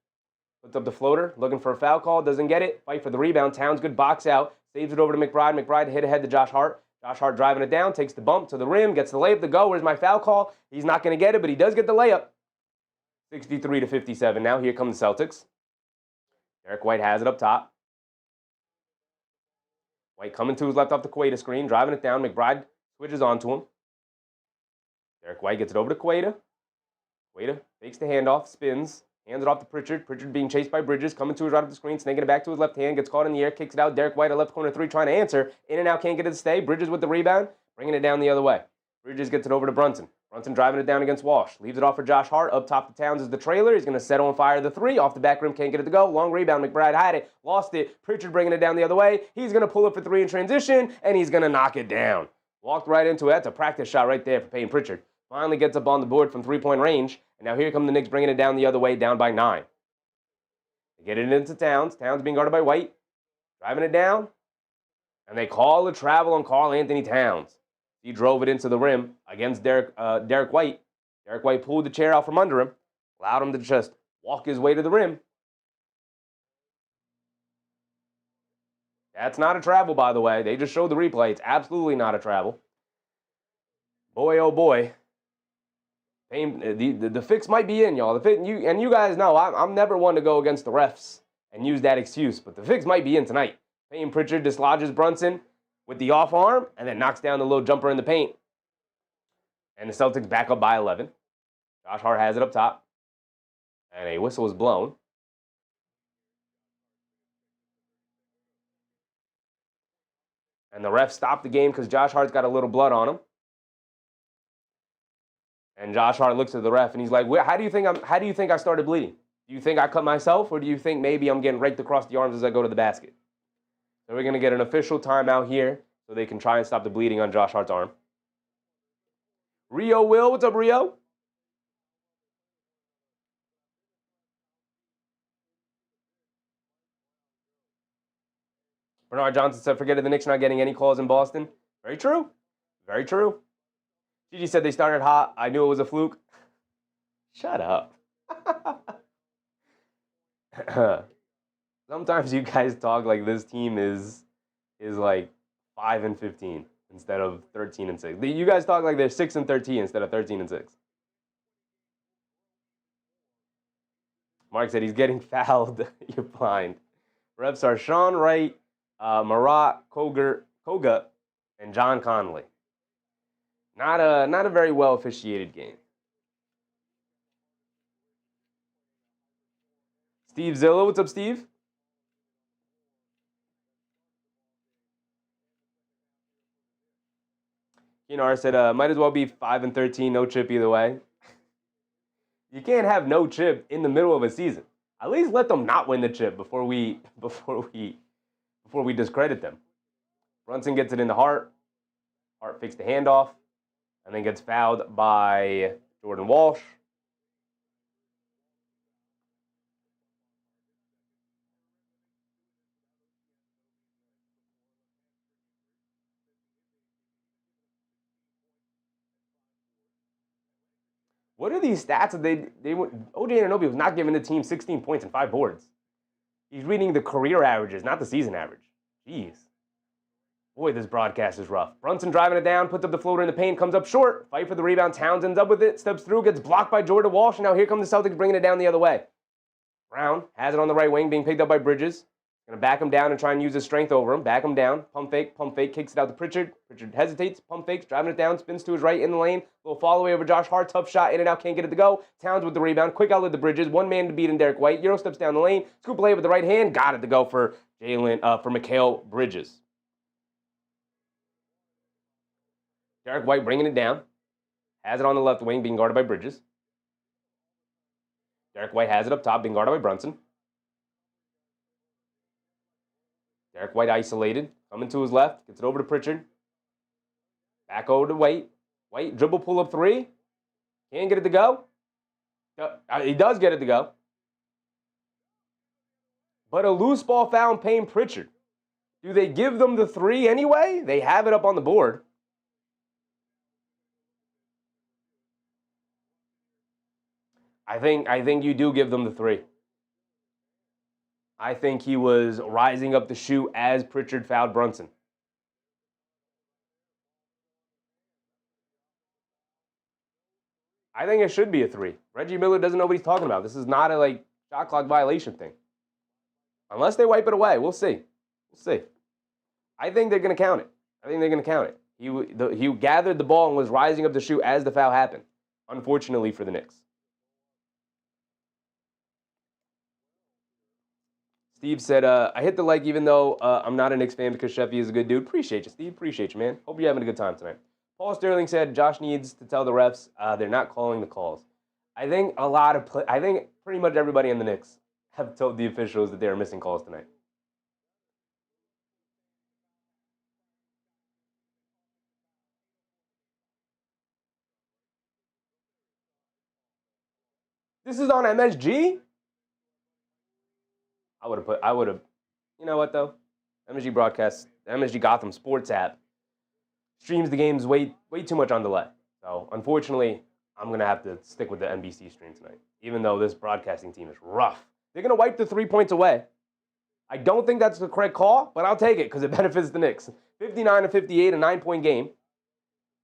Puts up the floater. Looking for a foul call. Doesn't get it. Fight for the rebound. Towns good box out. Saves it over to McBride. McBride hit ahead to Josh Hart. Josh Hart driving it down. Takes the bump to the rim. Gets the layup to go. Where's my foul call? He's not going to get it, but he does get the layup. 63-57. Now here come the Celtics. Derek White has it up top. White coming to his left off the Quato screen, driving it down. McBride switches onto him. Derek White gets it over to Quato. Waiter fakes the handoff, spins, hands it off to Pritchard. Pritchard being chased by Bridges, coming to his right of the screen, snaking it back to his left hand, gets caught in the air, kicks it out. Derek White at left corner 3 trying to answer. In and out, can't get it to stay. Bridges with the rebound, bringing it down the other way. Bridges gets it over to Brunson. Brunson driving it down against Walsh. Leaves it off for Josh Hart. Up top to Towns is the trailer. He's going to set on fire the 3. Off the back rim, can't get it to go. Long rebound. McBride had it. Lost it. Pritchard bringing it down the other way. He's going to pull it for 3 in transition, and he's going to knock it down. Walked right into it. That's a practice shot right there for Payne Pritchard. Finally gets up on the board from 3-point range. And now here come the Knicks bringing it down the other way, down by 9. They get it into Towns. Towns being guarded by White. Driving it down. And they call a travel on Karl Anthony Towns. He drove it into the rim against Derek White. Derek White pulled the chair out from under him, allowed him to just walk his way to the rim. That's not a travel, by the way. They just showed the replay. It's absolutely not a travel. Boy, oh boy. The fix might be in, y'all. You guys know I'm never one to go against the refs and use that excuse, but the fix might be in tonight. Payne Pritchard dislodges Brunson with the off arm and then knocks down the little jumper in the paint. And the Celtics back up by 11. Josh Hart has it up top. And a whistle is blown. And the ref stopped the game because Josh Hart's got a little blood on him. And Josh Hart looks at the ref and he's like, how do you think I started bleeding? Do you think I cut myself, or do you think maybe I'm getting raked across the arms as I go to the basket? So we're going to get an official timeout here so they can try and stop the bleeding on Josh Hart's arm. Rio Will, what's up, Rio? Bernard Johnson said, forget it, the Knicks are not getting any calls in Boston. Very true. Very true. Gigi said they started hot. I knew it was a fluke. Shut up. Sometimes you guys talk like this team is like 5-15 instead of 13-6. You guys talk like they're 6-13 instead of 13-6. Mark said he's getting fouled. You're blind. Refs are Sean Wright, Marat Koga, and John Conley. Not a very well officiated game. Steve Zilla, what's up, Steve? Kinar said, might as well be 5-13, no chip either way. You can't have no chip in the middle of a season. At least let them not win the chip before we discredit them. Brunson gets it into Hart. Hart fakes the handoff and then gets fouled by Jordan Walsh. What are these stats that they OJ Anunoby was not giving the team 16 points and 5 boards. He's reading the career averages, not the season average. Jeez. Boy, this broadcast is rough. Brunson driving it down, puts up the floater in the paint, comes up short. Fight for the rebound. Towns ends up with it, steps through, gets blocked by Jordan Walsh, and now here come the Celtics bringing it down the other way. Brown has it on the right wing, being picked up by Bridges. Going to back him down and try and use his strength over him. Back him down. Pump fake, kicks it out to Pritchard. Pritchard hesitates, pump fakes, driving it down, spins to his right in the lane. Little fall away over Josh Hart. Tough shot, in and out, can't get it to go. Towns with the rebound. Quick outlet to Bridges. One man to beat in Derek White. Euro steps down the lane. Scoop play with the right hand. Got it to go for Jaylen, for Mikal Bridges. Derek White bringing it down. Has it on the left wing, being guarded by Bridges. Derek White has it up top, being guarded by Brunson. Derek White isolated, coming to his left, gets it over to Pritchard. Back over to White. White, dribble pull up 3. Can't get it to go. He does get it to go. But a loose ball foul on Payne Pritchard. Do they give them the 3 anyway? They have it up on the board. I think you do give them the 3. I think he was rising up the shoot as Pritchard fouled Brunson. I think it should be a 3. Reggie Miller doesn't know what he's talking about. This is not a shot clock violation thing. Unless they wipe it away. We'll see. I think they're going to count it. He gathered the ball and was rising up the shoot as the foul happened. Unfortunately for the Knicks. Steve said, I hit the like even though I'm not a Knicks fan because Sheffy is a good dude. Appreciate you, Steve. Appreciate you, man. Hope you're having a good time tonight. Paul Sterling said Josh needs to tell the refs they're not calling the calls. I think I think pretty much everybody in the Knicks have told the officials that they are missing calls tonight. This is on MSG? I would have, you know what though? MSG broadcast, the MSG Gotham Sports app streams the games way too much on delay. So unfortunately, I'm gonna have to stick with the NBC stream tonight, even though this broadcasting team is rough. They're gonna wipe the 3 points away. I don't think that's the correct call, but I'll take it because it benefits the Knicks. 59-58, a 9-point game.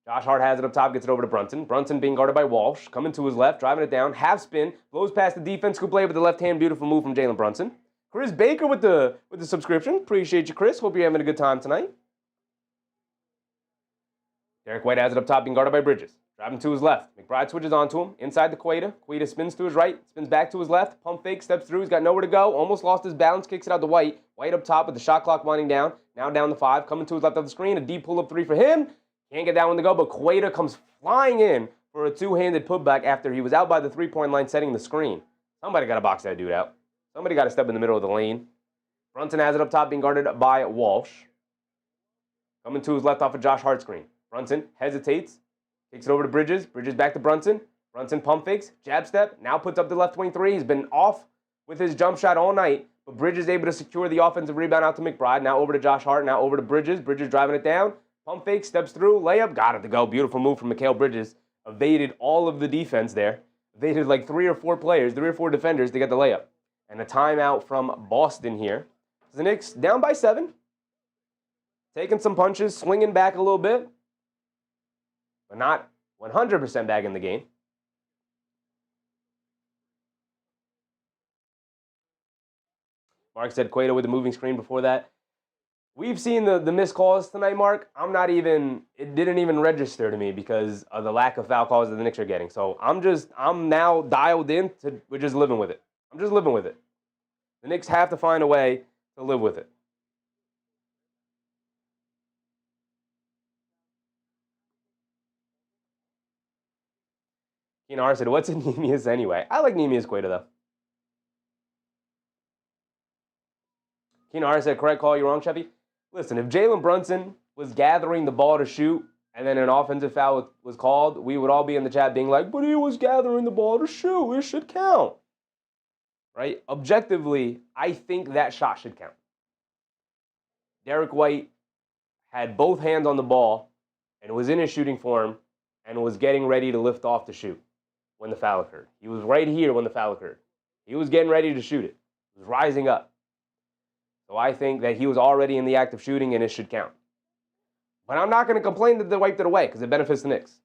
Josh Hart has it up top, gets it over to Brunson. Brunson being guarded by Walsh, coming to his left, driving it down, half spin, blows past the defense, scoop play with the left hand, beautiful move from Jalen Brunson. Chris Baker with the subscription. Appreciate you, Chris. Hope you're having a good time tonight. Derek White has it up top, being guarded by Bridges. Driving to his left. McBride switches onto him. Inside the Queta. Queta spins to his right. Spins back to his left. Pump fake. Steps through. He's got nowhere to go. Almost lost his balance. Kicks it out to White. White up top with the shot clock winding down. Now down the 5. Coming to his left of the screen. A deep pull-up 3 for him. Can't get that one to go, but Queta comes flying in for a two-handed putback after he was out by the three-point line setting the screen. Somebody got to box that dude out. Somebody got to step in the middle of the lane. Brunson has it up top, being guarded by Walsh. Coming to his left off of Josh Hart screen. Brunson hesitates. Kicks it over to Bridges. Bridges back to Brunson. Brunson pump fakes. Jab step. Now puts up the left wing 3. He's been off with his jump shot all night. But Bridges able to secure the offensive rebound out to McBride. Now over to Josh Hart. Now over to Bridges. Bridges driving it down. Pump fake. Steps through. Layup. Got it to go. Beautiful move from Mikal Bridges. Evaded all of the defense there. Evaded like 3 or 4 players, 3 or 4 defenders to get the layup. And a timeout from Boston here. The Knicks down by 7. Taking some punches. Swinging back a little bit. But not 100% back in the game. Mark said Queta with the moving screen before that. We've seen the missed calls tonight, Mark. It didn't even register to me because of the lack of foul calls that the Knicks are getting. So I'm now dialed in we're just living with it. I'm just living with it. The Knicks have to find a way to live with it. Kinar said, what's Nemius anyway? I like Nemius Queta, though. Kinar said, correct call, you're wrong, Chevy. Listen, if Jalen Brunson was gathering the ball to shoot and then an offensive foul was called, we would all be in the chat being like, but he was gathering the ball to shoot. It should count. Right? Objectively, I think that shot should count. Derek White had both hands on the ball and was in his shooting form and was getting ready to lift off to shoot when the foul occurred. He was right here when the foul occurred. He was getting ready to shoot it. He was rising up. So I think that he was already in the act of shooting and it should count. But I'm not going to complain that they wiped it away because it benefits the Knicks.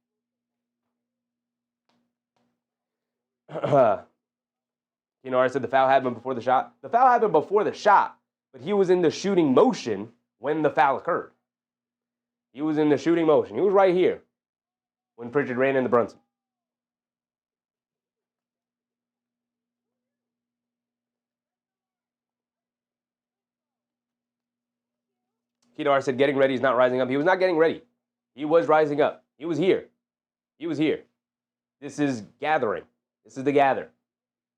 I said the foul happened before the shot. The foul happened before the shot, but he was in the shooting motion when the foul occurred. He was in the shooting motion. He was right here when Pritchard ran into Brunson. Kedar said getting ready is not rising up. He was not getting ready. He was rising up. He was here. He was here. This is gathering. This is the gather.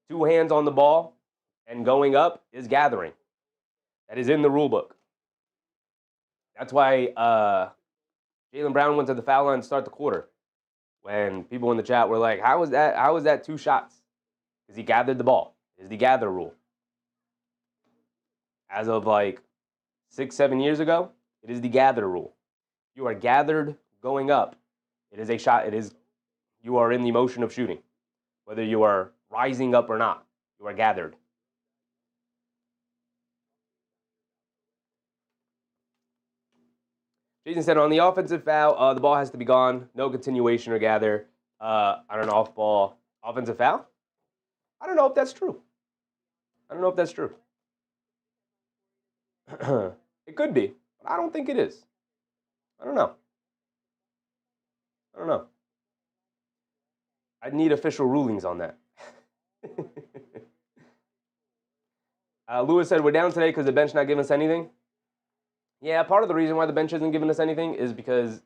2 hands on the ball and going up is gathering. That is in the rule book. That's why Jaylen Brown went to the foul line to start the quarter. When people in the chat were like, how was that 2 shots? Because he gathered the ball. It's the gather rule. As of like 6-7 years ago, it is the gather rule. You are gathered going up. It is a shot. You are in the motion of shooting. Whether you are rising up or not, you are gathered. Jason said on the offensive foul, the ball has to be gone. No continuation or gather on an off ball offensive foul. I don't know if that's true. It could be, but I don't think it is. I don't know. I'd need official rulings on that. Lewis said, we're down today because the bench not giving us anything. Yeah, part of the reason why the bench isn't giving us anything is because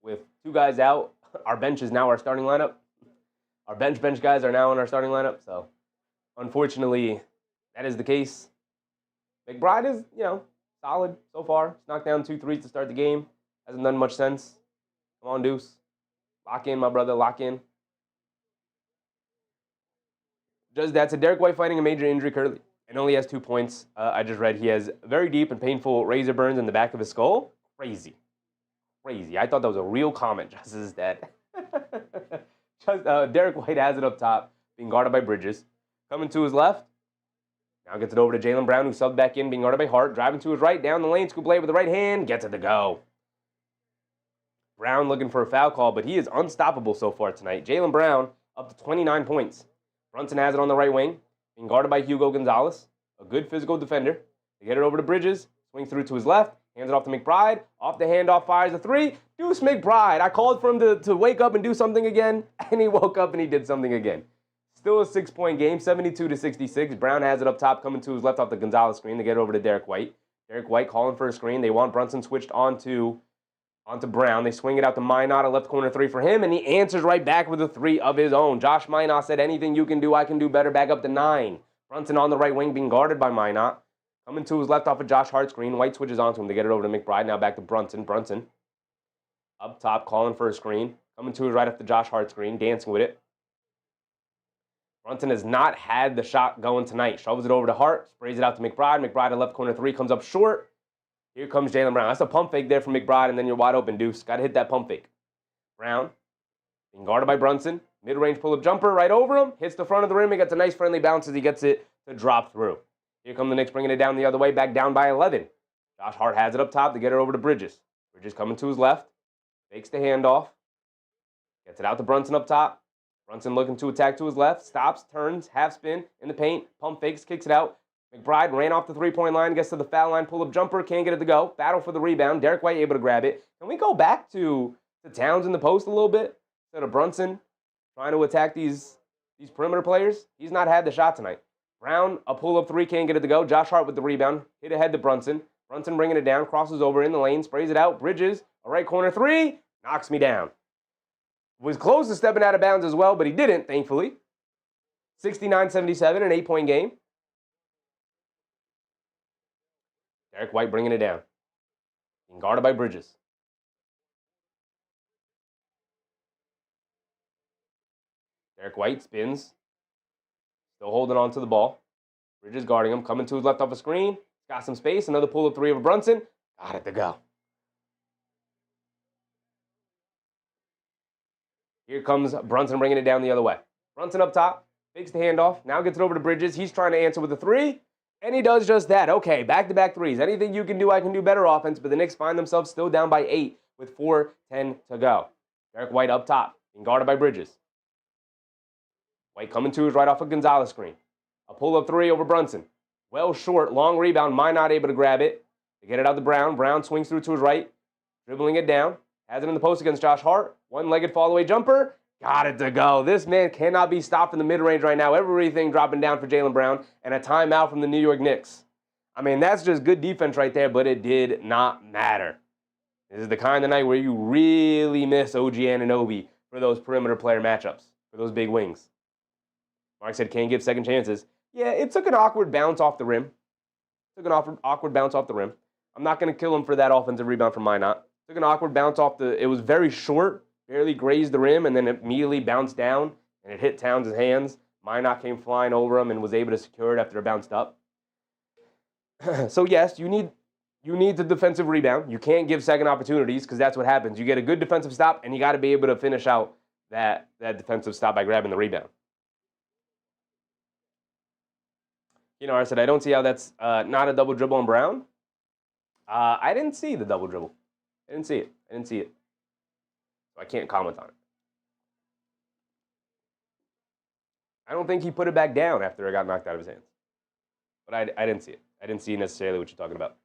with 2 guys out, our bench is now our starting lineup. Our bench guys are now in our starting lineup. So, unfortunately, that is the case. McBride is, solid so far. He's knocked down 2 threes to start the game. Hasn't done much sense. Come on, Deuce. Lock in, my brother. Lock in. Just that's a Derek White fighting a major injury currently and only has 2 points. I just read he has very deep and painful razor burns in the back of his skull. Crazy. I thought that was a real comment. Just is dead. Derek White has it up top, being guarded by Bridges. Coming to his left. Now gets it over to Jalen Brown, who subbed back in, being guarded by Hart. Driving to his right, down the lane. Scoop blade with the right hand. Gets it to go. Brown looking for a foul call, but he is unstoppable so far tonight. Jalen Brown up to 29 points. Brunson has it on the right wing, being guarded by Hugo Gonzalez, a good physical defender. They get it over to Bridges, swing through to his left, hands it off to McBride, off the handoff, fires a 3. Deuce McBride. I called for him to wake up and do something again, and he woke up and he did something again. Still a 6-point game, 72-66. Brown has it up top, coming to his left off the Gonzalez screen. They get it over to Derek White. Derek White calling for a screen. They want Brunson switched onto Brown. They swing it out to Minot, a left corner 3 for him, and he answers right back with a 3 of his own. Josh Minot said, anything you can do, I can do better. Back up to 9. Brunson on the right wing being guarded by Minot. Coming to his left off of Josh Hart screen. White switches onto him. They get it over to McBride. Now back to Brunson. Brunson up top calling for a screen. Coming to his right off the Josh Hart screen. Dancing with it. Brunson has not had the shot going tonight. Shovels it over to Hart. Sprays it out to McBride. McBride, a left corner 3, comes up short. Here comes Jalen Brown. That's a pump fake there from McBride, and then you're wide open, Deuce. Got to hit that pump fake. Brown, being guarded by Brunson. Mid-range pull-up jumper right over him. Hits the front of the rim. He gets a nice friendly bounce as he gets it to drop through. Here come the Knicks bringing it down the other way, back down by 11. Josh Hart has it up top to get it over to Bridges. Bridges coming to his left. Fakes the handoff. Gets it out to Brunson up top. Brunson looking to attack to his left. Stops, turns, half spin in the paint. Pump fakes, kicks it out. McBride ran off the 3-point line, gets to the foul line, pull-up jumper, can't get it to go. Battle for the rebound. Derek White able to grab it. Can we go back to Towns in the post a little bit? Instead of Brunson trying to attack these perimeter players. He's not had the shot tonight. Brown, a pull-up 3, can't get it to go. Josh Hart with the rebound. Hit ahead to Brunson. Brunson bringing it down, crosses over in the lane, sprays it out. Bridges, a right corner 3, knocks me down. Was close to stepping out of bounds as well, but he didn't, thankfully. 69-77, an 8-point game. Derek White bringing it down. Being guarded by Bridges. Derek White spins. Still holding on to the ball. Bridges guarding him. Coming to his left off a screen. Got some space. Another pull-up 3 of Brunson. Got it to go. Here comes Brunson bringing it down the other way. Brunson up top. Fakes the handoff. Now gets it over to Bridges. He's trying to answer with a 3. And he does just that. Okay, back-to-back 3s. Anything you can do, I can do better offense. But the Knicks find themselves still down by 8 with 4:10 to go. Derek White up top, being guarded by Bridges. White coming to his right off a Gonzalez screen. A pull-up 3 over Brunson. Well short, long rebound. Minot able to grab it. They get it out to Brown. Brown swings through to his right, dribbling it down. Has it in the post against Josh Hart. One-legged fall-away jumper. Got it to go. This man cannot be stopped in the mid-range right now. Everything dropping down for Jalen Brown. And a timeout from the New York Knicks. I mean, that's just good defense right there, but it did not matter. This is the kind of night where you really miss OG Anunoby for those perimeter player matchups, for those big wings. Mark said, can't give second chances. Yeah, it took an awkward bounce off the rim. I'm not going to kill him for that offensive rebound from Minot. Took an awkward bounce off it was very short. Barely grazed the rim, and then it immediately bounced down, and it hit Towns' hands. Minot came flying over him and was able to secure it after it bounced up. So, yes, you need the defensive rebound. You can't give second opportunities because that's what happens. You get a good defensive stop, and you got to be able to finish out that defensive stop by grabbing the rebound. I said, I don't see how that's not a double dribble on Brown. I didn't see the double dribble. I didn't see it. So I can't comment on it. I don't think he put it back down after it got knocked out of his hands. But I didn't see it. I didn't see necessarily what you're talking about.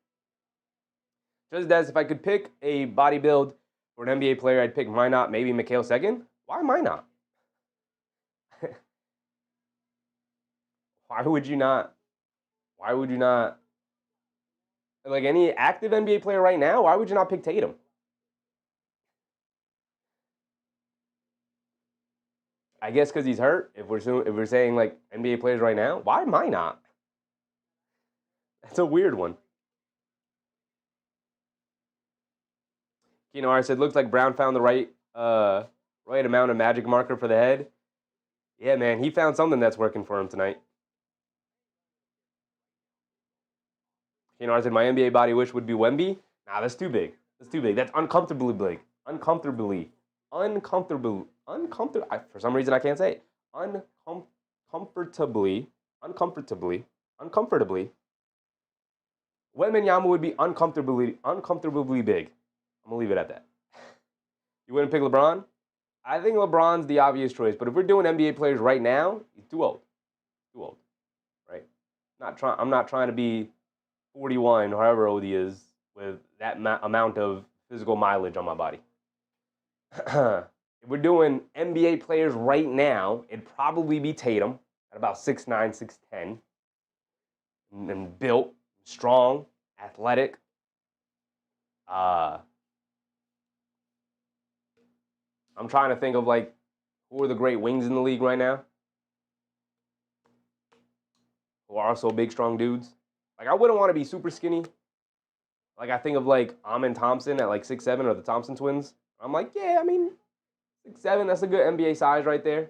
Just as if I could pick a body build for an NBA player, I'd pick Minot, maybe Mikal second. Why Minot? Why would you not Why would you not? Like any active NBA player right now, why would you not pick Tatum? I guess because he's hurt. If we're saying like NBA players right now, why am I not? That's a weird one. I said looks like Brown found the right amount of magic marker for the head. Yeah, man, he found something that's working for him tonight. I said my NBA body wish would be Wemby. Nah, that's too big. That's too big. That's uncomfortably big. Uncomfortably. For some reason, I can't say it. Uncomfortably. Wembanyama would be uncomfortably big. I'm gonna leave it at that. You wouldn't pick LeBron? I think LeBron's the obvious choice, but if we're doing NBA players right now, he's too old. Too old, right? I'm not trying to be 41, or however old he is, with that amount of physical mileage on my body. If we're doing NBA players right now, it'd probably be Tatum at about 6'9", 6'10", and built, strong, athletic. I'm trying to think of like who are the great wings in the league right now, who are also big, strong dudes. Like I wouldn't want to be super skinny. Like I think of like Amin Thompson at like 6'7", or the Thompson twins. I'm like, yeah, I mean, 6'7", that's a good NBA size right there.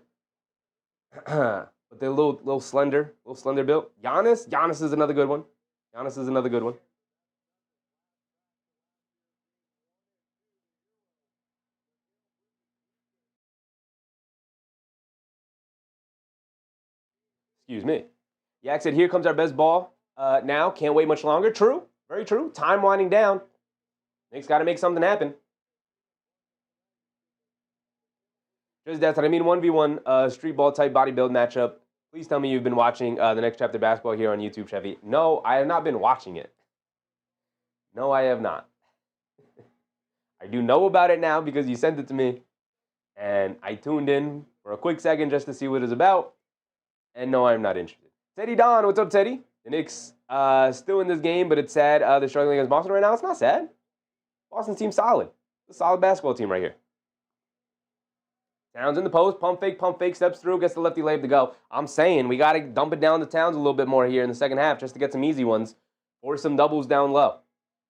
But they're a little slender built. Giannis is another good one. Excuse me. Yak said, here comes our best ball. Now, can't wait much longer. True. Very true. Time winding down. Knicks got to make something happen. Just that, I mean 1v1 street ball type bodybuild matchup. Please tell me you've been watching the Next Chapter Basketball here on YouTube, Chevy. No, I have not been watching it. No, I have not. I do know about it now because you sent it to me. And I tuned in for a quick second just to see what it's about. And no, I'm not interested. Teddy Don, what's up, Teddy? The Knicks still in this game, but it's sad they're struggling against Boston right now. It's not sad. Boston's team's solid. It's a solid basketball team right here. Towns in the post, pump fake, steps through, gets the lefty layup to go. I'm saying we got to dump it down to Towns a little bit more here in the second half just to get some easy ones or some doubles down low.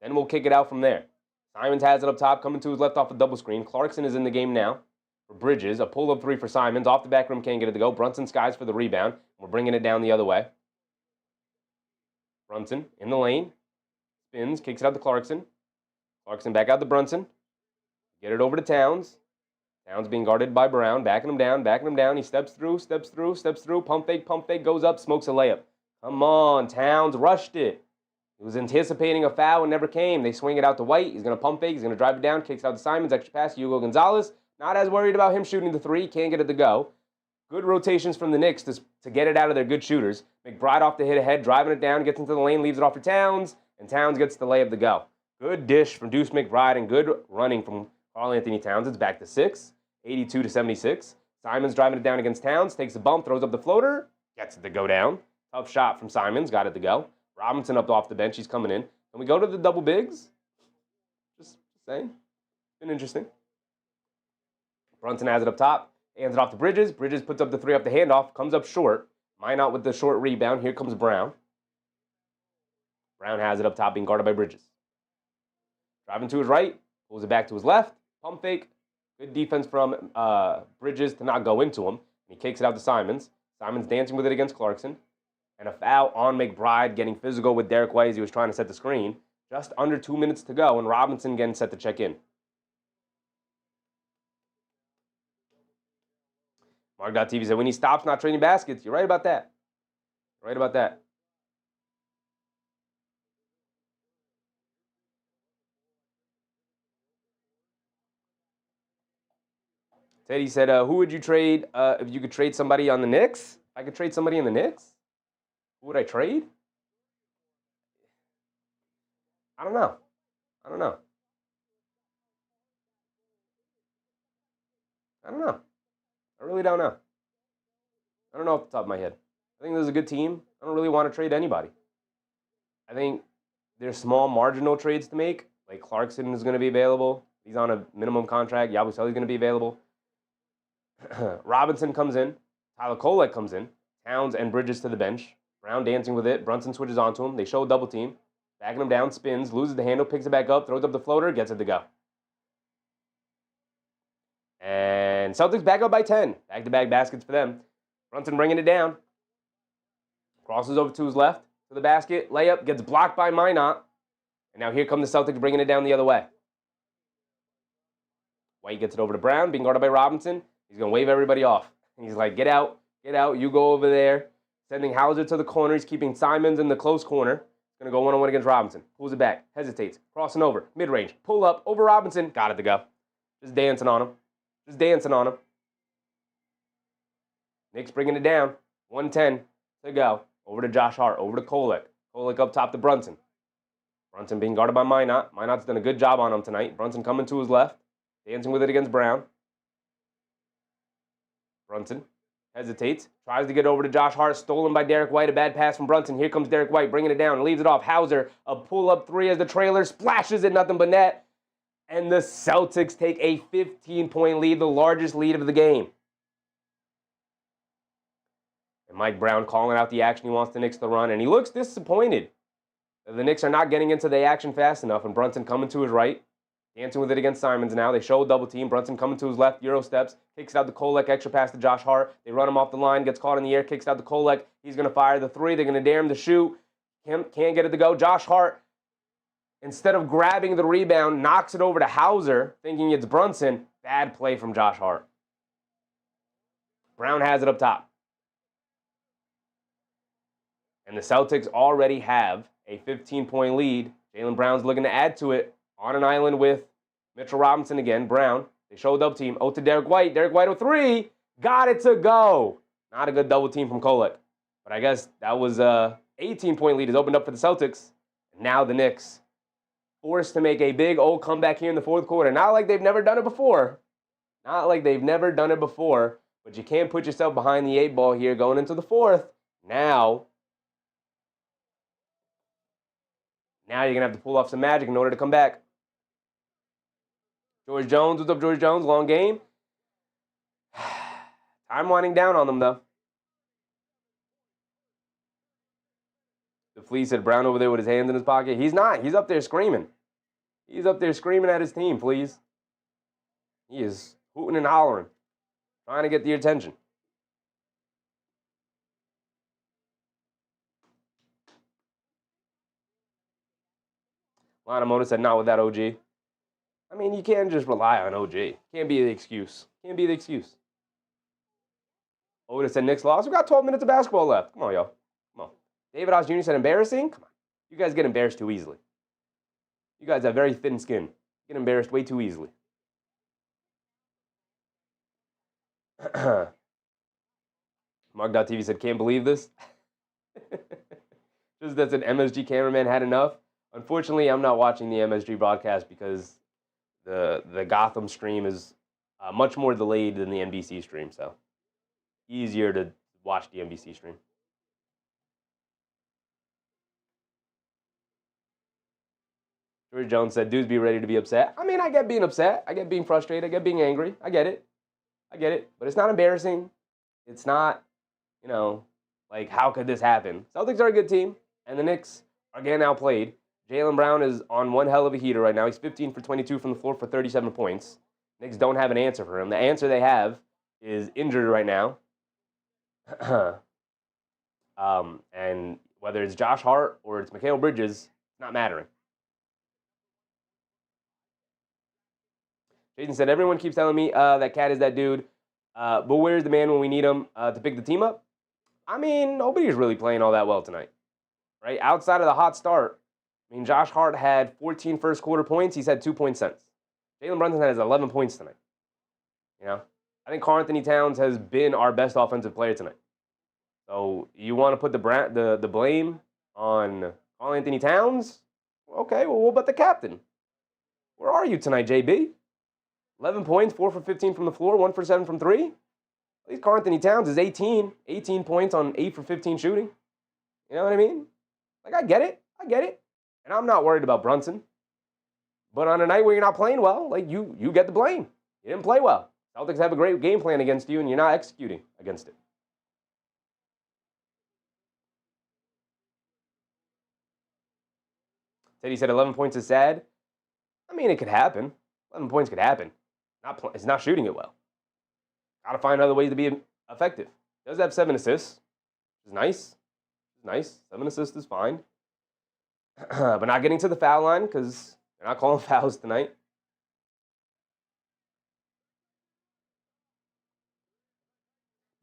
Then we'll kick it out from there. Simons has it up top, coming to his left off a double screen. Clarkson is in the game now for Bridges. A pull-up three for Simons. Off the back rim, can't get it to go. Brunson skies for the rebound. We're bringing it down the other way. Brunson in the lane. Spins, kicks it out to Clarkson. Clarkson back out to Brunson. Get it over to Towns. Towns being guarded by Brown, backing him down. He steps through, pump fake, goes up, smokes a layup. Come on, Towns rushed it. He was anticipating a foul and never came. They swing it out to White. He's going to pump fake. He's going to drive it down, kicks out to Simons, extra pass, Hugo Gonzalez. Not as worried about him shooting the three. Can't get it to go. Good rotations from the Knicks to get it out of their good shooters. McBride off the hit ahead, driving it down, gets into the lane, leaves it off for Towns, and Towns gets the layup to go. Good dish from Deuce McBride and good running from Karl-Anthony Towns. It's back to 6. 82-76. Simons driving it down against Towns, takes a bump, throws up the floater, gets it to go down. Tough shot from Simons, got it to go. Robinson up off the bench, he's coming in. And we go to the double bigs. Just saying. Been interesting. Brunson has it up top, hands it off to Bridges. Bridges puts up the three up the handoff, comes up short. Minot with the short rebound. Here comes Brown. Brown has it up top, being guarded by Bridges. Driving to his right, pulls it back to his left. Pump fake. Good defense from Bridges to not go into him. And he kicks it out to Simons. Simons dancing with it against Clarkson. And a foul on McBride, getting physical with Derek White as he was trying to set the screen. Just under 2 minutes to go, and Robinson getting set to check in. Mark.TV said, when he stops not trading baskets, you're right about that. Teddy said, who would you trade if you could trade somebody on the Knicks? If I could trade somebody on the Knicks? Who would I trade? I don't know. I really don't know. I don't know off the top of my head. I think this is a good team. I don't really want to trade anybody. I think there's small marginal trades to make. Like Clarkson is going to be available. He's on a minimum contract. Yabusele's going to be available. Robinson comes in. Tyler Kolek comes in. Towns and Bridges to the bench. Brown dancing with it. Brunson switches onto him. They show a double team. Backing him down, spins, loses the handle, picks it back up, throws up the floater, gets it to go. And Celtics back up by 10. Back-to-back baskets for them. Brunson bringing it down. Crosses over to his left to the basket. Layup gets blocked by Minot. And now here come the Celtics bringing it down the other way. White gets it over to Brown, being guarded by Robinson. He's going to wave everybody off. And he's like, get out, you go over there. Sending Hauser to the corner. He's keeping Simons in the close corner. Going to go one-on-one against Robinson. Pulls it back, hesitates, crossing over, mid-range, pull up, over Robinson. Got it to go. Just dancing on him. Knicks bringing it down. 1:10 to go. Over to Josh Hart, over to Kolek. Kolek up top to Brunson. Brunson being guarded by Minot. Minot's done a good job on him tonight. Brunson coming to his left. Dancing with it against Brown. Brunson hesitates. Tries to get over to Josh Hart. Stolen by Derek White. A bad pass from Brunson. Here comes Derek White bringing it down. Leaves it off. Hauser. A pull-up three as the trailer splashes it. Nothing but net. And the Celtics take a 15-point lead. The largest lead of the game. And Mike Brown calling out the action. He wants the Knicks to run. And he looks disappointed. The Knicks are not getting into the action fast enough. And Brunson coming to his right. Dancing with it against Simons now. They show a double team. Brunson coming to his left. Euro steps. Kicks out the Kolek. Extra pass to Josh Hart. They run him off the line. Gets caught in the air. Kicks out the Kolek. He's going to fire the three. They're going to dare him to shoot. Can't get it to go. Josh Hart, instead of grabbing the rebound, knocks it over to Hauser, thinking it's Brunson. Bad play from Josh Hart. Brown has it up top. And the Celtics already have a 15-point lead. Jaylen Brown's looking to add to it. On an island with Mitchell Robinson again. Brown. They show a double team. Oh, to Derek White. Derek White with three. Got it to go. Not a good double team from Kolek. But I guess that was a 18-point lead is opened up for the Celtics. Now the Knicks forced to make a big old comeback here in the fourth quarter. Not like they've never done it before. But you can't put yourself behind the 8 ball here going into the fourth. Now you're going to have to pull off some magic in order to come back. George Jones, what's up, George Jones? Long game. Time winding down on them, though. The Flea said Brown over there with his hands in his pocket. He's not. He's up there screaming. He's up there screaming at his team, please. He is hooting and hollering, trying to get the attention. Lana Mona said, not with that OG. I mean, you can't just rely on OG. Can't be the excuse. Oda said Knicks lost. We got 12 minutes of basketball left. Come on, y'all. Come on. David Oz Jr. said embarrassing. Come on. You guys get embarrassed too easily. You guys have very thin skin. Get embarrassed way too easily. Mark.tv said, can't believe this. Just that's an MSG cameraman had enough. Unfortunately, I'm not watching the MSG broadcast because the Gotham stream is much more delayed than the NBC stream, so easier to watch the NBC stream. George Jones said, dudes be ready to be upset. I mean, I get being upset. I get being frustrated. I get being angry. I get it. But it's not embarrassing. It's not, like, how could this happen? Celtics are a good team, and the Knicks are getting outplayed. Jaylen Brown is on one hell of a heater right now. He's 15 for 22 from the floor for 37 points. Knicks don't have an answer for him. The answer they have is injured right now. And whether it's Josh Hart or it's Mikal Bridges, it's not mattering. Jason said, everyone keeps telling me that Cat is that dude. But where's the man when we need him to pick the team up? I mean, nobody's really playing all that well tonight. Right? Outside of the hot start, I mean, Josh Hart had 14 first quarter points. He's had 2 points since. Jalen Brunson has 11 points tonight. I think Karl-Anthony Towns has been our best offensive player tonight. So you want to put the blame on Karl-Anthony Towns? Okay, well, what about the captain? Where are you tonight, JB? 11 points, 4 for 15 from the floor, 1 for 7 from 3. At least Karl-Anthony Towns is 18 points on 8 for 15 shooting. You know what I mean? Like, I get it. I get it. And I'm not worried about Brunson. But on a night where you're not playing well, like you get the blame. You didn't play well. Celtics have a great game plan against you, and you're not executing against it. Teddy said 11 points is sad. I mean, it could happen. 11 points could happen. It's not shooting it well. Got to find other ways to be effective. Does have 7 assists. It's nice. It's nice. 7 assists is fine. But not getting to the foul line because they're not calling fouls tonight.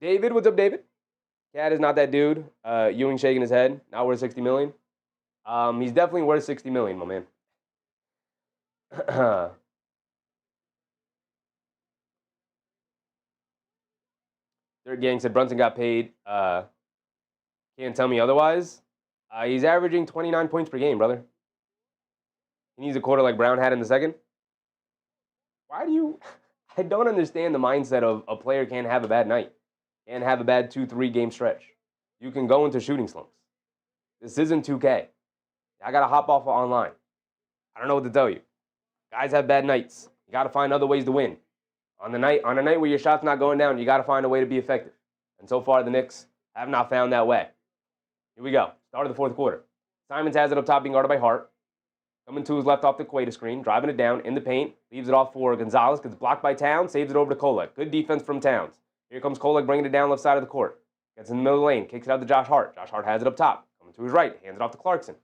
David, what's up, David? Cat is not that dude. Ewing shaking his head. Not worth $60 million. He's definitely worth $60 million, my man. Third gang said Brunson got paid. Can't tell me otherwise. He's averaging 29 points per game, brother. He needs a quarter like Brown had in the second. Why do you... I don't understand the mindset of a player can't have a bad night. Can't have a bad 2-3 game stretch. You can go into shooting slumps. This isn't 2K. I got to hop off online. I don't know what to tell you. Guys have bad nights. You got to find other ways to win. On a night where your shot's not going down, you got to find a way to be effective. And so far, the Knicks have not found that way. Here we go. Start of the fourth quarter. Simons has it up top, being guarded by Hart. Coming to his left off the Queta screen, driving it down in the paint, leaves it off for Gonzalez, gets blocked by Towns, saves it over to Kolek. Good defense from Towns. Here comes Kolek bringing it down left side of the court. Gets in the middle of the lane, kicks it out to Josh Hart. Josh Hart has it up top. Coming to his right, hands it off to Clarkson.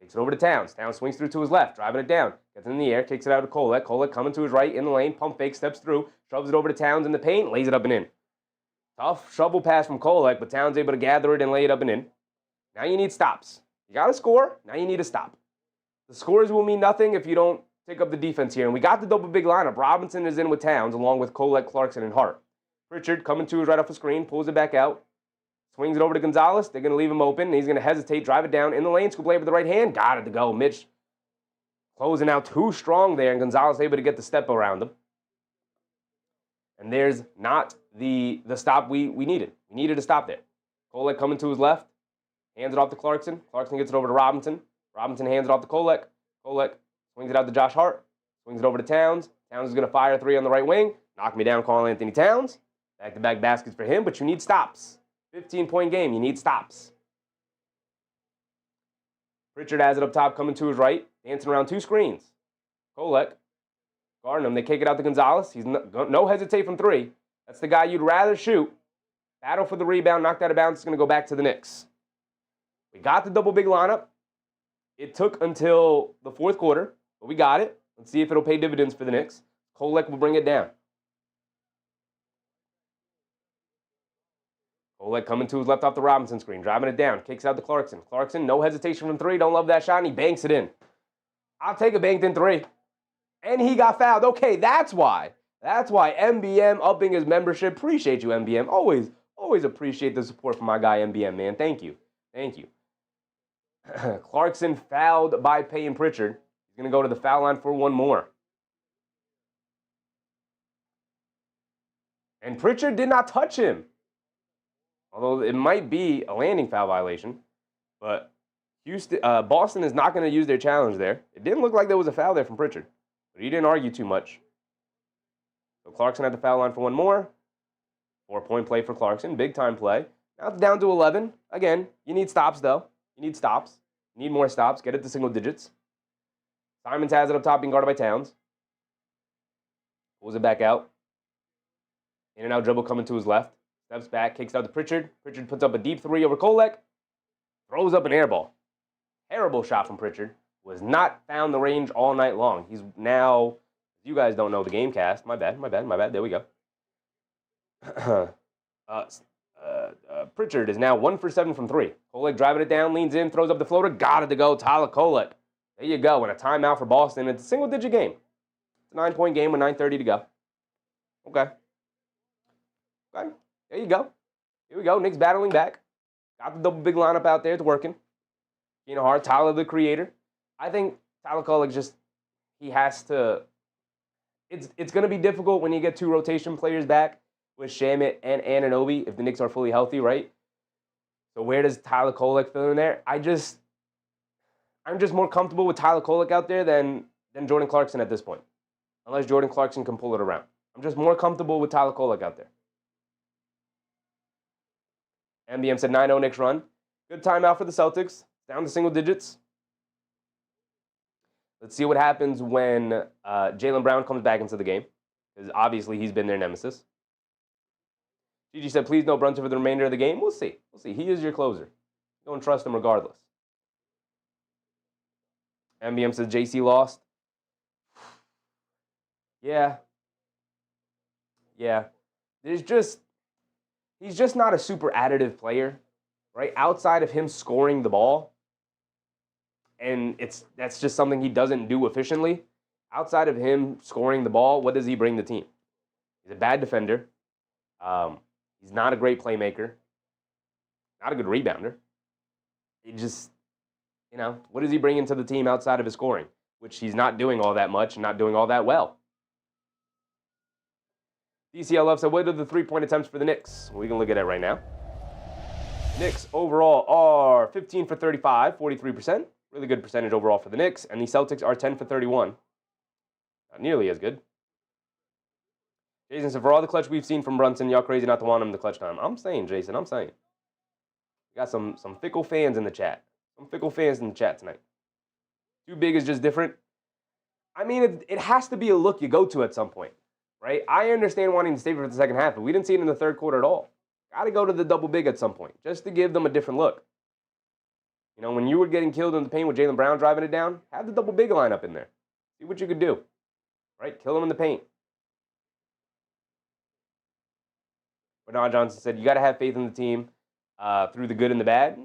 Takes it over to Towns. Towns swings through to his left, driving it down. Gets in the air, kicks it out to Kolek. Kolek coming to his right in the lane, pump fake, steps through, shoves it over to Towns in the paint, lays it up and in. Tough shovel pass from Kolek, but Towns able to gather it and lay it up and in. Now you need stops. You got to score. Now you need to stop. The scores will mean nothing if you don't take up the defense here. And we got the double big lineup. Robinson is in with Towns, along with Kolek, Clarkson, and Hart. Pritchard coming to his right off the screen, pulls it back out, swings it over to Gonzalez. They're going to leave him open. He's going to hesitate, drive it down in the lane, scoop away with the right hand. Got it to go. Mitch closing out too strong there, and Gonzalez able to get the step around him. And there's not the stop we needed. We needed a stop there. Kolek coming to his left, hands it off to Clarkson. Clarkson gets it over to Robinson. Robinson hands it off to Kolek. Kolek swings it out to Josh Hart. Swings it over to Towns. Towns is going to fire a 3 on the right wing. Knock me down, Karl-Anthony Towns. Back-to-back baskets for him, but you need stops. 15-point game, you need stops. Pritchard has it up top, coming to his right, dancing around 2 screens. Kolek, guarding him. They kick it out to Gonzalez. He's no hesitate from 3. That's the guy you'd rather shoot. Battle for the rebound, knocked out of bounds. It's going to go back to the Knicks. We got the double big lineup. It took until the fourth quarter, but we got it. Let's see if it'll pay dividends for the Knicks. Kolek will bring it down. Kolek coming to his left off the Robinson screen, driving it down, kicks out to Clarkson. Clarkson, no hesitation from 3, don't love that shot, and he banks it in. I'll take a banked in 3. And he got fouled. Okay, that's why. That's why MBM upping his membership. Appreciate you, MBM. Always appreciate the support from my guy, MBM, man. Thank you. Thank you. Clarkson fouled by Payton Pritchard. He's going to go to the foul line for one more. And Pritchard did not touch him. Although it might be a landing foul violation. But Boston is not going to use their challenge there. It didn't look like there was a foul there from Pritchard. But he didn't argue too much. So Clarkson at the foul line for one more. 4-point play for Clarkson. Big time play. Now it's down to 11. Again, you need stops, though. You need stops. You need more stops. Get it to single digits. Simons has it up top, being guarded by Towns. Pulls it back out. In and out dribble coming to his left. Steps back, kicks out to Pritchard. Pritchard puts up a deep 3 over Kolek. Throws up an air ball. Terrible shot from Pritchard. Was not found the range all night long. He's now, you guys don't know the game cast. My bad. There we go. Pritchard is now 1 for 7 from 3. Kolek driving it down, leans in, throws up the floater. Got it to go. Tyler Kolek. There you go. And a timeout for Boston. It's a single-digit game. It's a 9-point game with 9:30 to go. Okay. There you go. Here we go. Knicks battling back. Got the double big lineup out there. It's working. Hart, Tyler the creator. I think Tyler Kolek just, he has to, it's going to be difficult when you get 2 rotation players back with Shamet and Anunoby if the Knicks are fully healthy, right? So where does Tyler Kolek fit in there? I I'm just more comfortable with Tyler Kolek out there than Jordan Clarkson at this point. Unless Jordan Clarkson can pull it around. I'm just more comfortable with Tyler Kolek out there. MBM said 9-0 Knicks run. Good timeout for the Celtics. Down to single digits. Let's see what happens when Jaylen Brown comes back into the game. Because obviously he's been their nemesis. Gigi said, please no Brunson for the remainder of the game. We'll see. We'll see. He is your closer. Don't trust him regardless. MBM says JC lost. Yeah. He's just not a super additive player, right? Outside of him scoring the ball, and that's just something he doesn't do efficiently. Outside of him scoring the ball, what does he bring the team? He's a bad defender. He's not a great playmaker. Not a good rebounder. He just, what does he bring into the team outside of his scoring? Which he's not doing all that much and not doing all that well. DCLF said, what are the three-point attempts for the Knicks? We can look at it right now. Knicks overall are 15 for 35, 43%. Really good percentage overall for the Knicks. And the Celtics are 10 for 31. Not nearly as good. Jason said, for all the clutch we've seen from Brunson, y'all crazy not to want him the clutch time. I'm saying, Jason, I'm saying. We got some fickle fans in the chat. Some fickle fans in the chat tonight. Too big is just different. I mean, it has to be a look you go to at some point, right? I understand wanting to stay for the second half, but we didn't see it in the third quarter at all. Got to go to the double big at some point, just to give them a different look. When you were getting killed in the paint with Jaylen Brown driving it down, have the double big line up in there. See what you could do, right? Kill them in the paint. Bernard Johnson said, you got to have faith in the team through the good and the bad.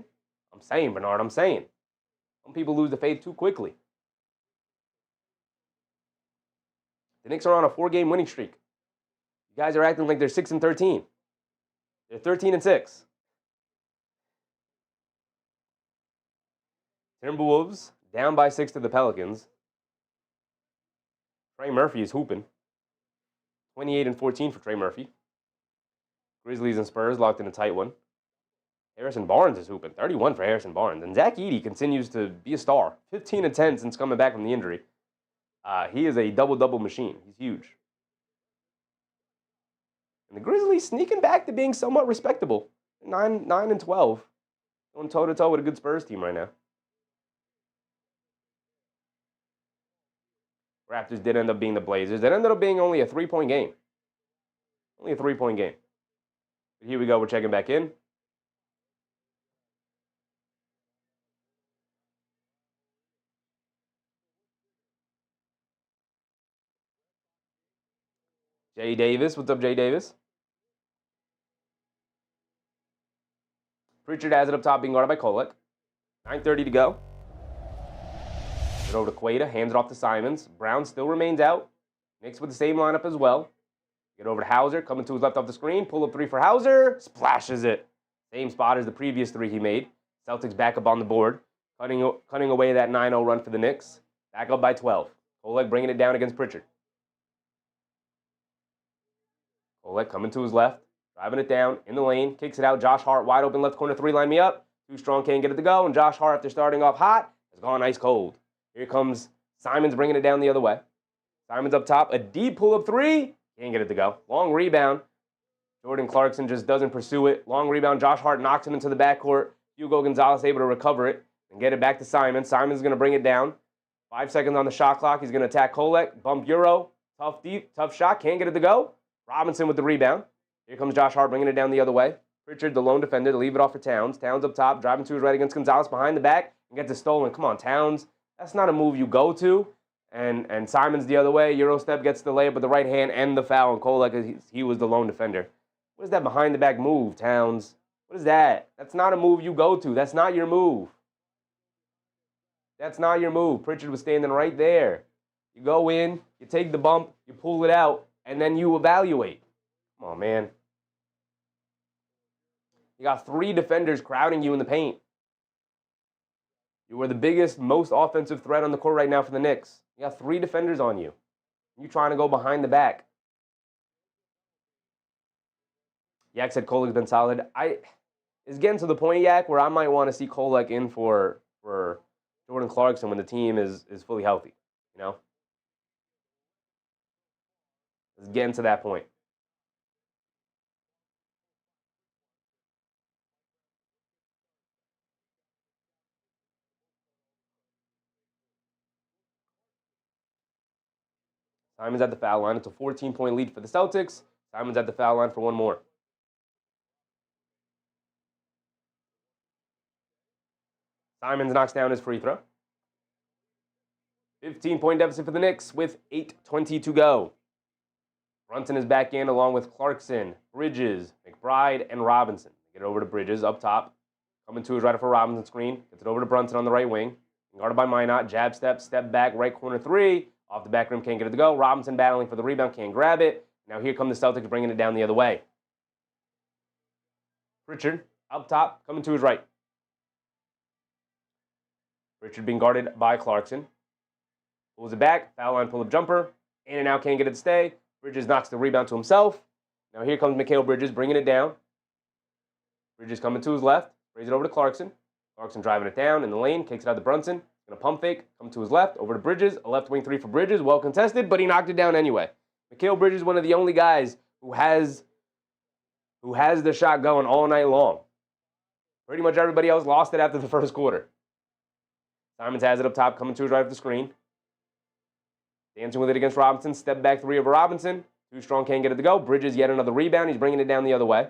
I'm saying, Bernard, I'm saying. Some people lose the faith too quickly. The Knicks are on a 4-game winning streak. You guys are acting like they're 6-13. They're 13-6. Timberwolves down by 6 to the Pelicans. Trey Murphy is hooping. 28-14 for Trey Murphy. Grizzlies and Spurs locked in a tight one. Harrison Barnes is hooping. 31 for Harrison Barnes. And Zach Edey continues to be a star. 15-10 since coming back from the injury. He is a double-double machine. He's huge. And the Grizzlies sneaking back to being somewhat respectable. 9-12. Going toe-to-toe with a good Spurs team right now. Raptors did end up being the Blazers. It ended up being only a 3-point game. Only a 3-point game. But here we go. We're checking back in. Jay Davis. What's up, Jay Davis? Pritchard has it up top being guarded by Kolek. 9:30 to go. Get over to Quaida. Hands it off to Simons. Brown still remains out. Knicks with the same lineup as well. Get over to Hauser. Coming to his left off the screen. Pull up 3 for Hauser. Splashes it. Same spot as the previous 3 he made. Celtics back up on the board. Cutting away that 9-0 run for the Knicks. Back up by 12. Kolek bringing it down against Pritchard. Kolek coming to his left. Driving it down in the lane. Kicks it out. Josh Hart wide open left corner 3. Line me up. Too strong. Can't get it to go. And Josh Hart, after starting off hot, has gone ice cold. Here comes Simons bringing it down the other way. Simons up top. A deep pull-up 3. Can't get it to go. Long rebound. Jordan Clarkson just doesn't pursue it. Long rebound. Josh Hart knocks it into the backcourt. Hugo Gonzalez able to recover it and get it back to Simons. Simons is going to bring it down. 5 seconds on the shot clock. He's going to attack Kolek. Bump Euro. Tough shot. Can't get it to go. Robinson with the rebound. Here comes Josh Hart bringing it down the other way. Pritchard, the lone defender, to leave it off for Towns. Towns up top. Driving to his right against Gonzalez behind the back and gets it stolen. Come on, Towns. That's not a move you go to. And Simons the other way. Euro step gets the layup with the right hand and the foul. And Kolek, he was the lone defender. What is that behind the back move, Towns? What is that? That's not a move you go to. That's not your move. That's not your move. Pritchard was standing right there. You go in, you take the bump, you pull it out, and then you evaluate. Come on, man. You got 3 defenders crowding you in the paint. You are the biggest, most offensive threat on the court right now for the Knicks. You got 3 defenders on you. You're trying to go behind the back. Yak said Kolek's been solid. It's getting to the point, Yak, where I might want to see Kolek in for Jordan Clarkson when the team is fully healthy. You know, it's getting to that point. Simon's at the foul line. It's a 14-point lead for the Celtics. Simon's at the foul line for one more. Simons knocks down his free throw. 15-point deficit for the Knicks with 8:20 to go. Brunson is back in along with Clarkson, Bridges, McBride, and Robinson. Get it over to Bridges up top. Coming to his right for Robinson screen. Gets it over to Brunson on the right wing. Guarded by Minot. Jab step back, right corner three. Off the back rim, can't get it to go. Robinson battling for the rebound, can't grab it. Now here come the Celtics bringing it down the other way. Pritchard up top, coming to his right. Pritchard being guarded by Clarkson. Pulls it back, foul line pull-up jumper. In and out, can't get it to stay. Bridges knocks the rebound to himself. Now here comes Mikal Bridges bringing it down. Bridges coming to his left. Raise it over to Clarkson. Clarkson driving it down in the lane. Kicks it out to Brunson. Going to pump fake. Come to his left. Over to Bridges. A left wing three for Bridges. Well contested, but he knocked it down anyway. Mikal Bridges is one of the only guys who has the shot going all night long. Pretty much everybody else lost it after the first quarter. Simons has it up top. Coming to his right of the screen. Dancing with it against Robinson. Step back three over Robinson. Too strong, can't get it to go. Bridges yet another rebound. He's bringing it down the other way.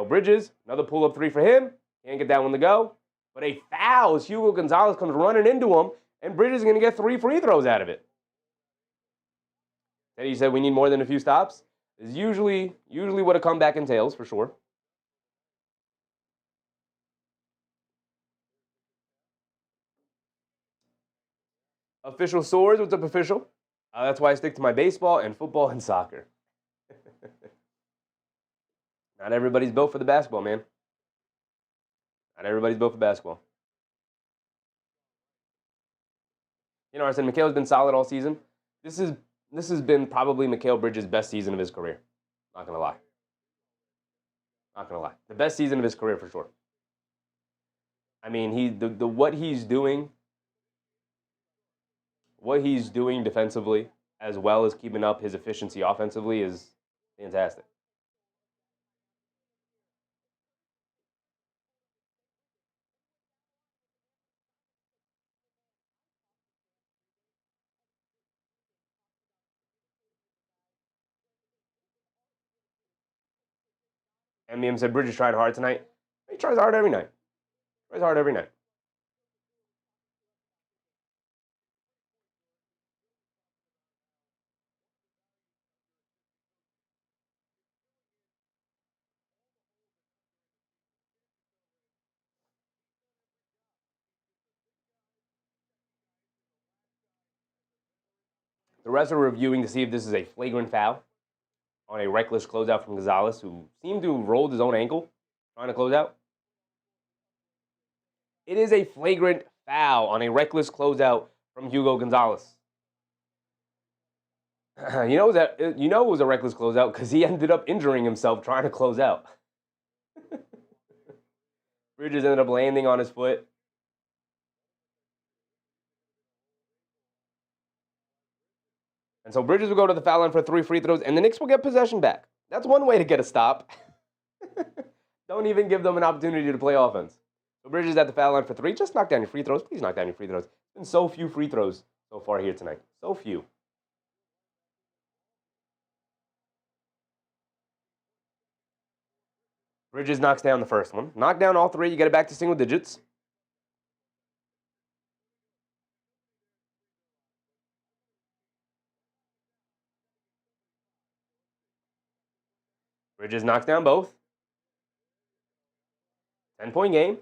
Bridges, another pull-up three for him. Can't get that one to go. But a foul as Hugo Gonzalez comes running into him, and Bridges is going to get 3 free throws out of it. Teddy said we need more than a few stops. Is usually what a comeback entails, for sure. Official Swords, what's up, official? That's why I stick to my baseball and football and soccer. Not everybody's built for the basketball, man. Not everybody's built for basketball. You know, I said Mikal's been solid all season. This has been probably Mikal Bridges' best season of his career. Not gonna lie. Not gonna lie. The best season of his career for sure. I mean, what he's doing defensively, as well as keeping up his efficiency offensively, is fantastic. MBM said Bridges tried hard tonight. He tries hard every night. Tries hard every night. The refs are reviewing to see if this is a flagrant foul on a reckless closeout from Gonzalez, who seemed to have rolled his own ankle trying to close out. It is a flagrant foul on a reckless closeout from Hugo Gonzalez. You know it was a reckless closeout because he ended up injuring himself trying to close out. Bridges ended up landing on his foot. And so Bridges will go to the foul line for 3 free throws, and the Knicks will get possession back. That's one way to get a stop. Don't even give them an opportunity to play offense. So Bridges at the foul line for 3. Just knock down your free throws. Please knock down your free throws. There's been so few free throws so far here tonight. So few. Bridges knocks down the first one. Knock down all 3. You get it back to single digits. Bridges knocks down both. 10-point game.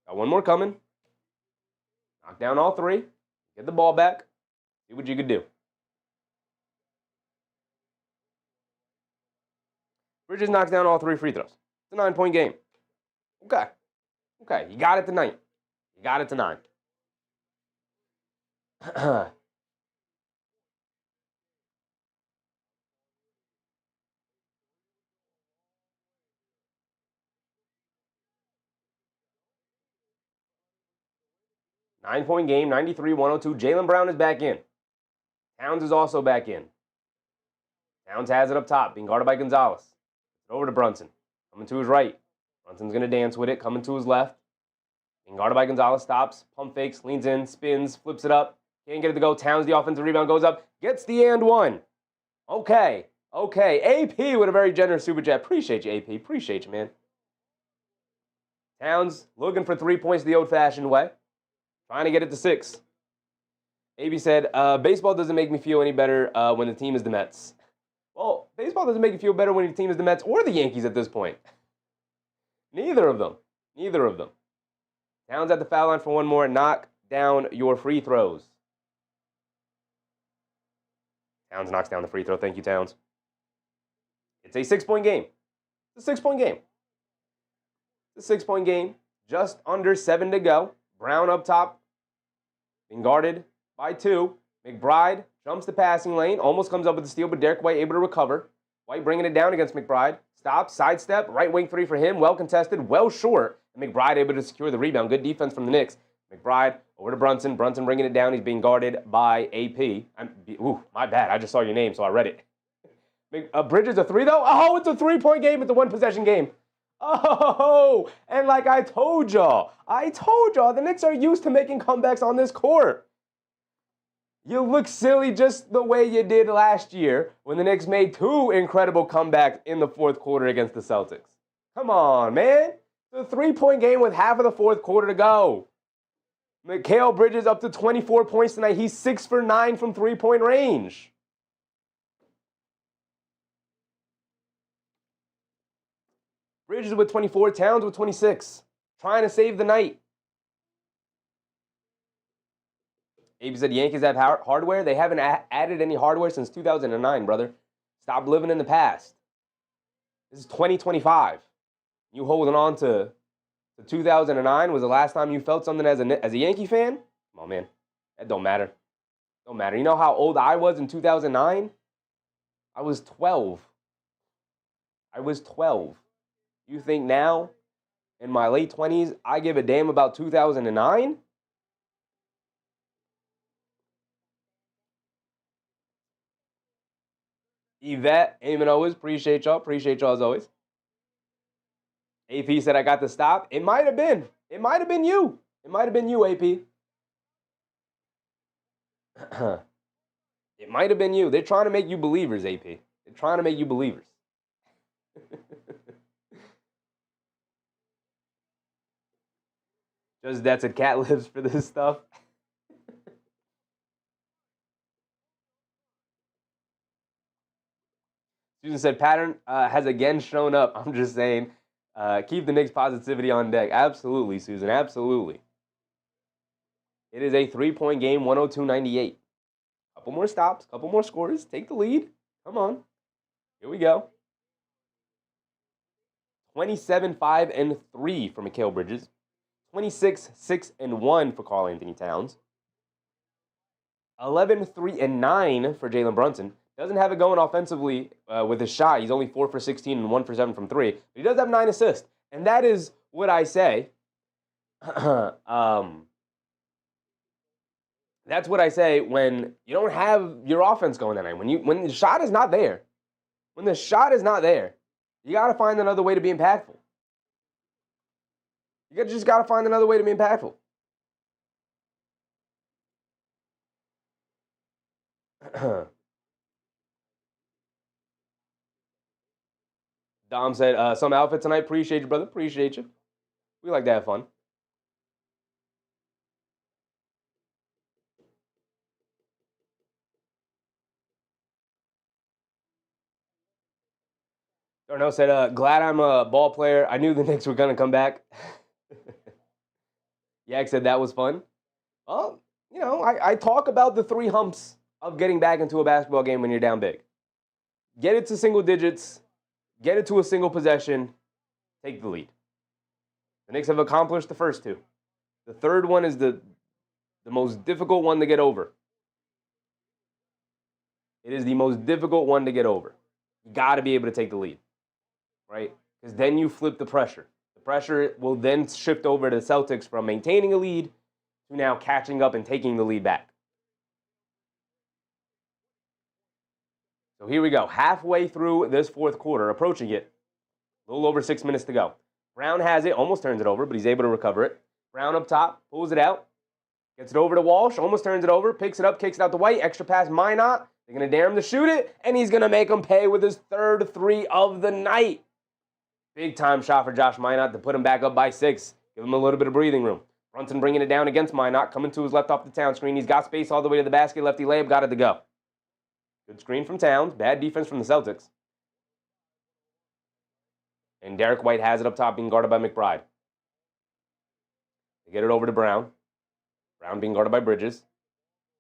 Got one more coming. Knock down all 3. Get the ball back. See what you could do. Bridges knocks down all 3 free throws. It's a 9-point game. Okay. You got it tonight. You got it to 9. 9-point game, 93-102. Jaylen Brown is back in. Towns is also back in. Towns has it up top, being guarded by Gonzalez. Over to Brunson. Coming to his right. Brunson's going to dance with it. Coming to his left. Being guarded by Gonzalez. Stops. Pump fakes. Leans in. Spins. Flips it up. Can't get it to go. Towns, the offensive rebound, goes up. Gets the and one. Okay. AP with a very generous super chat. Appreciate you, AP. Appreciate you, man. Towns looking for 3 points the old-fashioned way. Trying to get it to 6. AB said, baseball doesn't make me feel any better when the team is the Mets. Well, baseball doesn't make you feel better when your team is the Mets or the Yankees at this point. Neither of them. Towns at the foul line for one more. Knock down your free throws. Towns knocks down the free throw. Thank you, Towns. It's a 6-point game. It's a 6-point game. It's a 6-point game. Just under 7 to go. Brown up top. Being guarded by 2. McBride jumps the passing lane. Almost comes up with the steal, but Derek White able to recover. White bringing it down against McBride. Stops, sidestep, right wing 3 for him. Well contested, well short. And McBride able to secure the rebound. Good defense from the Knicks. McBride over to Brunson. Brunson bringing it down. He's being guarded by AP. My bad. I just saw your name, so I read it. Bridges a 3, though? Oh, it's a 3-point game. It's a 1-possession game. Oh, and like I told y'all, the Knicks are used to making comebacks on this court. You look silly just the way you did last year when the Knicks made 2 incredible comebacks in the fourth quarter against the Celtics. Come on, man. It's a 3-point game with half of the fourth quarter to go. Mikal Bridges up to 24 points tonight. He's 6 for 9 from 3-point range. Bridges with 24, Towns with 26. Trying to save the night. AB said Yankees have hardware. They haven't added any hardware since 2009, brother. Stop living in the past. This is 2025. You holding on to 2009 was the last time you felt something as a Yankee fan? Come on, man. That don't matter. Don't matter. You know how old I was in 2009? I was 12. You think now, in my late 20s, I give a damn about 2009? Yvette, amen always. Appreciate y'all. Appreciate y'all as always. AP said I got the stop. It might have been. It might have been you. It might have been you, AP. It might have been you. They're trying to make you believers, AP. They're trying to make you believers. Just that's a cat lives for this stuff. Susan said, pattern has again shown up. I'm just saying, keep the Knicks positivity on deck. Absolutely, Susan, absolutely. It is a 3-point game, 102-98. Couple more stops, couple more scores. Take the lead. Come on. Here we go. 27-5-3 for Mikal Bridges. 26-6-1 for Karl-Anthony Towns. 11-3-9 for Jalen Brunson. Doesn't have it going offensively with his shot. He's only 4 for 16 and 1 for 7 from 3. But he does have 9 assists. And that is what I say. That's what I say when you don't have your offense going that night. When the shot is not there. When the shot is not there, you got to find another way to be impactful. You just got to find another way to be impactful. Dom said, some outfit tonight. Appreciate you, brother. Appreciate you. We like to have fun. Darnell said, glad I'm a ball player. I knew the Knicks were going to come back. Yak said that was fun. Well, you know, I talk about the 3 humps of getting back into a basketball game when you're down big. Get it to single digits. Get it to a single possession. Take the lead. The Knicks have accomplished the first 2. The third one is the most difficult one to get over. It is the most difficult one to get over. You got to be able to take the lead, right? Because then you flip the pressure. The pressure will then shift over to the Celtics from maintaining a lead to now catching up and taking the lead back. So here we go. Halfway through this fourth quarter, approaching it. A little over 6 minutes to go. Brown has it, almost turns it over, but he's able to recover it. Brown up top, pulls it out. Gets it over to Walsh, almost turns it over, picks it up, kicks it out to White. Extra pass, Minot. They're going to dare him to shoot it, and he's going to make him pay with his third three of the night. Big time shot for Josh Minot to put him back up by 6. Give him a little bit of breathing room. Brunson bringing it down against Minot, coming to his left off the Town screen. He's got space all the way to the basket. Lefty layup, got it to go. Good screen from Towns. Bad defense from the Celtics. And Derek White has it up top, being guarded by McBride. They get it over to Brown. Brown being guarded by Bridges.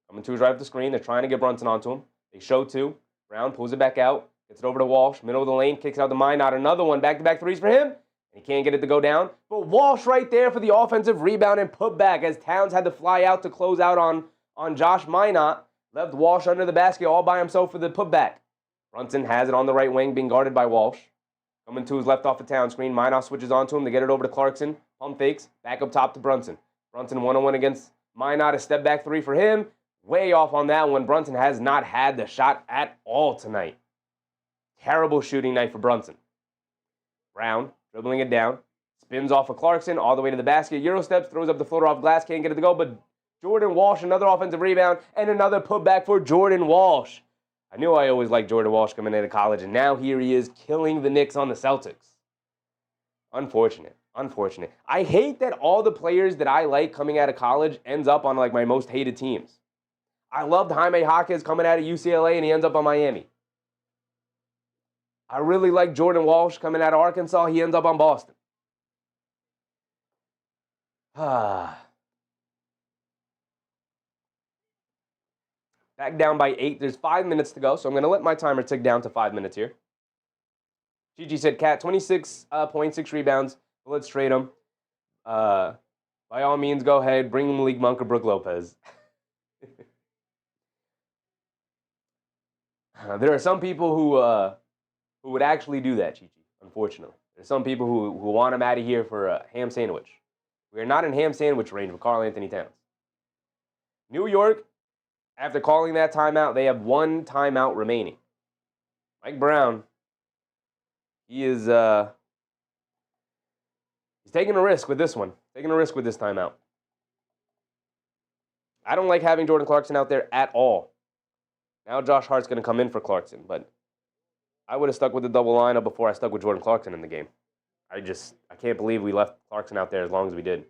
Coming to his right of the screen. They're trying to get Brunson onto him. They show 2. Brown pulls it back out. Gets it over to Walsh. Middle of the lane. Kicks out to Minot. Another one. Back-to-back threes for him. He can't get it to go down. But Walsh right there for the offensive rebound and putback as Towns had to fly out to close out on Josh Minot. Left Walsh under the basket all by himself for the putback. Brunson has it on the right wing, being guarded by Walsh. Coming to his left off the Town screen. Minot switches onto him. They get it over to Clarkson. Pump fakes. Back up top to Brunson. Brunson 1-on-1 against Minot. A step back 3 for him. Way off on that one. Brunson has not had the shot at all tonight. Terrible shooting night for Brunson. Brown dribbling it down. Spins off of Clarkson all the way to the basket. Euro steps. Throws up the floater off glass. Can't get it to go. But Jordan Walsh, another offensive rebound. And another putback for Jordan Walsh. I knew I always liked Jordan Walsh coming into college, and now here he is killing the Knicks on the Celtics. Unfortunate. I hate that all the players that I like coming out of college ends up on like my most hated teams. I loved Jaime Jaquez coming out of UCLA, and he ends up on Miami. I really like Jordan Walsh coming out of Arkansas. He ends up on Boston. Back down by 8. There's 5 minutes to go, so I'm going to let my timer tick down to 5 minutes here. Gigi said, Cat, 26 points, 6 rebounds. Let's trade him. By all means, go ahead. Bring him Malik Monk or Brook Lopez. There are some people who would actually do that, Gigi, unfortunately. There's some people who want him out of here for a ham sandwich. We are not in ham sandwich range with Karl Anthony Towns. New York, after calling that timeout, they have 1 timeout remaining. Mike Brown, he is he's taking a risk with this one. Taking a risk with this timeout. I don't like having Jordan Clarkson out there at all. Now Josh Hart's going to come in for Clarkson, but I would have stuck with the double lineup before I stuck with Jordan Clarkson in the game. I can't believe we left Clarkson out there as long as we did.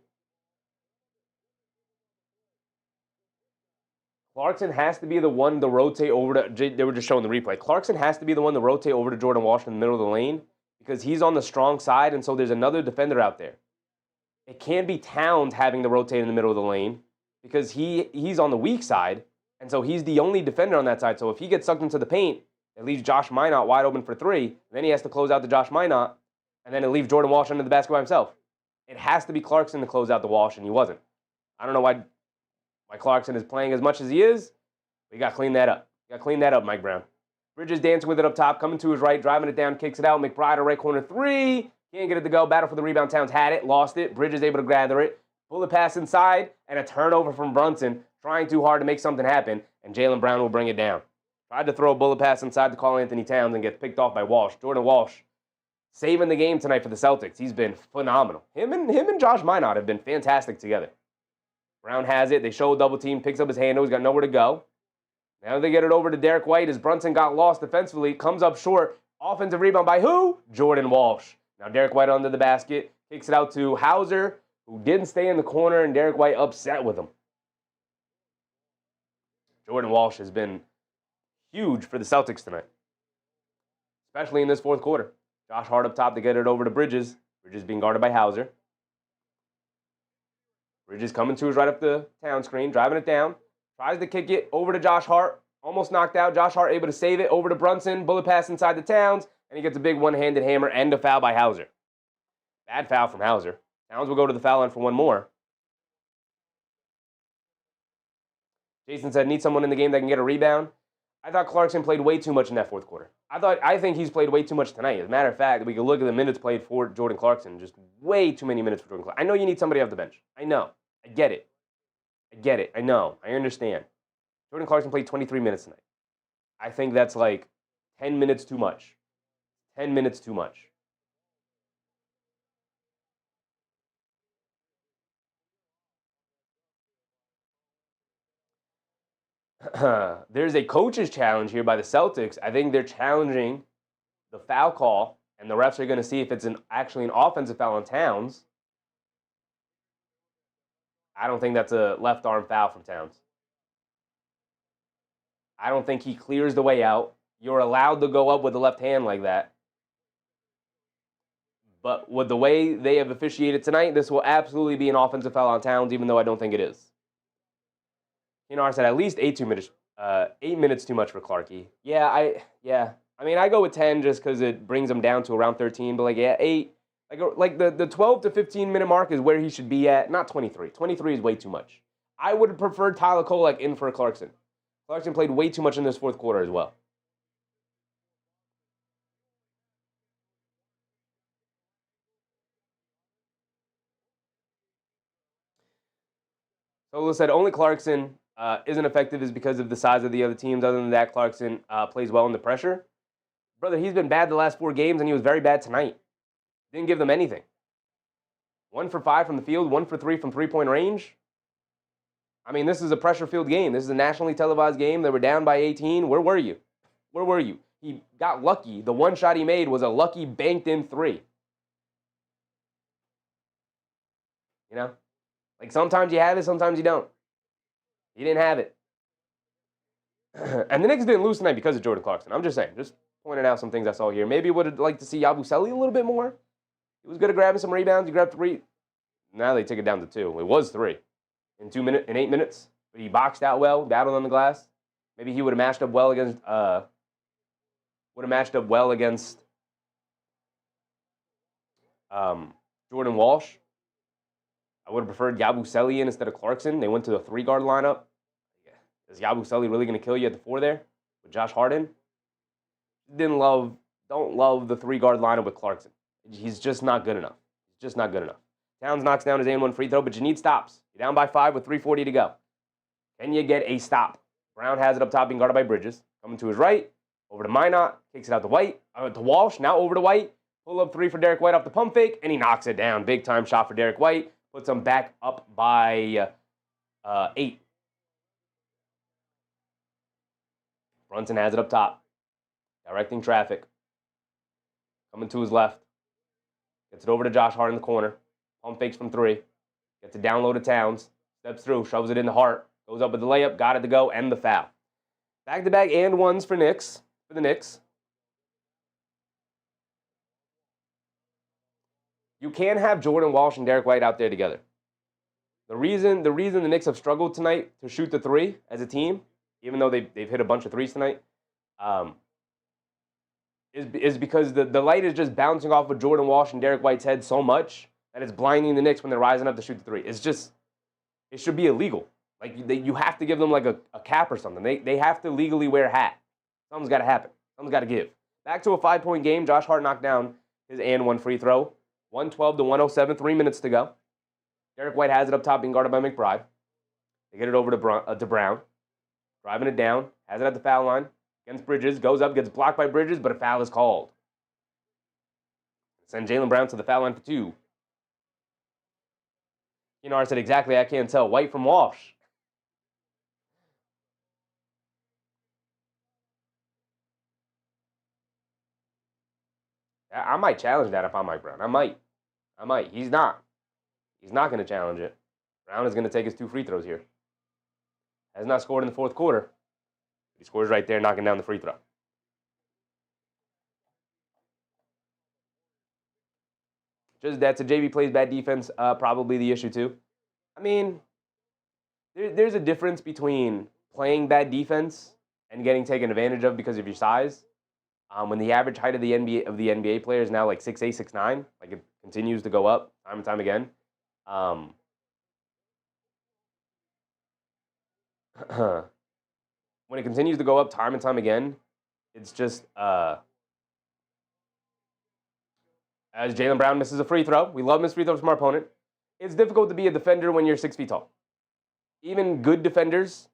Clarkson has to be the one to rotate over to, they were just showing the replay. Clarkson has to be the one to rotate over to Jordan Walsh in the middle of the lane because he's on the strong side, and so there's another defender out there. It can't be Towns having to rotate in the middle of the lane because he's on the weak side, and so he's the only defender on that side. So if he gets sucked into the paint, it leaves Josh Minot wide open for 3. Then he has to close out to Josh Minot, and then it leaves Jordan Walsh under the basket by himself. It has to be Clarkson to close out the Walsh, and he wasn't. I don't know why Clarkson is playing as much as he is. We got to clean that up. Mike Brown. Bridges dancing with it up top, coming to his right, driving it down, kicks it out. McBride, a right corner 3. Can't get it to go. Battle for the rebound. Towns had it, lost it. Bridges able to gather it. Bullet pass inside, and a turnover from Brunson, trying too hard to make something happen, and Jaylen Brown will bring it down. Tried to throw a bullet pass inside to Karl Anthony Towns and gets picked off by Walsh. Jordan Walsh saving the game tonight for the Celtics. He's been phenomenal. Him and Josh Minot have been fantastic together. Brown has it. They show a double team. Picks up his handle. He's got nowhere to go. Now they get it over to Derek White as Brunson got lost defensively. Comes up short. Offensive rebound by who? Jordan Walsh. Now Derek White under the basket. Kicks it out to Hauser, who didn't stay in the corner, and Derek White upset with him. Jordan Walsh has been huge for the Celtics tonight, especially in this fourth quarter. Josh Hart up top to get it over to Bridges. Bridges being guarded by Hauser. Bridges coming to his right up the Town screen, driving it down. Tries to kick it over to Josh Hart. Almost knocked out. Josh Hart able to save it over to Brunson. Bullet pass inside the Towns, and he gets a big one-handed hammer and a foul by Hauser. Bad foul from Hauser. Towns will go to the foul line for one more. Jason said, need someone in the game that can get a rebound. I thought Clarkson played way too much in that fourth quarter. I think he's played way too much tonight. As a matter of fact, we can look at the minutes played for Jordan Clarkson. Just way too many minutes for Jordan Clarkson. I know you need somebody off the bench. I know. I get it. I get it. I know. I understand. Jordan Clarkson played 23 minutes tonight. I think that's like 10 minutes too much. 10 minutes too much. There's a coach's challenge here by the Celtics. I think they're challenging the foul call, and the refs are going to see if it's actually an offensive foul on Towns. I don't think that's a left arm foul from Towns. I don't think he clears the way out. You're allowed to go up with the left hand like that. But with the way they have officiated tonight, this will absolutely be an offensive foul on Towns, even though I don't think it is. I said at least 8 minutes too much for Clarkie. Yeah. I mean, I go with 10 just because it brings him down to around 13. But 8. Like the 12 to 15 minute mark is where he should be at. Not 23. 23 is way too much. I would have preferred Tyler Kolek in for Clarkson. Clarkson played way too much in this fourth quarter as well. So said only Clarkson isn't effective is because of the size of the other teams. Other than that, Clarkson plays well under pressure. Brother, he's been bad the last 4 games, and he was very bad tonight. Didn't give them anything. 1 for 5 from the field, 1 for 3 from three-point range. I mean, this is a pressure-filled game. This is a nationally televised game. They were down by 18. Where were you? Where were you? He got lucky. The one shot he made was a lucky banked-in 3. Like sometimes you have it, sometimes you don't. He didn't have it. And the Knicks didn't lose tonight because of Jordan Clarkson. I'm just saying, just pointing out some things I saw here. Maybe would have liked to see Yabusele a little bit more. He was good at grabbing some rebounds. He grabbed 3. Now they take it down to 2. It was 3 in 8 minutes. But he boxed out well, battled on the glass. Maybe he would have matched up well against Jordan Walsh. I would have preferred Yabusele in instead of Clarkson. They went to the 3-guard lineup. Is Yabusele really going to kill you at the 4 there with Josh Hart in? Don't love the 3-guard lineup with Clarkson. He's just not good enough. Towns knocks down his and-1 free throw, but you need stops. You're down by 5 with 3:40 to go. Can you get a stop? Brown has it up top, being guarded by Bridges. Coming to his right, over to Minot, kicks it out to Walsh, now over to White. Pull up 3 for Derek White off the pump fake, and he knocks it down. Big time shot for Derek White. Puts him back up by 8. Brunson has it up top, directing traffic. Coming to his left. Gets it over to Josh Hart in the corner. Pump fakes from 3. Gets it down low to Towns. Steps through, shoves it into Hart. Goes up with the layup, got it to go, and the foul. Back-to-back and ones for the Knicks. You can't have Jordan Walsh and Derek White out there together. The reason the Knicks have struggled tonight to shoot the 3 as a team, even though they've hit a bunch of 3s tonight, is because the light is just bouncing off of Jordan Walsh and Derek White's head so much that it's blinding the Knicks when they're rising up to shoot the 3. It should be illegal. Like you have to give them like a cap or something. They have to legally wear a hat. Something's got to happen. Something's got to give. Back to a 5-point game. Josh Hart knocked down his and-1 free throw. 112 to 107, 3 minutes to go. Derek White has it up top, being guarded by McBride. They get it over to Brown. Driving it down. Has it at the foul line. Against Bridges. Goes up, gets blocked by Bridges, but a foul is called. Send Jalen Brown to the foul line for 2. I said exactly, I can't tell. White from Walsh. I might challenge that if I'm Mike Brown. I might. He's not. He's not going to challenge it. Brown is going to take his 2 free throws here. Has not scored in the fourth quarter. He scores right there, knocking down the free throw. Just that's a JV plays bad defense, probably the issue too. I mean, there's a difference between playing bad defense and getting taken advantage of because of your size. When the average height of the NBA player is now like 6'8", 6'9", like it continues to go up time and time again. When it continues to go up time and time again, it's just as Jalen Brown misses a free throw. We love missed free throws from our opponent. It's difficult to be a defender when you're 6 feet tall. even good defenders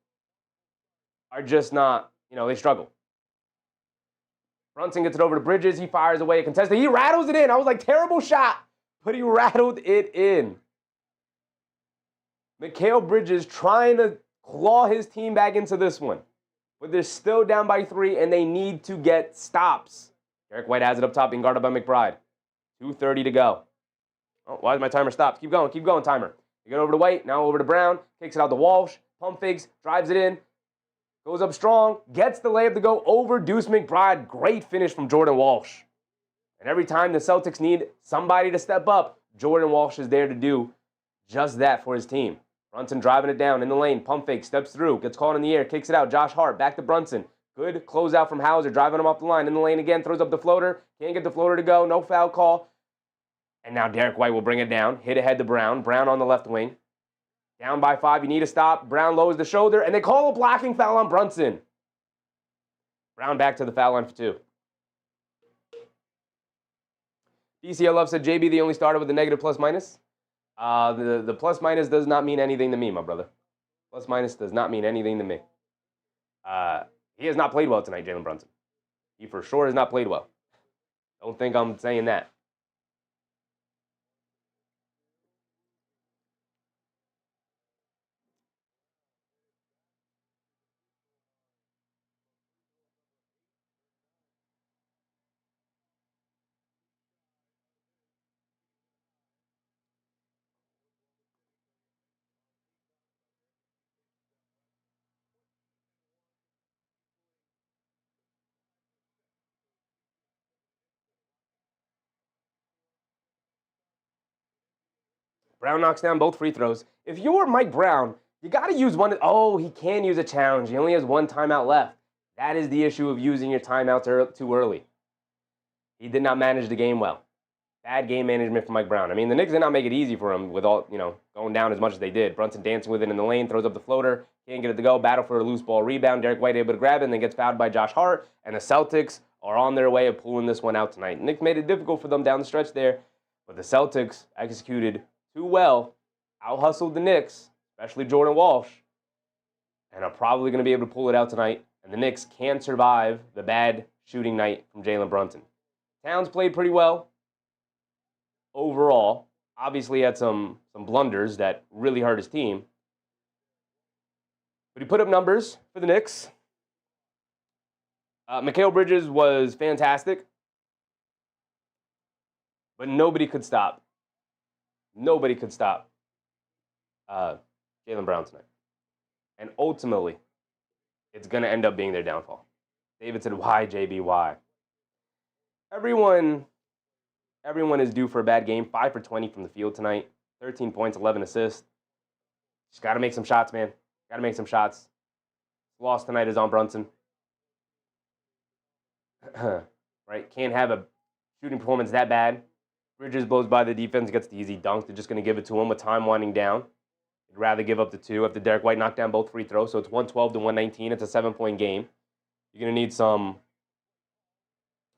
are just not, they struggle. Brunson gets it over to Bridges. He fires away a contested. He rattles it in. I was like, terrible shot, but he rattled it in. Mikal Bridges trying to claw his team back into this one. But they're still down by 3, and they need to get stops. Derek White has it up top, being guarded by McBride. 2:30 to go. Oh, why is my timer stopped? Keep going, timer. You get over to White, now over to Brown. Kicks it out to Walsh. Pump fakes, drives it in. Goes up strong, gets the layup to go over Deuce McBride. Great finish from Jordan Walsh. And every time the Celtics need somebody to step up, Jordan Walsh is there to do just that for his team. Brunson driving it down in the lane, pump fake, steps through, gets caught in the air, kicks it out. Josh Hart, back to Brunson. Good closeout from Hauser, driving him off the line. In the lane again, throws up the floater. Can't get the floater to go, no foul call. And now Derek White will bring it down. Hit ahead to Brown. Brown on the left wing. Down by 5, you need a stop. Brown lowers the shoulder, and they call a blocking foul on Brunson. Brown back to the foul line for 2. DCL Love said, JB the only starter with a negative plus-minus. The plus-minus does not mean anything to me, my brother. Plus-minus does not mean anything to me. He has not played well tonight, Jalen Brunson. He for sure has not played well. Don't think I'm saying that. Brown knocks down both free throws. If you're Mike Brown, you got to use one. Oh, he can use a challenge. He only has 1 timeout left. That is the issue of using your timeouts too early. He did not manage the game well. Bad game management from Mike Brown. I mean, the Knicks did not make it easy for him with all, going down as much as they did. Brunson dancing with it in the lane, throws up the floater, can't get it to go, battle for a loose ball rebound. Derek White able to grab it and then gets fouled by Josh Hart. And the Celtics are on their way of pulling this one out tonight. Knicks made it difficult for them down the stretch there, but the Celtics executed too well, out-hustled the Knicks, especially Jordan Walsh, and are probably going to be able to pull it out tonight. And the Knicks can survive the bad shooting night from Jalen Brunson. Towns played pretty well overall. Obviously had some blunders that really hurt his team. But he put up numbers for the Knicks. Mikal Bridges was fantastic. But nobody could stop. Nobody could stop Jalen Brown tonight. And ultimately, it's going to end up being their downfall. David said, why, JB, why? Everyone is due for a bad game. 5 for 20 from the field tonight. 13 points, 11 assists. Just got to make some shots, man. Got to make some shots. Loss tonight is on Brunson. Right? Can't have a shooting performance that bad. Bridges blows by the defense, gets the easy dunk. They're just going to give it to him with time winding down. They'd rather give up the 2 after Derek White knocked down both free throws. So it's 112 to 119. It's a 7-point game. You're going to need some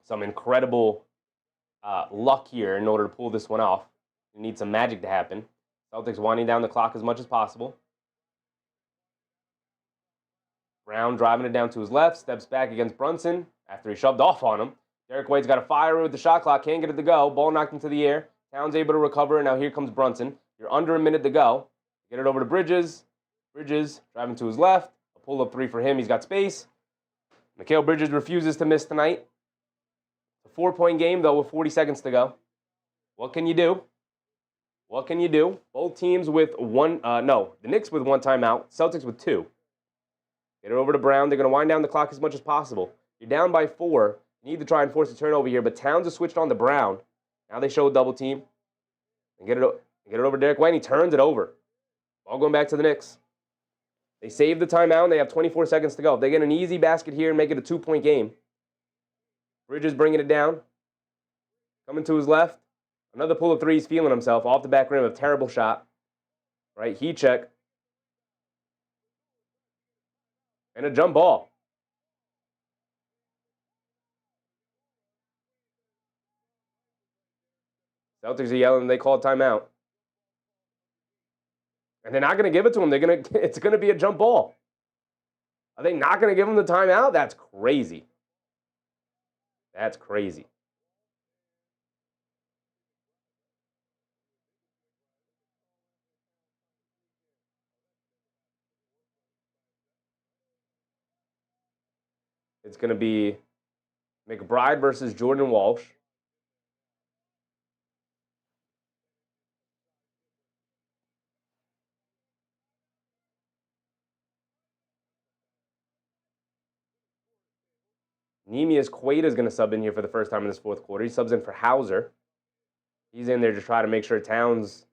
incredible luck here in order to pull this one off. You need some magic to happen. Celtics winding down the clock as much as possible. Brown driving it down to his left, steps back against Brunson after he shoved off on him. Derek White's got a fire with the shot clock, can't get it to go. Ball knocked into the air. Towns able to recover, and now here comes Brunson. You're under a minute to go. Get it over to Bridges. Bridges driving to his left. A pull-up 3 for him. He's got space. Mikal Bridges refuses to miss tonight. It's a 4-point game, though, with 40 seconds to go. What can you do? What can you do? Both teams with the Knicks with 1 timeout. Celtics with 2. Get it over to Brown. They're going to wind down the clock as much as possible. You're down by 4. You need to try and force a turnover here, but Towns has switched on to Brown. Now they show a double team. And get it over to Derek White, and he turns it over. Ball going back to the Knicks. They save the timeout, and they have 24 seconds to go. If they get an easy basket here and make it a 2-point game. Bridges bringing it down. Coming to his left. Another pull of 3. He's feeling himself. Off the back rim, a terrible shot. Right, heat check. And a jump ball. Celtics are yelling, they call a timeout. And they're not going to give it to him. It's going to be a jump ball. Are they not going to give him the timeout? That's crazy. That's crazy. It's going to be McBride versus Jordan Walsh. Nemius Quaid is going to sub in here for the first time in this fourth quarter. He subs in for Hauser. He's in there to try to make sure Towns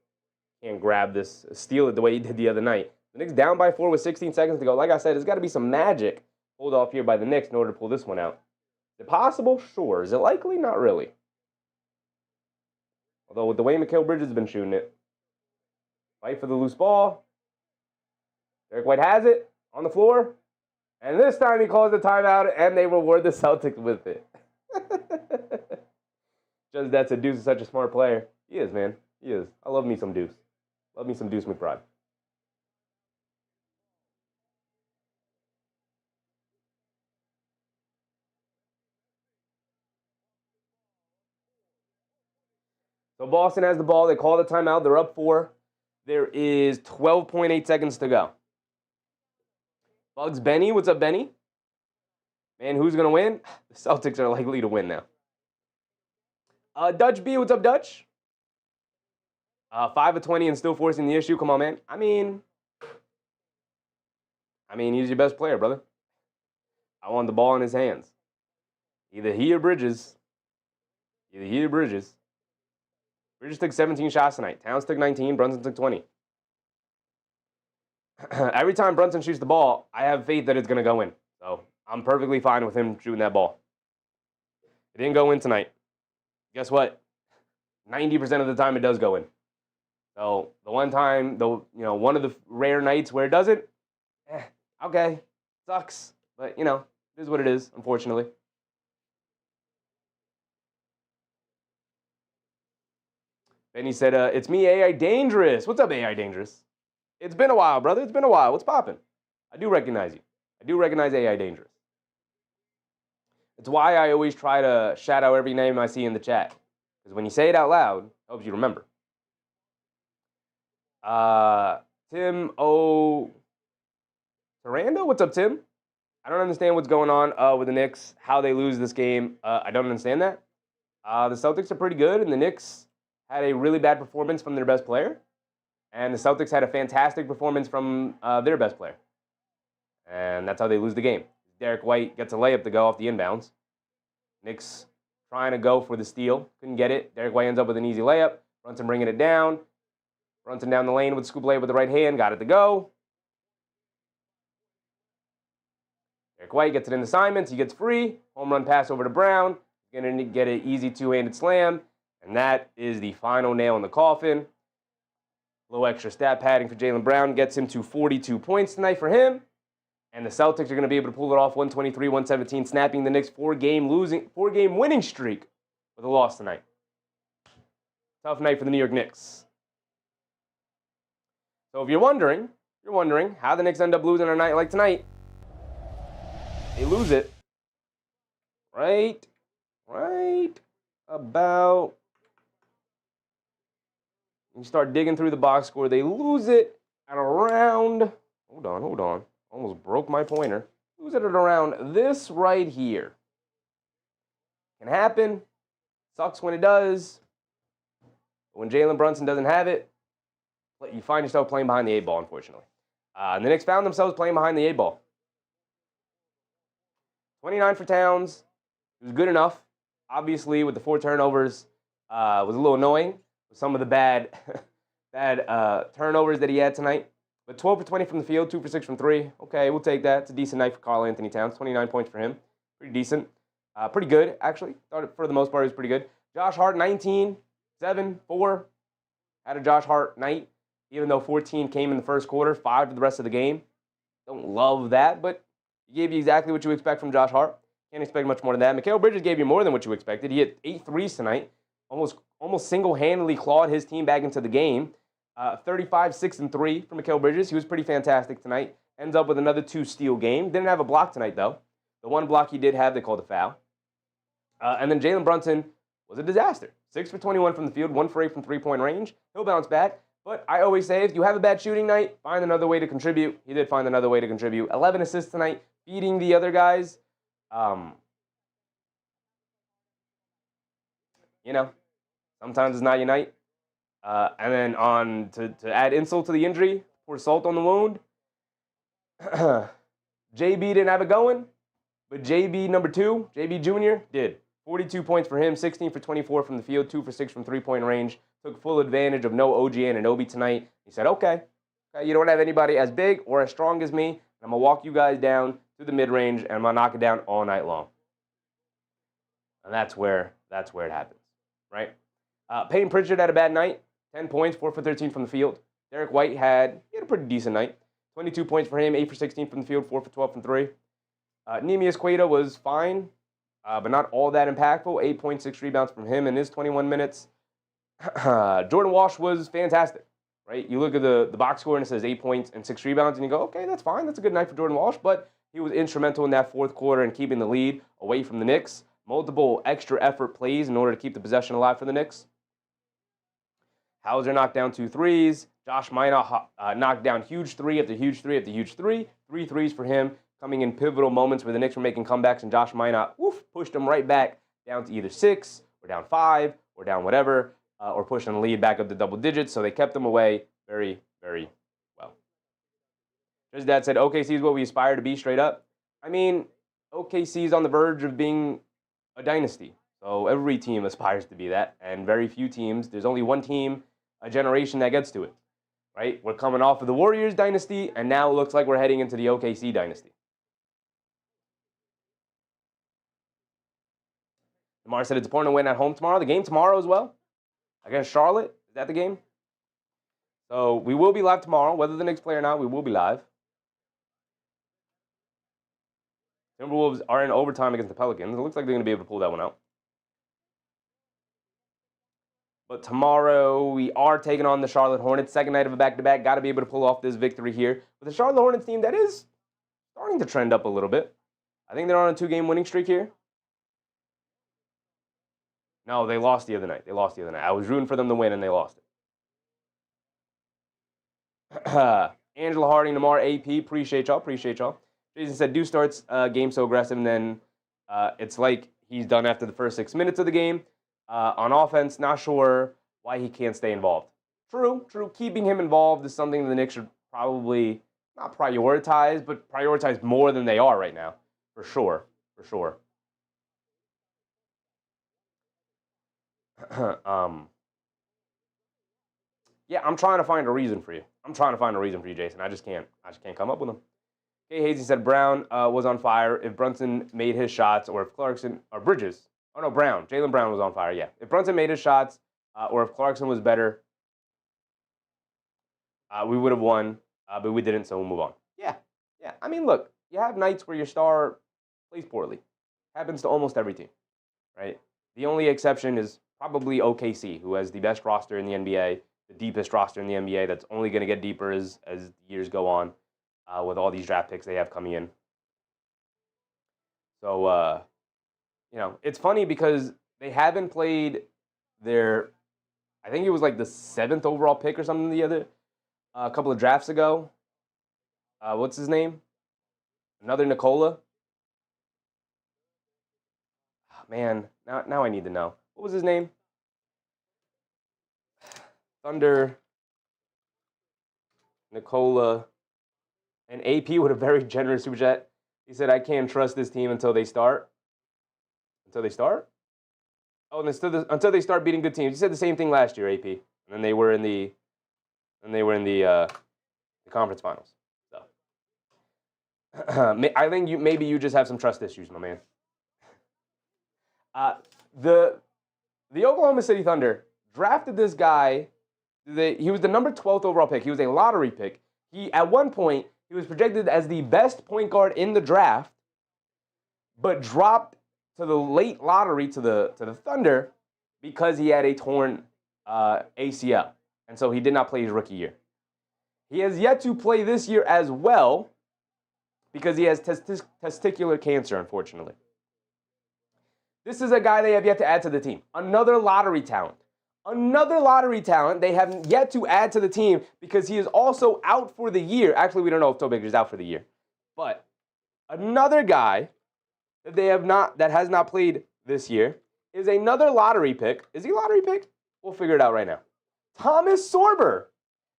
can't grab this, steal it the way he did the other night. The Knicks down by 4 with 16 seconds to go. Like I said, there's got to be some magic pulled off here by the Knicks in order to pull this one out. Is it possible? Sure. Is it likely? Not really. Although with the way Mikal Bridges has been shooting it. Fight for the loose ball. Derek White has it on the floor. And this time he calls the timeout, and they reward the Celtics with it. Just that's a Deuce is such a smart player. He is, man. He is. I love me some Deuce. Love me some Deuce McBride. So Boston has the ball. They call the timeout. They're up 4. There is 12.8 seconds to go. Bugs Benny. What's up, Benny? Man, who's going to win? The Celtics are likely to win now. Dutch B. What's up, Dutch? 5 of 20 and still forcing the issue. Come on, man. I mean, he's your best player, brother. I want the ball in his hands. Either he or Bridges. Bridges took 17 shots tonight. Towns took 19. Brunson took 20. Every time Brunson shoots the ball, I have faith that it's going to go in. So I'm perfectly fine with him shooting that ball. It didn't go in tonight. Guess what? 90% of the time it does go in. So the one time, one of the rare nights where it doesn't, okay, sucks. But, it is what it is, unfortunately. Benny said, it's me, AI Dangerous. What's up, AI Dangerous? It's been a while, brother. It's been a while. What's popping? I do recognize you. I do recognize AI Dangerous. It's why I always try to shout out every name I see in the chat. Because when you say it out loud, it helps you remember. Tim O. Taranda? What's up, Tim? I don't understand what's going on with the Knicks, how they lose this game. I don't understand that. The Celtics are pretty good, and the Knicks had a really bad performance from their best player. And the Celtics had a fantastic performance from their best player. And that's how they lose the game. Derek White gets a layup to go off the inbounds. Knicks trying to go for the steal. Couldn't get it. Derek White ends up with an easy layup. Brunson bringing it down. Brunson down the lane with a scoop layup with the right hand. Got it to go. Derek White gets it in assignments. He gets free. Home run pass over to Brown. Going to get an easy two-handed slam. And that is the final nail in the coffin. A little extra stat padding for Jalen Brown. Gets him to 42 points tonight for him. And the Celtics are going to be able to pull it off 123-117, snapping the Knicks' four-game winning streak with a loss tonight. Tough night for the New York Knicks. So if you're wondering how the Knicks end up losing a night like tonight, they lose it right about, you start digging through the box score, they lose it at around, hold on, almost broke my pointer, lose it at around this right here. Can happen, sucks when it does, but when Jalen Brunson doesn't have it, you find yourself playing behind the 8 ball, unfortunately. And the Knicks found themselves playing behind the 8 ball. 29 for Towns. It was good enough. Obviously, with the 4 turnovers, was a little annoying with some of the bad turnovers that he had tonight. But 12 for 20 from the field, 2 for 6 from 3. Okay, we'll take that. It's a decent night for Karl-Anthony Towns. 29 points for him. Pretty decent. Pretty good, actually. Thought for the most part, it was pretty good. Josh Hart, 19, 7, 4. Had a Josh Hart night, even though 14 came in the first quarter, 5 for the rest of the game. Don't love that, but he gave you exactly what you expect from Josh Hart. Can't expect much more than that. Mikal Bridges gave you more than what you expected. He hit 8 threes tonight. Almost single-handedly clawed his team back into the game. 35, 6, and 3 from Mikal Bridges. He was pretty fantastic tonight. Ends up with another 2-steal game. Didn't have a block tonight, though. The one block he did have, they called a foul. And then Jalen Brunson was a disaster. 6 for 21 from the field, 1 for 8 from three-point range. He'll bounce back. But I always say, if you have a bad shooting night, find another way to contribute. He did find another way to contribute. 11 assists tonight, beating the other guys. Sometimes it's not your night. And then on to add insult to the injury, pour salt on the wound. JB didn't have it going, but JB number 2, JB Jr. did. 42 points for him, 16 for 24 from the field, 2 for 6 from three-point range. Took full advantage of no OG Anunoby tonight. He said, okay, you don't have anybody as big or as strong as me. I'm going to walk you guys down to the mid-range, and I'm going to knock it down all night long. And that's where it happens, right? Peyton Pritchard had a bad night. 10 points, 4 for 13 from the field. Derek White had a pretty decent night. 22 points for him, 8 for 16 from the field, 4 for 12 from 3. Neemias Queta was fine, but not all that impactful. 8.6 rebounds from him in his 21 minutes. Jordan Walsh was fantastic, right? You look at the box score and it says 8 points and 6 rebounds, and you go, okay, that's fine. That's a good night for Jordan Walsh, but he was instrumental in that fourth quarter in keeping the lead away from the Knicks. Multiple extra effort plays in order to keep the possession alive for the Knicks. Hauser knocked down 2 threes. Josh Minott knocked down huge 3 after huge 3 after huge 3. 3 threes for him, coming in pivotal moments where the Knicks were making comebacks, and Josh Minott pushed them right back down to either 6 or down 5 or down whatever, or pushing the lead back up to double digits. So they kept them away very, very well. His dad said, OKC is what we aspire to be straight up. I mean, OKC is on the verge of being a dynasty. So every team aspires to be that, and very few teams. There's only one team a generation that gets to it, right? We're coming off of the Warriors dynasty, and now it looks like we're heading into the OKC dynasty. Lamar said it's important to win at home tomorrow. The game tomorrow as well against Charlotte. Is that the game? So we will be live tomorrow. Whether the Knicks play or not, we will be live. Timberwolves are in overtime against the Pelicans. It looks like they're going to be able to pull that one out. But tomorrow, we are taking on the Charlotte Hornets. Second night of a back-to-back. Got to be able to pull off this victory here. With the Charlotte Hornets team that is starting to trend up a little bit. I think they're on a 2-game winning streak here. No, they lost the other night. I was rooting for them to win, and they lost it. Angela Harding, Lamar, AP. Appreciate y'all. Jason said, Deuce starts game so aggressive, and then it's like he's done after the first 6 minutes of the game. On offense, not sure why he can't stay involved. True. Keeping him involved is something the Knicks should probably not prioritize, but prioritize more than they are right now. For sure. Yeah, I'm trying to find a reason for you. Jason. I just can't come up with them. Okay, Hazy said Brown was on fire. If Brunson made his shots, or if Clarkson or Bridges. Oh, no, Brown. Jalen Brown was on fire, yeah. If Brunson made his shots, or if Clarkson was better, we would have won, but we didn't, so we'll move on. Yeah. I mean, look, you have nights where your star plays poorly. Happens to almost every team, right? The only exception is probably OKC, who has the best roster in the NBA, the deepest roster in the NBA that's only going to get deeper as years go on with all these draft picks they have coming in. So, it's funny because they haven't played their, I think it was like the 7th overall pick or something the other, a couple of drafts ago. What's his name? Another Nikola. Oh, man, now I need to know. What was his name? Thunder, Nikola, and AP with a very generous super chat. He said, I can't trust this team until they start. Until they start? Oh, and until they start beating good teams. He said the same thing last year, AP. And then they were in the conference finals. So I think maybe you just have some trust issues, my man. The Oklahoma City Thunder drafted this guy. He was the number 12th overall pick. He was a lottery pick. At one point, he was projected as the best point guard in the draft, but dropped to the late lottery to the Thunder because he had a torn ACL. and so he did not play his rookie year. He has yet to play this year as well because he has testicular cancer, unfortunately. This is a guy they have yet to add to the team. Another lottery talent. Another lottery talent they have yet to add to the team because he is also out for the year. Actually, we don't know if Toe Baker's out for the year. But another guy that that has not played this year is another lottery pick. Is he a lottery pick? We'll figure it out right now. Thomas Sorber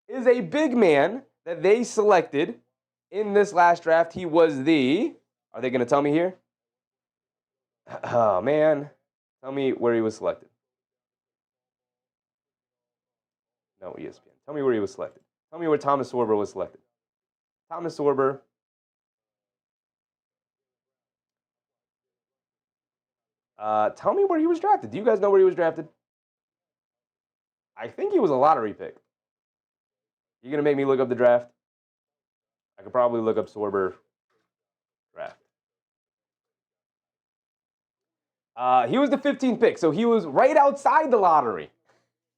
is a big man that they selected in this last draft. He was are they going to tell me here? Oh, man. Tell me where he was selected. No, ESPN. Tell me where he was selected. Tell me where Thomas Sorber was selected. Thomas Sorber. Tell me where he was drafted. Do you guys know where he was drafted? I think he was a lottery pick. You going to make me look up the draft? I could probably look up Sorber draft. He was the 15th pick, so he was right outside the lottery.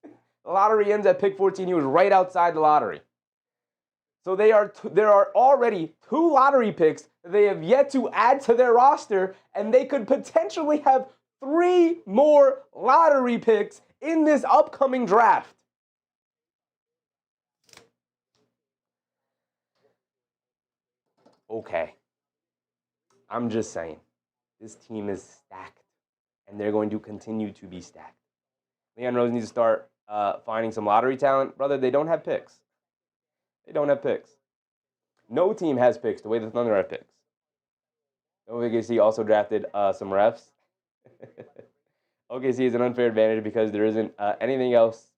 The lottery ends at pick 14. He was right outside the lottery. So there are already 2 lottery picks that they have yet to add to their roster, and they could potentially have 3 more lottery picks in this upcoming draft. Okay. I'm just saying, this team is stacked, and they're going to continue to be stacked. Leon Rose needs to start finding some lottery talent. Brother, they don't have picks. They don't have picks. No team has picks the way the Thunder have picks. OKC also drafted some refs. OKC is an unfair advantage because there isn't anything else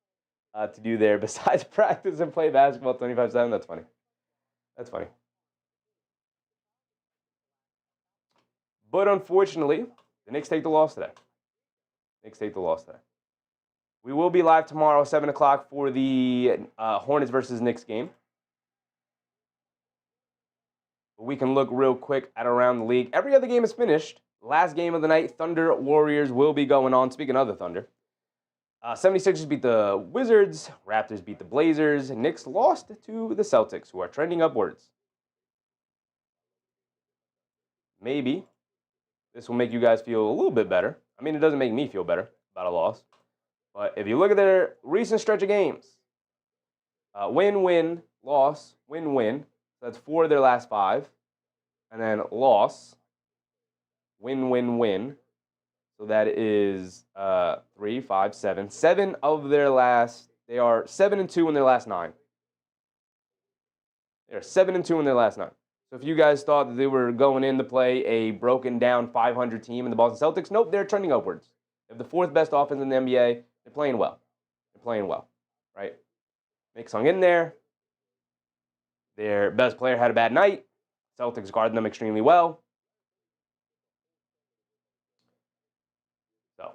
to do there besides practice and play basketball 25/7. That's funny. That's funny. But unfortunately, the Knicks take the loss today. Knicks take the loss today. We will be live tomorrow, 7 o'clock, for the Hornets versus Knicks game. But we can look real quick at around the league. Every other game is finished. Last game of the night, Thunder Warriors will be going on. Speaking of the Thunder, 76ers beat the Wizards. Raptors beat the Blazers. Knicks lost to the Celtics, who are trending upwards. Maybe this will make you guys feel a little bit better. I mean, it doesn't make me feel better about a loss. But if you look at their recent stretch of games, win-win, loss, win-win. That's 4 of their last 5. And then loss, win-win-win. So that is 3, 5, 7. 7 of their last, they are 7-2 in their last 9. They are 7-2 in their last 9. So if you guys thought that they were going in to play a broken down 500 team in the Boston Celtics, nope, they're trending upwards. They have the 4th best offense in the NBA. They're playing well. They're playing well, right? Nick hung in there. Their best player had a bad night. Celtics guarded them extremely well. So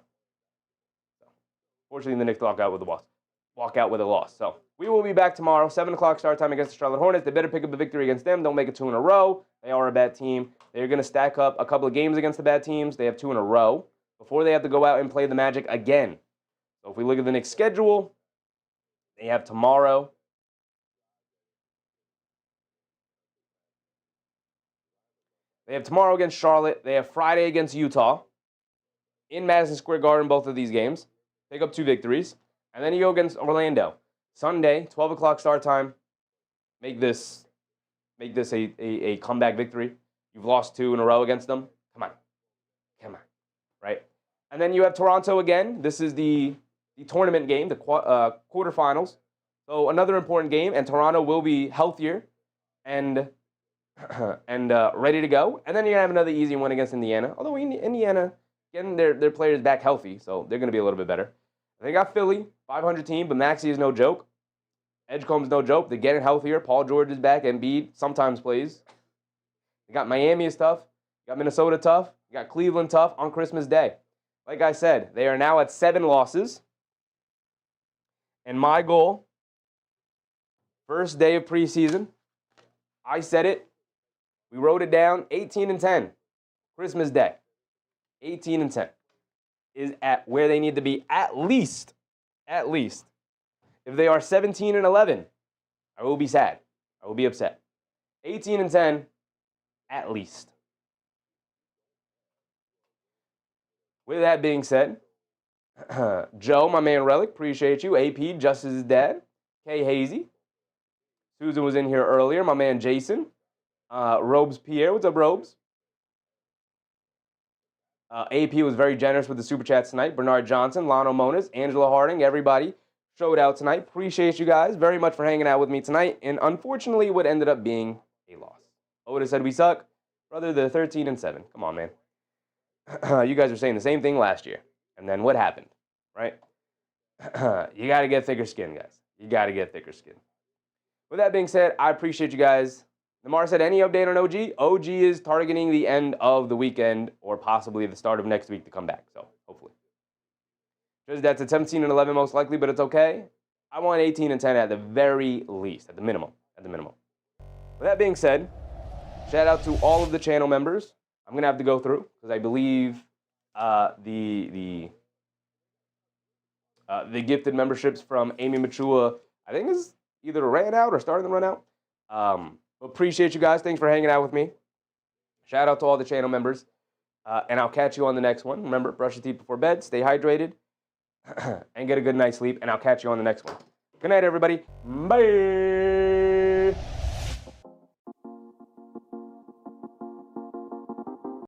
fortunately, the Knicks walk out with a loss. So we will be back tomorrow, 7 o'clock start time against the Charlotte Hornets. They better pick up a victory against them. Don't make it 2 in a row. They are a bad team. They're going to stack up a couple of games against the bad teams. They have 2 in a row before they have to go out and play the Magic again. So if we look at the Knicks' schedule, they have tomorrow. They have tomorrow against Charlotte. They have Friday against Utah. In Madison Square Garden, both of these games. Pick up 2 victories. And then you go against Orlando. Sunday, 12 o'clock start time. Make this a comeback victory. You've lost 2 in a row against them. Come on. Right? And then you have Toronto again. This is the tournament game, the quarterfinals. So another important game, and Toronto will be healthier and ready to go. And then you're going to have another easy one against Indiana. Although Indiana getting their players back healthy, so they're going to be a little bit better. They got Philly, 500 team, but Maxey is no joke. Edgecombe's no joke. They're getting healthier. Paul George is back. Embiid sometimes plays. You got Miami is tough. You got Minnesota tough. You got Cleveland tough on Christmas Day. Like I said, they are now at 7 losses. And my goal, first day of preseason, I said it. We wrote it down, 18-10. Christmas Day. 18-10 is at where they need to be at least. If If they are 17 and 11, I will be sad. I will be upset. 18 and 10, at least. With that being said, Joe, my man Relic, appreciate you. AP, Justice's dad. K Hazy. Susan was in here earlier. My man Jason. Robes Pierre. What's up, Robes? AP was very generous with the super chats tonight. Bernard Johnson, Lano Monas, Angela Harding, everybody showed out tonight. Appreciate you guys very much for hanging out with me tonight. And unfortunately, what ended up being a loss. Oda said we suck. Brother, they're 13 and 7. Come on, man. You guys were saying the same thing last year. And then what happened, right? You got to get thicker skin, guys. You got to get thicker skin. With that being said, I appreciate you guys. Namar said, any update on OG? OG is targeting the end of the weekend or possibly the start of next week to come back. So, hopefully. Just that's at 17 and 11 most likely, but it's okay. I want 18 and 10 at the very least, at the minimum. At the minimum. With that being said, shout out to all of the channel members. I'm going to have to go through because I believe the gifted memberships from Amy Machua, I think is either ran out or starting to run out. Appreciate you guys. Thanks for hanging out with me. Shout out to all the channel members. And I'll catch you on the next one. Remember, brush your teeth before bed, stay hydrated, and get a good night's sleep. And I'll catch you on the next one. Good night, everybody. Bye.